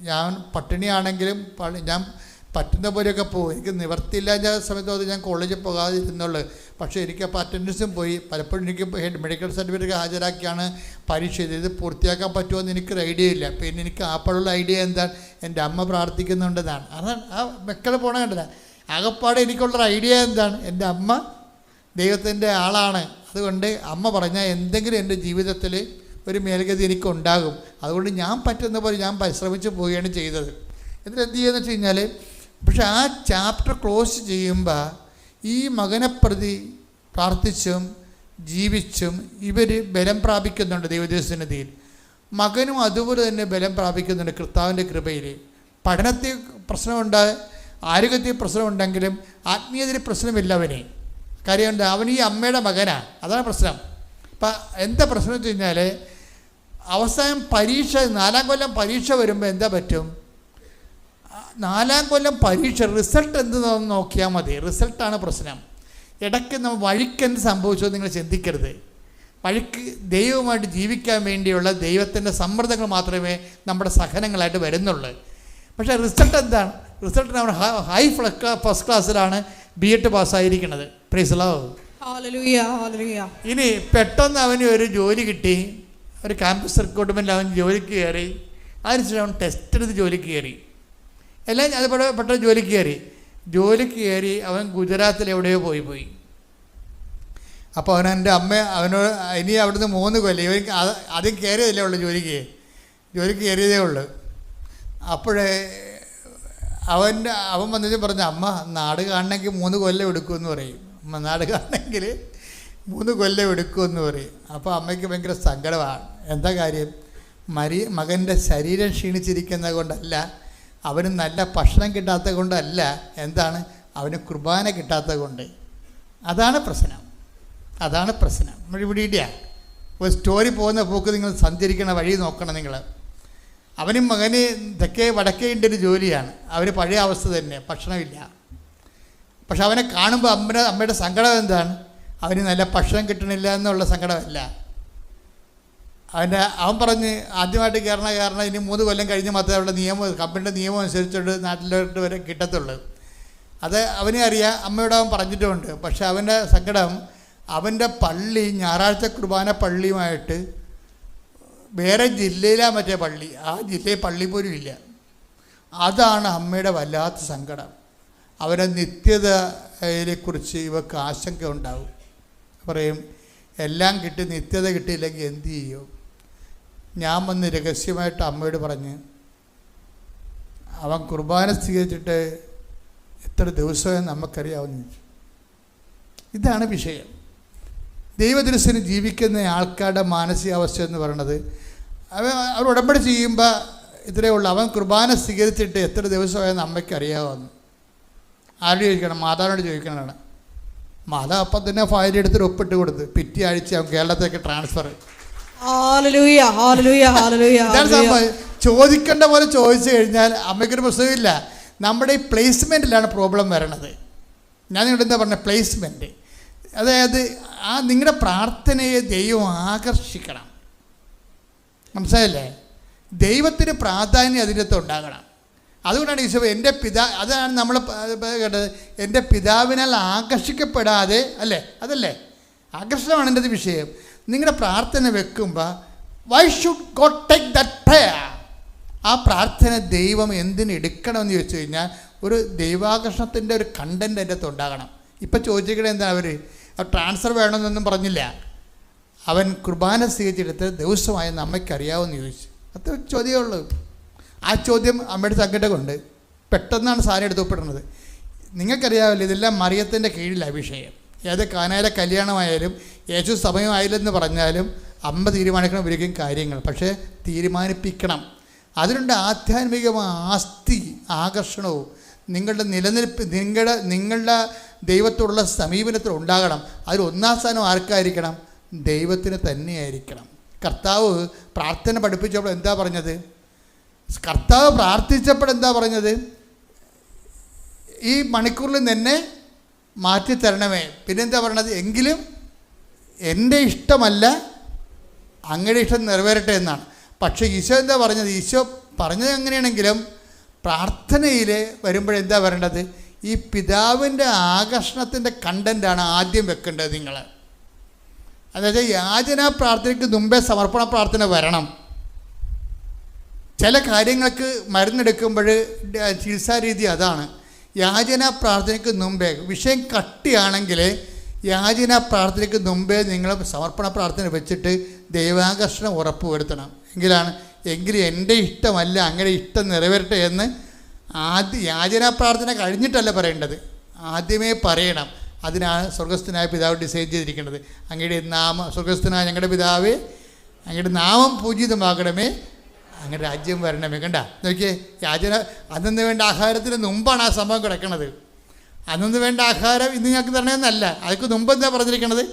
ഞാൻ പട്ടിണിയാണെങ്കിലും ഞാൻ പറ്റുന്ന പോലെയൊക്കെ പോകും, എനിക്ക് നിവർത്തിയില്ലാത്ത സമയത്ത് അത് ഞാൻ കോളേജിൽ പോകാതെ ഇരുന്നുള്ളൂ. പക്ഷേ എനിക്കപ്പോൾ അറ്റൻഡൻസും പോയി, പലപ്പോഴും എനിക്ക് മെഡിക്കൽ സർട്ടിഫിക്കറ്റ് ഹാജരാക്കിയാണ് പരീക്ഷ ചെയ്തത്. ഇത് പൂർത്തിയാക്കാൻ പറ്റുമോ എന്ന് എനിക്കൊരു ഐഡിയ ഇല്ല. പിന്നെ എനിക്ക് ആപ്പോഴുള്ള ഐഡിയ എന്താണ്, എൻ്റെ അമ്മ പ്രാർത്ഥിക്കുന്നുണ്ടെന്നാണ്. അതാണ് ആ മക്കൾ പോണ കണ്ടില്ല. ആകപ്പാടെ എനിക്കുള്ളൊരു ഐഡിയ എന്താണ്, എൻ്റെ അമ്മ ദൈവത്തിൻ്റെ ആളാണ്. അതുകൊണ്ട് അമ്മ പറഞ്ഞാൽ എന്തെങ്കിലും എൻ്റെ ജീവിതത്തിൽ ഒരു മേൽഗതി എനിക്കുണ്ടാകും. അതുകൊണ്ട് ഞാൻ പറ്റുന്ന പോലെ ഞാൻ പരിശ്രമിച്ച് പോവുകയാണ് ചെയ്തത്. എന്നിട്ട് എന്ത് ചെയ്യുകയെന്ന് വെച്ച് കഴിഞ്ഞാൽ, പക്ഷെ ആ ചാപ്റ്റർ ക്ലോസ് ചെയ്യുമ്പോൾ ഈ മകനെ പ്രതി പ്രാർത്ഥിച്ചും ജീവിച്ചും ഇവർ ബലം പ്രാപിക്കുന്നുണ്ട് ദൈവദൈവസന്നിധിയിൽ. മകനും അതുപോലെ തന്നെ ബലം പ്രാപിക്കുന്നുണ്ട് കർത്താവിൻ്റെ കൃപയിൽ. പഠനത്തിൽ പ്രശ്നമുണ്ട്, ആരോഗ്യത്തിൽ പ്രശ്നമുണ്ടെങ്കിലും ആത്മീയതയിൽ പ്രശ്നമില്ല അവന്. കാര്യം എന്താ, അവൻ ഈ അമ്മയുടെ മകനാണ്, അതാണ് പ്രശ്നം. അപ്പം എന്താ പ്രശ്നം വെച്ച് കഴിഞ്ഞാൽ, അവസാനം പരീക്ഷ 4-ാം കൊല്ലം പരീക്ഷ വരുമ്പോൾ എന്താ പറ്റും, 4-ാം കൊല്ലം പരീക്ഷ റിസൾട്ട് എന്ത് നോക്കിയാൽ മതി. റിസൾട്ടാണ് പ്രശ്നം. ഇടയ്ക്ക് നമ്മൾ വഴിക്കെന്ത് സംഭവിച്ചോ നിങ്ങൾ ചിന്തിക്കരുത്. വഴിക്ക് ദൈവമായിട്ട് ജീവിക്കാൻ വേണ്ടിയുള്ള ദൈവത്തിൻ്റെ സമ്മർദ്ദങ്ങൾ മാത്രമേ നമ്മുടെ സഹനങ്ങളായിട്ട് വരുന്നുള്ളൂ. പക്ഷേ റിസൾട്ട് എന്താണ്, റിസൾട്ട് നമ്മൾ ഹൈ ഫസ്റ്റ് ക്ലാസ്സിലാണ് B.Ed പാസ്സായിരിക്കുന്നത്. Praise the Lord. ഇനി പെട്ടെന്ന് അവന് ഒരു ജോലി കിട്ടി, ഒരു ക്യാമ്പസ് റിക്രൂട്ട്മെൻറ്റിൽ അവൻ ജോലിക്ക് കയറി. അതിനുശേഷം അവൻ ടെസ്റ്റ് എടുത്ത് ജോലിക്ക് കയറി, എല്ലാം അതുപോലെ പെട്ടെന്ന് ജോലിക്ക് കയറി അവൻ ഗുജറാത്തിൽ എവിടെയോ പോയി. അപ്പോൾ അവൻ എൻ്റെ അമ്മ അവനോട് ഇനി അവിടുന്ന് 3 കൊല്ലം ഇവൻ ആദ്യം കയറിയതല്ലേ ഉള്ളൂ, ജോലിക്ക് കയറിയതേ ഉള്ളൂ. അപ്പോഴേ അവൻ വന്നിട്ട് പറഞ്ഞു, അമ്മ നാട് കാണണമെങ്കിൽ 3 കൊല്ലം എടുക്കുമെന്ന് പറയും. അമ്മ നാട് കാണണമെങ്കിൽ 3 കൊല്ലം എടുക്കുമെന്ന് പറയും. അപ്പോൾ അമ്മയ്ക്ക് ഭയങ്കര സങ്കടമാണ്. എന്താ കാര്യം, മകൻ്റെ ശരീരം ക്ഷീണിച്ചിരിക്കുന്നത് കൊണ്ടല്ല, അവന് നല്ല ഭക്ഷണം കിട്ടാത്തത് കൊണ്ടല്ല, എന്താണ്, അവന് കുർബാന കിട്ടാത്തത് കൊണ്ട്. അതാണ് പ്രശ്നം. ഇവിടെ ഇടിയാ ഒരു സ്റ്റോറി പോകുന്ന പോക്ക് നിങ്ങൾ സഞ്ചരിക്കണ വഴി നോക്കണം നിങ്ങൾ. അവനും മകന് വടക്കേ ഇന്ത്യയിൽ ജോലിയാണ്, അവന് പഴയ അവസ്ഥ തന്നെ, ഭക്ഷണമില്ല. പക്ഷെ അവനെ കാണുമ്പോൾ അമ്മയുടെ സങ്കടം എന്താണ്, അവന് നല്ല ഭക്ഷണം കിട്ടണില്ല എന്നുള്ള സങ്കടമല്ല. അവൻ പറഞ്ഞ് ആദ്യമായിട്ട് കാരണം ഇനി 3 കൊല്ലം കഴിഞ്ഞ് മാത്രമേ അവരുടെ കമ്പനിയുടെ നിയമം അനുസരിച്ചുകൊണ്ട് നാട്ടിലോട്ട് വരെ കിട്ടത്തുള്ളൂ. അത് അവനെ അറിയാം, അമ്മയോട് അവൻ പറഞ്ഞിട്ടുമുണ്ട്. പക്ഷെ അവൻ്റെ സങ്കടം, അവൻ്റെ പള്ളി ഞായറാഴ്ച കുർബാന പള്ളിയുമായിട്ട് വേറെ ജില്ലയിലാണ് മറ്റേ പള്ളി, ആ ജില്ലയിൽ പള്ളി പോലും ഇല്ല. അതാണ് അമ്മയുടെ വല്ലാത്ത സങ്കടം. അവരുടെ നിത്യതയെക്കുറിച്ച് ഇവർക്ക് ആശങ്ക ഉണ്ടാവും. പറയും, എല്ലാം കിട്ടി നിത്യത കിട്ടിയില്ലെങ്കിൽ എന്തു ചെയ്യും. ഞാൻ വന്ന് രഹസ്യമായിട്ട് അമ്മയോട് പറഞ്ഞ്, അവൻ കുർബാന സ്വീകരിച്ചിട്ട് എത്ര ദിവസമായി നമുക്കറിയാവുന്ന ചോദിച്ചു. ഇതാണ് വിഷയം. ദൈവദൃശ്യന് ജീവിക്കുന്ന ആൾക്കാരുടെ മാനസികാവസ്ഥ എന്ന് പറയുന്നത്, അവർ ഉടമ്പടി ചെയ്യുമ്പോൾ ഇത്രയേ ഉള്ളൂ, അവൻ കുർബാന സ്വീകരിച്ചിട്ട് എത്ര ദിവസമായെന്ന് അമ്മയ്ക്ക് അറിയാവുന്നു. ആരോട് ചോദിക്കണം, മാതാവിനോട് ചോദിക്കണതാണ്. മാതാവ് അപ്പം തന്നെ ഫയൽ എടുത്തിട്ട് ഒപ്പിട്ട് കൊടുത്ത് പിറ്റേ ആഴ്ച അവൻ കേരളത്തിലേക്ക് ട്രാൻസ്ഫർ. ഇതാണ് സംഭവം. ചോദിക്കേണ്ട പോലെ ചോദിച്ചു കഴിഞ്ഞാൽ അമ്മയ്ക്കൊരു പ്രശ്നമില്ല. നമ്മുടെ ഈ പ്ലേസ്മെൻറ്റിലാണ് പ്രോബ്ലം വരണത്. ഞാൻ നിങ്ങളുടെ എന്താ പറഞ്ഞത്, പ്ലേസ്മെൻറ്റ്. അതായത് നിങ്ങളുടെ പ്രാർത്ഥനയെ ദൈവം ആകർഷിക്കണം. മനസ്സിലായില്ലേ? ദൈവത്തിന് പ്രാധാന്യം അതിനകത്ത് ഉണ്ടാകണം. അതുകൊണ്ടാണ് ഈശോ അതാണ് നമ്മൾ കേട്ടത്, എൻ്റെ പിതാവിനാൽ ആകർഷിക്കപ്പെടാതെ അല്ലേ, അതല്ലേ ആകർഷണമാണ് എൻ്റെ വിഷയം. നിങ്ങളുടെ പ്രാർത്ഥന വെക്കുമ്പോൾ why should God take that prayer? ആ പ്രാർത്ഥന ദൈവം എന്തിന് എടുക്കണമെന്ന് ചോദിച്ചു കഴിഞ്ഞാൽ ഒരു ദൈവാകർഷണത്തിൻ്റെ ഒരു കണ്ടൻറ്റ് അതിൻ്റെ അകത്ത് ഉണ്ടാകണം. ഇപ്പം ചോദിച്ചിട്ട് എന്താണ്, അവർ ട്രാൻസ്ഫർ വേണമെന്നൊന്നും പറഞ്ഞില്ല. അവൻ കുർബാന സ്വീകരിച്ചെടുത്ത് ദിവസമായെന്ന് അമ്മയ്ക്കറിയാവുമെന്ന് ചോദിച്ചു. അത്ര ചോദ്യമേ ഉള്ളൂ. ആ ചോദ്യം അമ്മയുടെ സങ്കടമുണ്ട്. പെട്ടെന്നാണ് സാധനം എടുത്ത് ഒപ്പിടുന്നത്. നിങ്ങൾക്കറിയാമല്ലോ, ഇതെല്ലാം മറിയത്തിൻ്റെ കീഴിലാണ് വിഷയം. ഏത് കാനായിലെ കല്യാണമായാലും യേശു സമയമായില്ലെന്ന് പറഞ്ഞാലും അമ്മ തീരുമാനിക്കണം ഒരിക്കലും കാര്യങ്ങൾ. പക്ഷേ തീരുമാനിപ്പിക്കണം. അതിനുണ്ട് ആധ്യാത്മികമായ ആസ്തി, ആകർഷണവും നിങ്ങളുടെ നിലനിൽപ്പ്, നിങ്ങളുടെ ദൈവത്തോടുള്ള സമീപനത്തിൽ ഉണ്ടാകണം. അതിൽ 1-ാം സ്ഥാനം ആർക്കായിരിക്കണം? ദൈവത്തിന് തന്നെയായിരിക്കണം. കർത്താവ് പ്രാർത്ഥന പഠിപ്പിച്ചപ്പോൾ എന്താ പറഞ്ഞത്? ഈ മണിക്കൂറിൽ നിന്നെ മാറ്റിത്തരണമേ. പിന്നെന്താ പറയണത്? എങ്കിലും എൻ്റെ ഇഷ്ടമല്ല അങ്ങയുടെ ഇഷ്ടം നിറവേറട്ടെ എന്നാണ്. പക്ഷേ ഈശോ എന്താ പറഞ്ഞത്? ഈശോ പറഞ്ഞത് എങ്ങനെയാണെങ്കിലും പ്രാർത്ഥനയിൽ വരുമ്പോഴെന്താ പറയേണ്ടത്? ഈ പിതാവിൻ്റെ ആകർഷണത്തിൻ്റെ കണ്ടൻ്റാണ് ആദ്യം വെക്കേണ്ടത് നിങ്ങൾ. അതായത് യാചനാ പ്രാർത്ഥനയ്ക്ക് മുമ്പേ സമർപ്പണ പ്രാർത്ഥന വരണം. ചില കാര്യങ്ങൾക്ക് മരുന്നെടുക്കുമ്പോൾ ചികിത്സാ രീതി അതാണ്. യാചനാ പ്രാർത്ഥനയ്ക്ക് മുമ്പേ, വിഷയം കട്ടിയാണെങ്കിൽ യാചനാ പ്രാർത്ഥനയ്ക്ക് മുമ്പേ നിങ്ങൾ സമർപ്പണ പ്രാർത്ഥന വെച്ചിട്ട് ദൈവാകർഷണം ഉറപ്പുവരുത്തണം. എങ്കിലും എൻ്റെ ഇഷ്ടമല്ല അങ്ങനെ ഇഷ്ടം നിറവേറട്ടെ എന്ന് യാചനാ പ്രാർത്ഥന കഴിഞ്ഞിട്ടല്ല പറയേണ്ടത്, ആദ്യമേ പറയണം. അതിനാണ് സ്വർഗസ്ഥനായ പിതാവ് ഡിസൈൻ ചെയ്തിരിക്കുന്നത്. അങ്ങയുടെ നാമം, സ്വർഗസ്ഥനായ ഞങ്ങളുടെ പിതാവേ, അങ്ങയുടെ നാമം പൂജിതമാകണമേ, അങ്ങയുടെ രാജ്യം വരണമേ. കണ്ട നോക്കിയേ, യാചന അന്നു വേണ്ട ആഹാരത്തിന് മുമ്പാണ് ആ സംഭവം കിടക്കുന്നത്. അന്നു വേണ്ട ആഹാരം ഇന്ന് ഞങ്ങൾക്ക് തരണമെന്നല്ല, അതൊക്കെ മുമ്പ് എന്താ പറഞ്ഞിരിക്കണത്?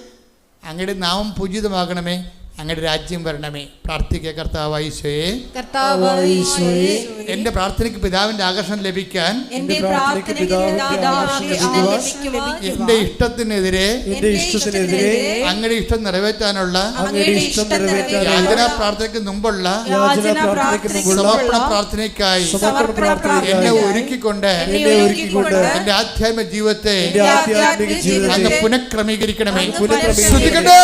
അങ്ങയുടെ നാമം പൂജിതമാകണമേ, അങ്ങയുടെ രാജ്യം വരണമേ. പ്രാർത്ഥിക്കുക. കർത്താവായ ഈശോയേ, എൻ്റെ പ്രാർത്ഥനയ്ക്ക് പിതാവിൻ്റെ ആകർഷണം ലഭിക്കാൻ എൻ്റെ ഇഷ്ടത്തിനെതിരെ അങ്ങയുടെ ഇഷ്ടം നിറവേറ്റാനുള്ള യാചനാ പ്രാർത്ഥനയ്ക്ക് മുമ്പുള്ള സമർപ്പണ പ്രാർത്ഥനയ്ക്കായി എന്നെ ഒരുക്കിക്കൊണ്ട് എൻ്റെ ആധ്യാത്മിക ജീവിതത്തെ അങ്ങ് പുനഃക്രമീകരിക്കണമേ. ശ്രദ്ധിക്കട്ടെ.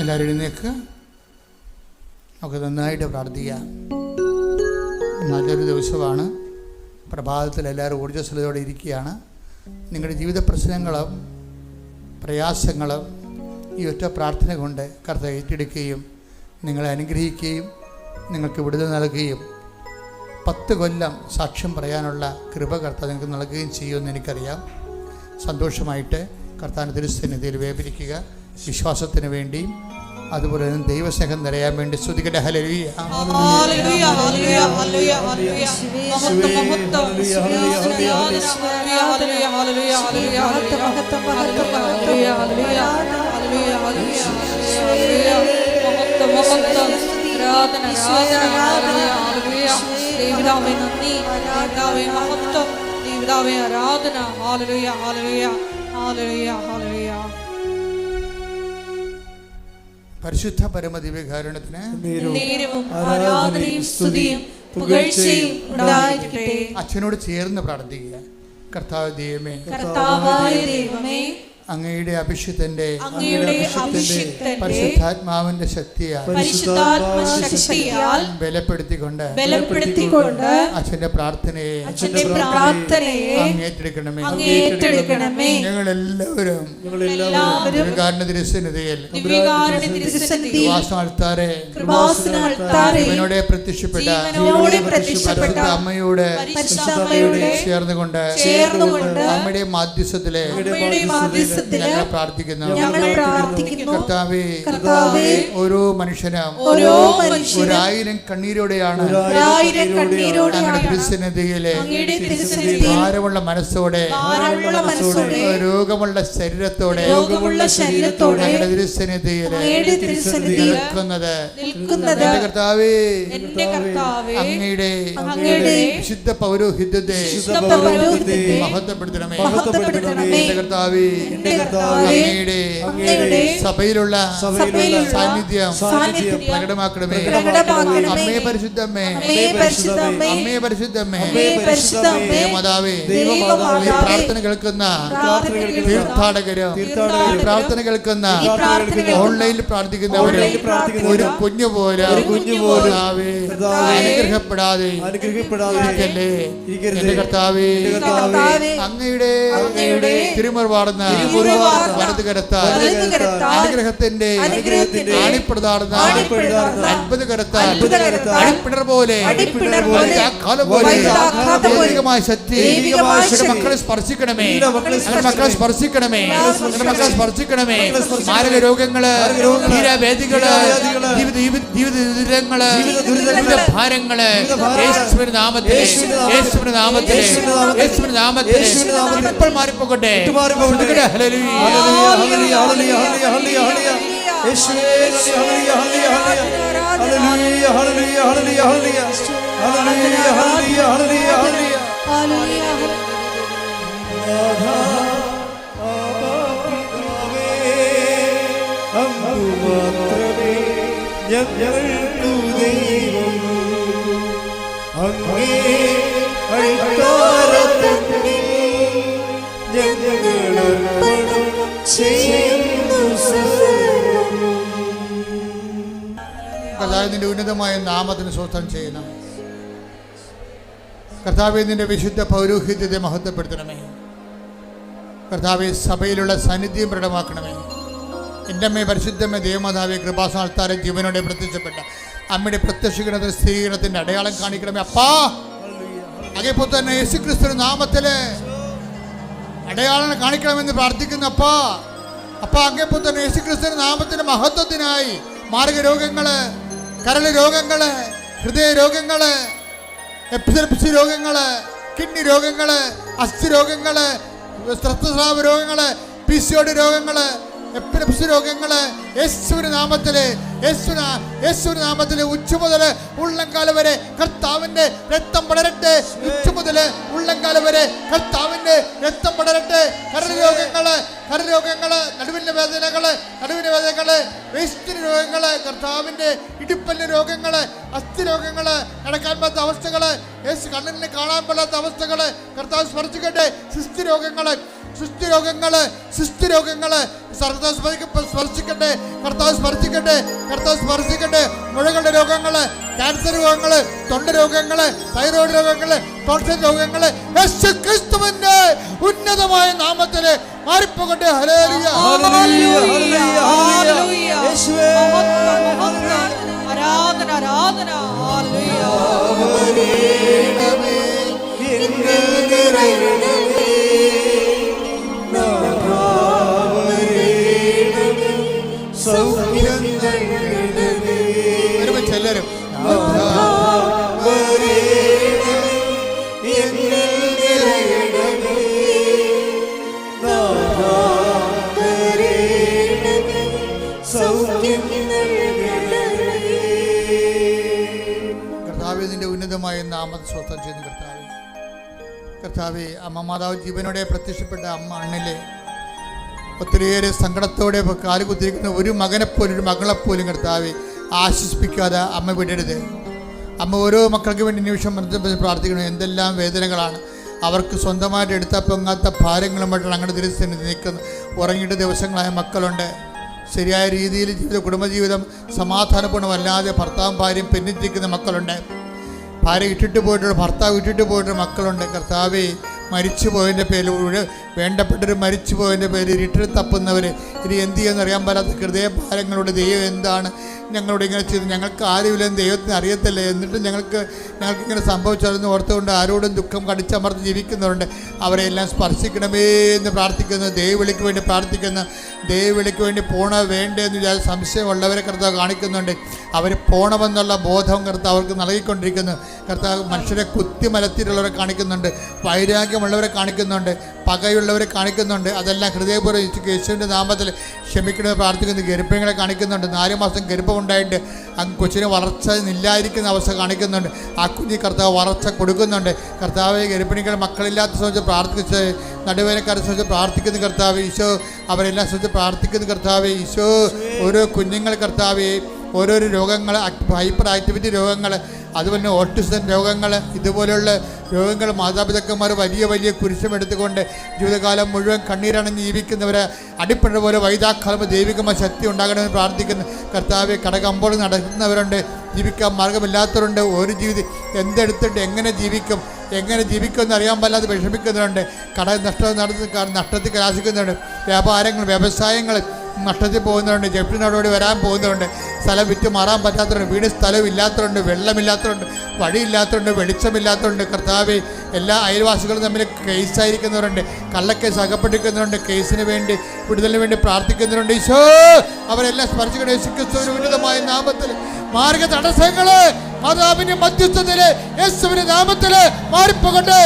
എല്ലാവരും എഴുന്നേൽക്കുക. നമുക്ക് നന്നായിട്ട് പ്രാർത്ഥിക്കാം. നല്ലൊരു ദിവസമാണ്. പ്രഭാതത്തിൽ എല്ലാവരും ഊർജ്ജസ്വലതയോടെ ഇരിക്കുകയാണ്. നിങ്ങളുടെ ജീവിത പ്രശ്നങ്ങളും പ്രയാസങ്ങളും ഈ ഒറ്റ പ്രാർത്ഥന കൊണ്ട് കർത്താവ് ഏറ്റെടുക്കുകയും നിങ്ങളെ അനുഗ്രഹിക്കുകയും നിങ്ങൾക്ക് വിടുതൽ നൽകുകയും 10 കൊല്ലം സാക്ഷ്യം പറയാനുള്ള കൃപ കർത്താവ് നിങ്ങൾക്ക് നൽകുകയും ചെയ്യുമെന്ന് എനിക്കറിയാം. സന്തോഷമായിട്ട് കർത്താവിൻ്റെ തിരുസന്നിധിയിൽ വ്യാപരിക്കുക. വിശ്വാസത്തിന് വേണ്ടിയും അതുപോലെ തന്നെ ദൈവസ്നേഹം നിറയാൻ വേണ്ടി സ്തുതിക്കട്ടെ. ഹല്ലേലൂയ. ഹല്ലേലൂയ ഹല്ലേലൂയ ഹല്ലേലൂയ ഹല്ലേലൂയ മഹത്വം മഹത്വം ഹല്ലേലൂയ ഹല്ലേലൂയ ഹല്ലേലൂയ ഹല്ലേലൂയ ഹല്ലേലൂയ മഹത്വം മഹത്വം ഹല്ലേലൂയ ഹല്ലേലൂയ ഹല്ലേലൂയ ഹല്ലേലൂയ മഹത്വം മഹത്വം ആരാധന ആരാധന ഹല്ലേലൂയ. ദൈവമേ നന്ദി, ദൈവമേ മഹത്വം, ദൈവമേ ആരാധന. ഹല്ലേലൂയ ഹല്ലേലൂയ ഹല്ലേലൂയ ഹല്ലേലൂയ. പരിശുദ്ധ പരമദിവ്യകാരുണ്യത്തിന് അച്ഛനോട് ചേർന്ന് പ്രാർത്ഥിക്കുക. കർത്താവ് ദൈവമേ, അങ്ങയുടെ അഭിഷിക്തന്റെ പരിശുദ്ധാത്മാവിന്റെ ശക്തിയാൽ ബലപ്പെടുത്തിക്കൊണ്ട് അച്ഛന്റെ പ്രാർത്ഥനയെ അങ്ങേറ്റെടുക്കണമേ. ഞങ്ങളെല്ലാവരും ഇവനോടെ പ്രത്യക്ഷപ്പെട്ട അമ്മയോട് ചേർന്നുകൊണ്ട് അമ്മയുടെ മാധ്യസ്ഥത്തിലെ ഞങ്ങൾ പ്രാർത്ഥിക്കുന്നു. കർത്താവേ, ഓരോ മനുഷ്യനും 1000 കണ്ണീരോടെയാണ് ഞങ്ങളുടെ തിരുസന്നിധിയിലെ ഭാരമുള്ള മനസ്സോടെ രോഗമുള്ള ശരീരത്തോടെ ഞങ്ങളുടെ തിരുസന്നിധിയിലെ നിൽക്കുന്നത്. കർത്താവേ, അങ്ങയുടെ വിശുദ്ധ പൗരോഹിത്യത്തെ മഹത്വപ്പെടുത്തണമേ. കർത്താവേ, എന്റെ കർത്താവേ, അങ്ങയുടെ സഭയിലുള്ള സഭയിലുള്ള സാന്നിധ്യം സാന്നിധ്യം പ്രകടമാക്കണമേ. പ്രകടമാക്കണമേ. അമ്മേ പരിശുദ്ധമ്മേ, അമ്മേ പരിശുദ്ധമ്മേ, അമ്മേ പരിശുദ്ധമ്മേ, അമ്മേ പരിശുദ്ധമ്മേ, ദൈവമാതാവേ, ദൈവമാതാവേ, ഈ പ്രാർത്ഥന കേൾക്കുന്ന തീർത്ഥാടകരും, ഈ പ്രാർത്ഥന കേൾക്കുന്ന ഓൺലൈനിൽ പ്രാർത്ഥിക്കുന്നവരും ഒരു കുഞ്ഞു പോലെ അനുഗ്രഹപ്പെടാതെ ഇരിക്കല്ലേ. എന്റെ കർത്താവേ, അങ്ങയുടെ തിരുമുറിവാർന്ന വലതുകരത്താൽ അനുഗ്രഹത്തിന്റെ ആണിപ്രദാർന്ന അത്ഭുതകരത്താൽ അടിപ്പിണർ പോലെ ദൈവികമായ ശക്തി മക്കളെ സ്പർശിക്കണമേ, മക്കളെ സ്പർശിക്കണമേ, മക്കളെ സ്പർശിക്കണമേ. മാരക രോഗങ്ങള്, തീരവേദികള്, ജീവിത ദുരിതങ്ങള്, ജീവിത ഭാരങ്ങള് യേശുവിന്റെ നാമത്തിൽ, യേശുവിന്റെ നാമത്തിൽ, യേശുവിന്റെ നാമത്തിൽ ഇപ്പോൾ മാറിപ്പോകട്ടെ. ഞങ്ങൾക്കു ദൈവം അങ്ങേ അൾത്താരത്തിൽ ഞങ്ങളർപ്പണം ചെയ്യുന്നു സർവ്വം. കർത്താവേ, നിന്റെ ഉന്നതമായ നാമത്തിന് സ്വസ്ഥം ചെയ്യണം. കർത്താവേ, നിന്റെ വിശുദ്ധ പൗരോഹിത്യത്തെ മഹത്വപ്പെടുത്തണമേ. കർത്താവേ, സഭയിലുള്ള സാന്നിധ്യം പ്രകടമാക്കണമേ. എൻ്റെ അമ്മയെ പരിശുദ്ധമേ, ദേവമാതാവേ, കൃപാസനത്താരെ ജീവനോടെ പ്രത്യക്ഷപ്പെട്ട അമ്മയുടെ പ്രത്യക്ഷീകരണത്തിന് സ്ഥിരീകരണത്തിൻ്റെ അടയാളം കാണിക്കണമേ. അപ്പാ, അതേപോലെ തന്നെ യേശുക്രിസ്തുവിന്റെ നാമത്തില് അടയാളം കാണിക്കണമെന്ന് പ്രാർത്ഥിക്കുന്നു. അപ്പാ അങ്ങേപ്പോൾ തന്നെ യേശുക്രിസ്തുവിന്റെ നാമത്തിന്റെ മഹത്വത്തിനായി മാരക രോഗങ്ങള്, കരൾ രോഗങ്ങള്, ഹൃദയ രോഗങ്ങള്, എപ്പിലെപ്സി രോഗങ്ങള്, കിഡ്നി രോഗങ്ങള്, അസ്ഥി രോഗങ്ങള്, രക്തസ്രാവ രോഗങ്ങള്, PCOD രോഗങ്ങള്, എപ്പിലെപ്സി രോഗങ്ങള് യേശുവിന്റെ നാമത്തില്, യേശുവിന്റെ നാമത്തില് ഉച്ച മുതല് ഉള്ളംകാല വരെ കർത്താവിന്റെ രക്തം പടരട്ടെ. ഉച്ച മുതല് ഉള്ളംകാല വരെ കർത്താവിന്റെ രക്തം പടരട്ടെ. കരരോഗങ്ങള്, നടുവിന്റെ വേദനകള്, വേസ്റ്റിന് രോഗങ്ങള്, കർത്താവിന്റെ ഇടുപ്പല്ല് രോഗങ്ങള്, അസ്ഥി രോഗങ്ങള്, നടക്കാൻ പറ്റാത്ത അവസ്ഥകള്, യേശു കണ്ണിന് കാണാൻ പറ്റാത്ത അവസ്ഥകള് കർത്താവ് സ്പർശിക്കട്ടെ. സിസ്റ്റി രോഗങ്ങള് സ്പർശിക്കട്ടെ. കർത്താവ് സ്പർശിക്കട്ടെ. മുഴകളുടെ രോഗങ്ങള്, ക്യാൻസർ രോഗങ്ങള്, തൊണ്ട രോഗങ്ങള്, തൈറോയ്ഡ് രോഗങ്ങള്, ടോൺസിൽ രോഗങ്ങള് യേശുക്രിസ്തുവിന്റെ ഉന്നതമായ നാമത്തില് മാറിപ്പോകട്ടെ. ഹല്ലേലൂയ, ഹല്ലേലൂയ, ഹല്ലേലൂയ. ആരാധന, ആരാധന. എല്ലാവരും കർത്താവേ, നിന്റെ ഉന്നതമായ നാമത്തെ സ്വസ്ഥം ചെയ്യുന്നു. കർത്താവേ, അമ്മ മാതാവ് ജീവനോടെ പ്രത്യക്ഷപ്പെട്ട അമ്മ അണ്ണിലെ ഒത്തിരിയേറെ സങ്കടത്തോടെ കാലുകുത്തിരിക്കുന്ന ഒരു മകനെപ്പോലും ഒരു മകളെപ്പോലും കർത്താവെ ആശ്വസിപ്പിക്കാതെ അമ്മ വിടരുത്. അമ്മ ഓരോ മക്കൾക്ക് വേണ്ടി നിമിഷം പ്രാർത്ഥിക്കണം. എന്തെല്ലാം വേദനകളാണ് അവർക്ക് സ്വന്തമായിട്ട് എടുത്താൽ പൊങ്ങാത്ത ഭാരങ്ങളുമായിട്ടാണ് അങ്ങനെ ദിവസം നിൽക്കുന്നത്. ഉറങ്ങിയിട്ട് ദിവസങ്ങളായ മക്കളുണ്ട്. ശരിയായ രീതിയിൽ കുടുംബജീവിതം സമാധാനപൂർണ്ണമല്ലാതെ ഭർത്താവും ഭാര്യയും പെന്നിരിക്കുന്ന മക്കളുണ്ട്. ഭാര്യ ഇട്ടിട്ട് പോയിട്ടുള്ള ഭർത്താവ് ഇട്ടിട്ട് പോയിട്ടുള്ള മക്കളുണ്ട്. കർത്താവെ, മരിച്ചു പോയതിൻ്റെ പേരിൽ വേണ്ടപ്പെട്ടവർ മരിച്ചു പോയതിൻ്റെ പേരിൽ ഇരുട്ടിൽ തപ്പുന്നവർ ഇനി എന്ത് ചെയ്യുമെന്ന് അറിയാൻ പാടാത്ത ഹൃദയഭാരങ്ങളുടെ ദൈവം എന്താണ് ഞങ്ങളോട് ഇങ്ങനെ ചെയ്ത്, ഞങ്ങൾക്ക് ആരുമില്ലെന്ന് ദൈവത്തിന് അറിയത്തില്ല, എന്നിട്ട് ഞങ്ങൾക്കിങ്ങനെ സംഭവിച്ചതെന്ന് ഓർത്തുകൊണ്ട് ആരോടും ദുഃഖം കടിച്ചമർത്ത് ജീവിക്കുന്നവരുണ്ട്. അവരെല്ലാം സ്പർശിക്കണമേ എന്ന് പ്രാർത്ഥിക്കുന്നു. ദൈവവിളിക്ക് വേണ്ടി പ്രാർത്ഥിക്കുന്നു. ദൈവവിളിക്ക് വേണ്ടി പോണോ വേണ്ടതെന്ന് വിചാരിച്ച് സംശയമുള്ളവരെ കർത്താവ് കാണിക്കുന്നുണ്ട്. അവർ പോണമെന്നുള്ള ബോധം കർത്താവ് അവർക്ക് നൽകിക്കൊണ്ടിരിക്കുന്നു. കർത്താവ് മനുഷ്യരെ കുത്തിമലത്തിയിട്ടുള്ളവരെ കാണിക്കുന്നുണ്ട്. വൈരാഗ്യം വൈരാഗ്യമുള്ളവരെ കാണിക്കുന്നുണ്ട്, പകയുള്ളവരെ കാണിക്കുന്നുണ്ട്. അതെല്ലാം ഹൃദയപൂർവ്വം യേശുവിൻ്റെ നാമത്തിൽ ക്ഷമിക്കണമെന്ന് പ്രാർത്ഥിക്കുന്നു. ഗർഭിണികളെ കാണിക്കുന്നുണ്ട്, 4 മാസം ഗർഭമുണ്ടായിട്ട് കൊച്ചിന് വളർച്ച ഇല്ലാതിരിക്കുന്ന അവസ്ഥ കാണിക്കുന്നുണ്ട്. ആ കുഞ്ഞ് കർത്താവ് വളർച്ച കൊടുക്കുന്നുണ്ട്. കർത്താവ് ഗർഭിണികൾ മക്കളില്ലാത്ത സംബന്ധിച്ച് പ്രാർത്ഥിച്ച്, നടുവേനക്കാരെ സംബന്ധിച്ച് പ്രാർത്ഥിക്കുന്ന കർത്താവ് ഈശോ, അവരെല്ലാം സംബന്ധിച്ച് പ്രാർത്ഥിക്കുന്ന കർത്താവ് ഈശോ. ഓരോ കുഞ്ഞുങ്ങൾ കർത്താവ് ഓരോരോ രോഗങ്ങൾ, ഹൈപ്പർ ആക്ടിവിറ്റി രോഗങ്ങൾ, അതുപോലെ ഓട്ടിസം രോഗങ്ങൾ, ഇതുപോലെയുള്ള രോഗങ്ങൾ മാതാപിതാക്കന്മാർ വലിയ വലിയ കുരിശമെടുത്തുകൊണ്ട് ജീവിതകാലം മുഴുവൻ കണ്ണീരണിഞ്ഞ് ജീവിക്കുന്നവരെ അടിപ്പഴ പോലെ വൈതാക്കാലം ദൈവികമായ ശക്തി ഉണ്ടാകണമെന്ന് പ്രാർത്ഥിക്കുന്നു കർത്താവ്. കടകമ്പോൾ നടക്കുന്നവരുണ്ട്, ജീവിക്കാൻ മാർഗമില്ലാത്തവരുണ്ട്. ഒരു ജീവിതം എന്തെടുത്തിട്ട് എങ്ങനെ ജീവിക്കുമെന്ന് അറിയാൻ പാടില്ലാതെ വിഷമിക്കുന്നവരുണ്ട്. നഷ്ടത്തിൽ കലാശിക്കുന്നുണ്ട്. വ്യാപാരങ്ങൾ, വ്യവസായങ്ങൾ നഷ്ടത്തിൽ പോകുന്നവരുണ്ട്. ജപ്തിനോടുകൂടി വരാൻ പോകുന്നവരുണ്ട്. സ്ഥലം വിറ്റ് മാറാൻ പറ്റാത്തവരുണ്ട്. വീട് സ്ഥലമില്ലാത്തവരുണ്ട്, വെള്ളമില്ലാത്തവരുണ്ട്, വഴിയില്ലാത്തവരുണ്ട്, വെളിച്ചമില്ലാത്തവരുണ്ട്. കർത്താവ് എല്ലാ അയൽവാസികളും തമ്മിൽ കേസായിരിക്കുന്നവരുണ്ട്, കള്ളക്കേസ് അകപ്പെട്ടിരിക്കുന്നവരുണ്ട്. കേസിന് വേണ്ടി, വിടുതലിന് വേണ്ടി പ്രാർത്ഥിക്കുന്നവരുണ്ട്. ഈശോ അവരെല്ലാം സ്പർശിക്കുന്ന യേശുക്രിസ്തുവിന്റെ ഉന്നതമായ നാമത്തിൽ മാർഗ തടസ്സങ്ങള് മാതാവിന്റെ മധ്യസ്ഥത്തില് യേശുവിന്റെ നാമത്തില് മാറിപ്പോകട്ടെ.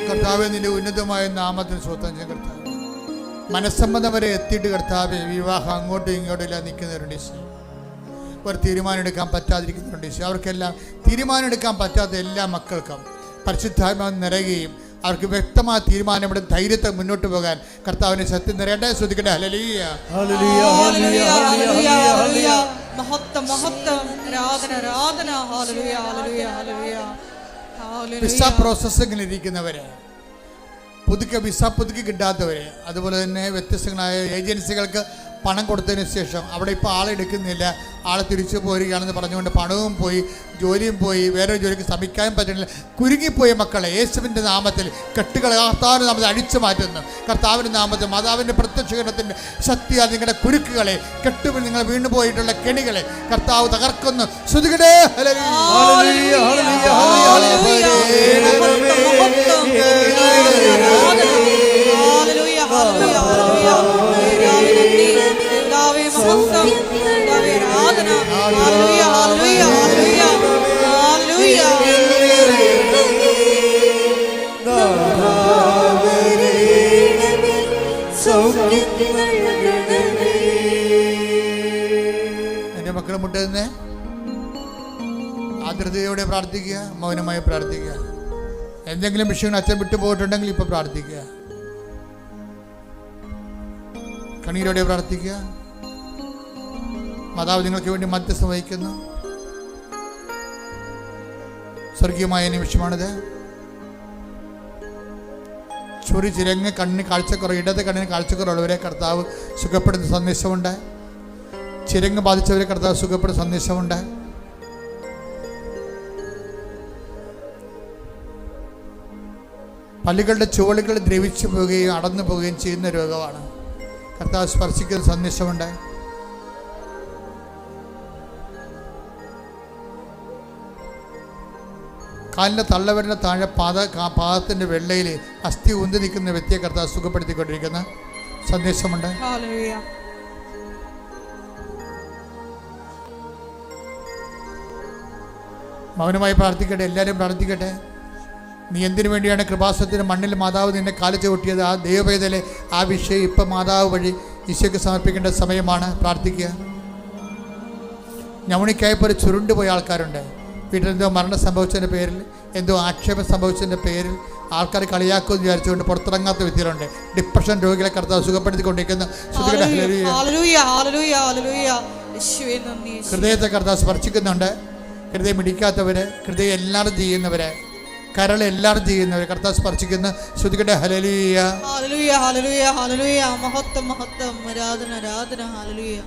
കർത്താവേ, നിന്റെ ഉന്നതമായ നാമത്തിൽ സ്വന്തം ചെയ്യും കർത്താവ്. മനസ്സമ്മതം വരെ എത്തിയിട്ട് കർത്താവെ വിവാഹം അങ്ങോട്ടും ഇങ്ങോട്ടും എല്ലാം നിൽക്കുന്നവരുണ്ട്. ഒരു തീരുമാനം എടുക്കാൻ പറ്റാതിരിക്കുന്നവരുണ്ട്. അവർക്കെല്ലാം തീരുമാനം എടുക്കാൻ പറ്റാത്ത എല്ലാ മക്കൾക്കും പരിശുദ്ധാത്മാവ് നിറയുകയും അവർക്ക് വ്യക്തമായ തീരുമാനമെടുത്ത് ധൈര്യത്തെ മുന്നോട്ട് പോകാൻ കർത്താവിനെ സത്യം നിറയട്ടെ. ശ്രദ്ധിക്കട്ടെ. ഹല്ലേലൂയ, ഹല്ലേലൂയ, ഹല്ലേലൂയ, ഹല്ലേലൂയ. മഹത്വം, മഹത്വം, ആരാധന, ആരാധന. ഹല്ലേലൂയ, ഹല്ലേലൂയ, ഹല്ലേലൂയ. വിസ പ്രോസസ്സിംഗിൽ ഇരിക്കുന്നവരെ, വിസ പുതുക്കി കിട്ടാത്തവരെ, അതുപോലെ തന്നെ വ്യത്യസ്തങ്ങളായ ഏജൻസികൾക്ക് പണം കൊടുത്തതിന് ശേഷം അവിടെ ഇപ്പോൾ ആളെടുക്കുന്നില്ല, ആളെ തിരിച്ചു പോരുകയാണെന്ന് പറഞ്ഞുകൊണ്ട് പണവും പോയി, ജോലിയും പോയി, വേറെ ജോലിക്ക് ശ്രമിക്കാൻ പറ്റുന്നില്ല, കുരുങ്ങിപ്പോയ മക്കളെ യേശുവിൻ്റെ നാമത്തിൽ കെട്ടുകൾ കർത്താവിൻ്റെ നാമത്തിൽ അടിച്ചു മാറ്റുന്നു. കർത്താവിൻ്റെ നാമത്തിൽ മാതാവിൻ്റെ പ്രത്യക്ഷീകരണത്തിൻ്റെ ശക്തിയാൽ നിങ്ങളുടെ കുരുക്കുകളെ, കെട്ടുവിൽ നിങ്ങൾ വീണുപോയിട്ടുള്ള കെണികളെ കർത്താവ് തകർക്കുന്നു. ശ്രുതികടേ എൻ്റെ മക്കളെ മുട്ടുന്നേ ആർദ്രതയോടെ പ്രാർത്ഥിക്കുക, മൗനമായി പ്രാർത്ഥിക്കുക. എന്തെങ്കിലും വിഷയങ്ങൾ അച്ഛൻ വിട്ടുപോയിട്ടുണ്ടെങ്കിൽ ഇപ്പൊ പ്രാർത്ഥിക്കുക, കണ്ണീരോടെ പ്രാർത്ഥിക്കുക. മാതാവ് നിങ്ങൾക്ക് വേണ്ടി മധ്യസ്ഥം വഹിക്കുന്നു. സ്വർഗീയമായ നിമിഷമാണിത്. ചൊറി ചിരങ്ങ് കണ്ണിന് കാഴ്ചക്കുറവ്, ഇടത് കണ്ണിന് കാഴ്ചക്കുറവുള്ളവരെ കർത്താവ് സുഖപ്പെടുന്ന സന്ദേശമുണ്ട്. ചിരങ്ങ് ബാധിച്ചവരെ കർത്താവ് സുഖപ്പെടുന്ന സന്ദേശമുണ്ട്. പല്ലുകളുടെ ചുവടുകൾ ദ്രവിച്ചു പോവുകയും അടന്നു പോവുകയും ചെയ്യുന്ന രോഗമാണ്. കർത്താവ് സ്പർശിക്കുന്ന സന്ദേശമുണ്ട്. കാലിൻ്റെ തള്ളവരിൻ്റെ താഴെ പാദത്തിൻ്റെ വെള്ളയിൽ അസ്ഥി ഉന്തി നിൽക്കുന്ന വ്യക്തിയെ കർത്താവ് സുഖപ്പെടുത്തിക്കൊണ്ടിരിക്കുന്ന സന്ദേശമുണ്ട്. മൗനമായി പ്രാർത്ഥിക്കട്ടെ, എല്ലാവരും പ്രാർത്ഥിക്കട്ടെ. നീ എന്തിനു വേണ്ടിയാണ് കൃപാസനത്തിന് മണ്ണിൽ മാതാവ് നിന്നെ കാലിച്ചു കൊട്ടിയത്? ആ ദൈവവേദലെ ആ വിഷയം ഇപ്പം മാതാവ് വഴി ഈശോയ്ക്ക് സമർപ്പിക്കേണ്ട സമയമാണ്. പ്രാർത്ഥിക്കുക. ഞവണിക്കായപ്പോൾ ചുരുണ്ടുപോയ ആൾക്കാരുണ്ട്. വീട്ടിലെന്തോ മരണം സംഭവിച്ചതിൻ്റെ പേരിൽ, എന്തോ ആക്ഷേപം സംഭവിച്ചതിൻ്റെ പേരിൽ ആൾക്കാർ കളിയാക്കുമെന്ന് വിചാരിച്ചുകൊണ്ട് പുറത്തിറങ്ങാത്ത വ്യക്തികളുണ്ട്. ഡിപ്രഷൻ രോഗികളെ കർത്താവ് സുഖപ്പെടുത്തിക്കൊണ്ടിരിക്കുന്ന ഹൃദയത്തെ കർത്താവ് സ്പർശിക്കുന്നുണ്ട്. ഹൃദയം ഇടിക്കാത്തവര്, ഹൃദയം എല്ലാവരും ചെയ്യുന്നവരെ, കരൾ എല്ലാവരും ചെയ്യുന്നവരെ കർത്താവ് സ്പർശിക്കുന്ന. ശ്രുതികട്ടെ. ഹല്ലേലൂയ, ഹല്ലേലൂയ, ഹല്ലേലൂയ, ഹല്ലേലൂയ. മഹത്വം, മഹത്വം, ആരാധന, ആരാധന. ഹല്ലേലൂയ.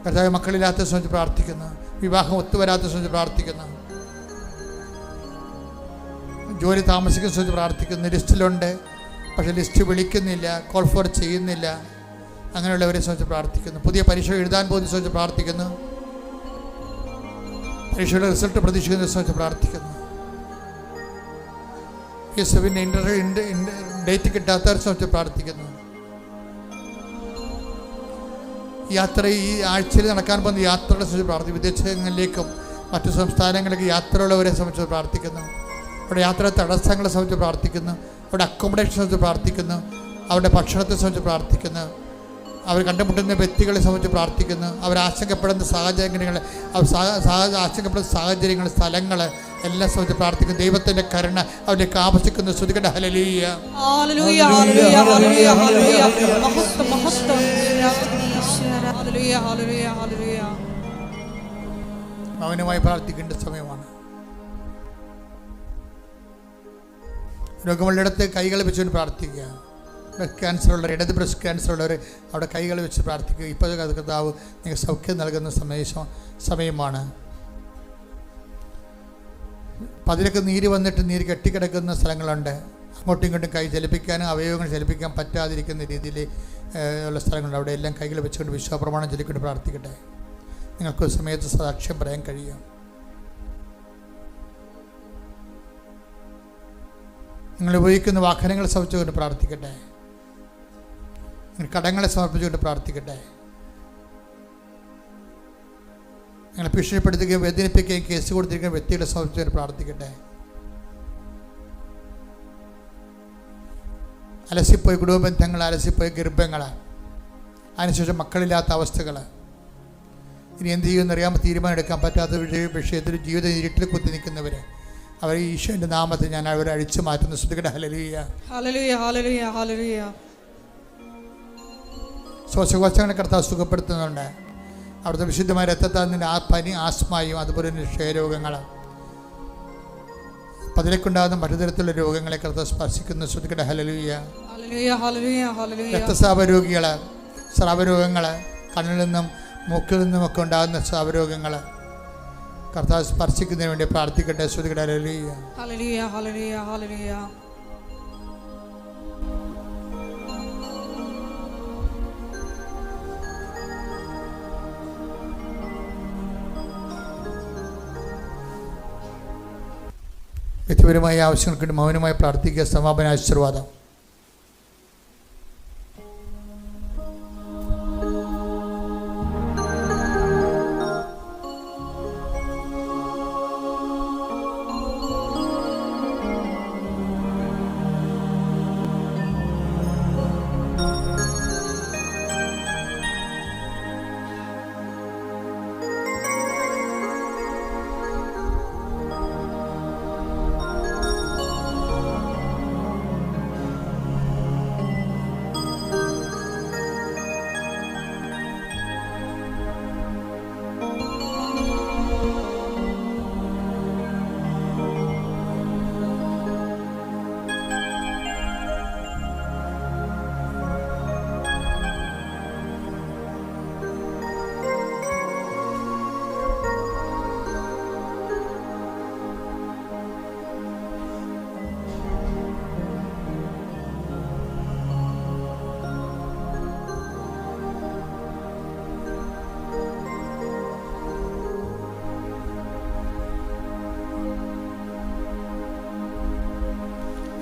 കർത്താവ് മക്കളില്ലാത്ത സംബന്ധിച്ച് പ്രാർത്ഥിക്കുന്നു. വിവാഹം ഒത്തുവരാത്ത സംബന്ധിച്ച് പ്രാർത്ഥിക്കുന്നു. ജോലി താമസിക്കുന്ന സംബന്ധിച്ച് പ്രാർത്ഥിക്കുന്നു. ലിസ്റ്റിലുണ്ട്, പക്ഷേ ലിസ്റ്റ് വിളിക്കുന്നില്ല, കോൾ ഫോർ ചെയ്യുന്നില്ല. അങ്ങനെയുള്ളവരെ സംബന്ധിച്ച് പ്രാർത്ഥിക്കുന്നു. പുതിയ പരീക്ഷ എഴുതാൻ പോകുന്ന സംബന്ധിച്ച് പ്രാർത്ഥിക്കുന്നു. പരീക്ഷയുടെ റിസൾട്ട് പ്രതീക്ഷിക്കുന്നതിനെ സംബന്ധിച്ച് പ്രാർത്ഥിക്കുന്നു. യേശുവിൻ്റെ ഡേറ്റ് കിട്ടാത്തവരെ സംബന്ധിച്ച് പ്രാർത്ഥിക്കുന്നു. യാത്ര ഈ ആഴ്ചയിൽ നടക്കാൻ പോകുന്ന യാത്രകളെ സംബന്ധിച്ച് പ്രാർത്ഥിക്കുന്നു. വിദേശങ്ങളിലേക്കും മറ്റു സംസ്ഥാനങ്ങളിലേക്ക് യാത്രയുള്ളവരെ സംബന്ധിച്ച് പ്രാർത്ഥിക്കുന്നു. അവിടെ യാത്ര തടസ്സങ്ങളെ സംബന്ധിച്ച് പ്രാർത്ഥിക്കുന്നു. അവിടെ അക്കോമഡേഷൻ സംബന്ധിച്ച് പ്രാർത്ഥിക്കുന്നു. അവരുടെ ഭക്ഷണത്തെ സംബന്ധിച്ച് പ്രാർത്ഥിക്കുന്നു. അവർ കണ്ടുമുട്ടുന്ന വ്യക്തികളെ സംബന്ധിച്ച് പ്രാർത്ഥിക്കുന്നു. അവർ ആശങ്കപ്പെടുന്ന സാഹചര്യങ്ങൾ, ആശങ്കപ്പെടുന്ന സാഹചര്യങ്ങൾ, സ്ഥലങ്ങൾ എല്ലാം സംബന്ധിച്ച് പ്രാർത്ഥിക്കുന്നു. ദൈവത്തിൻ്റെ കരുണ അവരിലേക്ക് ആവശ്യിക്കുന്നു. ശ്രുതികട ഹല്ലേലൂയ. മൗനമായി പ്രാർത്ഥിക്കേണ്ട സമയമാണ്. രോഗമുള്ളിടത്ത് കൈകൾ വെച്ചുകൊണ്ട് പ്രാർത്ഥിക്കുക. ബ്രസ്റ്റ് ക്യാൻസർ ഉള്ളവർ, ഇടത് ബ്രസ്റ്റ് ക്യാൻസർ ഉള്ളവർ അവിടെ കൈകൾ വെച്ച് പ്രാർത്ഥിക്കുക. ഇപ്പോൾ കർത്താവ് നിങ്ങൾക്ക് സൗഖ്യം നൽകുന്ന സമയമാണ്. പതിലൊക്കെ നീര് വന്നിട്ട് നീര് കെട്ടിക്കിടക്കുന്ന സ്ഥലങ്ങളുണ്ട്. അങ്ങോട്ടും ഇങ്ങോട്ടും കൈ ചലിപ്പിക്കാനും അവയവങ്ങൾ ചലിപ്പിക്കാൻ പറ്റാതിരിക്കുന്ന രീതിയിൽ ഉള്ള സ്ഥലങ്ങളുണ്ട്. അവിടെ എല്ലാം കൈകൾ വെച്ചുകൊണ്ട് വിശ്വാസപ്രമാണം ചൊല്ലിക്കൊണ്ട് പ്രാർത്ഥിക്കട്ടെ. നിങ്ങൾക്ക് സമയത്ത് സാക്ഷ്യം പറയാൻ കഴിയും. നിങ്ങൾ ഉപയോഗിക്കുന്ന വാഹനങ്ങളെ സമർപ്പിച്ചുകൊണ്ട് പ്രാർത്ഥിക്കട്ടെ. കടങ്ങളെ സമർപ്പിച്ചുകൊണ്ട് പ്രാർത്ഥിക്കട്ടെ. നിങ്ങളെ ഭീഷണിപ്പെടുത്തുകയും വേദനിപ്പിക്കുകയും കേസ് കൊടുത്തിരിക്കുന്ന വ്യക്തികളെ സമർപ്പിച്ചുകൊണ്ട് പ്രാർത്ഥിക്കട്ടെ. അലസിപ്പോയി കുടുംബ ബന്ധങ്ങൾ, അലസിപ്പോയി ഗർഭങ്ങൾ, അതിനുശേഷം മക്കളില്ലാത്ത അവസ്ഥകൾ, ഇനി എന്ത് ചെയ്യുമെന്ന് അറിയാൻ തീരുമാനം എടുക്കാൻ പറ്റാത്ത വിഷയത്തിൽ ജീവിത ഇരുട്ടിൽ കുത്തി നിൽക്കുന്നവർ, അവർ ഈശോയുടെ നാമത്തിൽ ഞാൻ അവരെ അഴിച്ചു മാറ്റുന്നു. ശ്രുതികട ഹല്ലേലൂയ. ശ്വാസകോശങ്ങളെ കർത്താവ് സുഖപ്പെടുത്തുന്നുണ്ട്. അവിടുത്തെ വിശുദ്ധമായ രക്തത്താൽ നിന്ന് പനി, ആസ്മയും അതുപോലെ തന്നെ ക്ഷയരോഗങ്ങൾ, പതിലേക്കുണ്ടാകുന്ന മറ്റു തരത്തിലുള്ള രോഗങ്ങളെ കർത്താവ് സ്പർശിക്കുന്നു. ശ്രുതികട ഹല്ലേലൂയ. രക്തസ്രാവ രോഗികൾ, സ്രാവരോഗങ്ങൾ, കണ്ണിൽ നിന്നും മൂക്കിൽ നിന്നുമൊക്കെ ഉണ്ടാകുന്ന സ്രാവരോഗങ്ങൾ കർത്താവ് സ്പർശിക്കുന്നതിന് വേണ്ടി പ്രാർത്ഥിക്കട്ടെ. ശ്രുതികട ഹല്ലേലൂയ. വ്യക്തിപരമായ ആവശ്യങ്ങൾക്ക് വേണ്ടി മൗനമായി പ്രാർത്ഥിക്കുക. സമാപന ആശീർവാദം.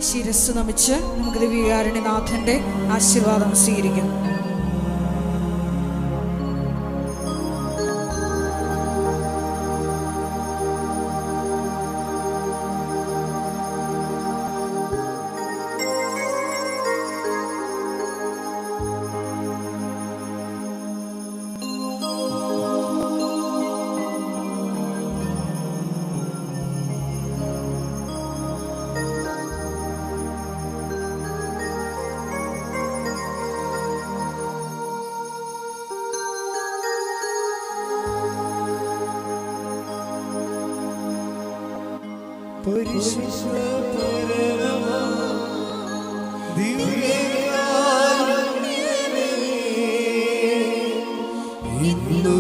ശിരസ് നമിച്ച് നമുക്ക് ദിവ്യകാരുണ്യനാഥന്റെ ആശീർവാദം സ്വീകരിക്കും. പരിശുദ്ധ പരമ ദിവ്യകാരുണ്യമേ, ഇന്നു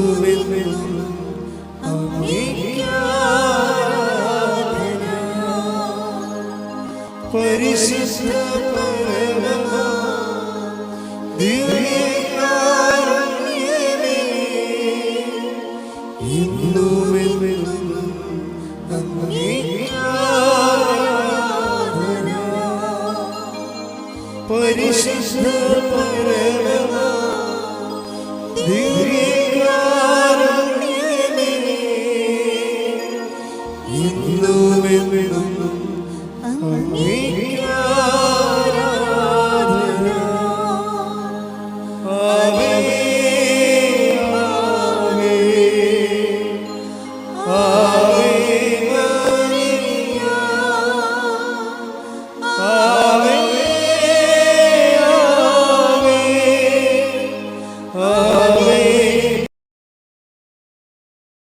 അങ്ങേയ്ക്കായി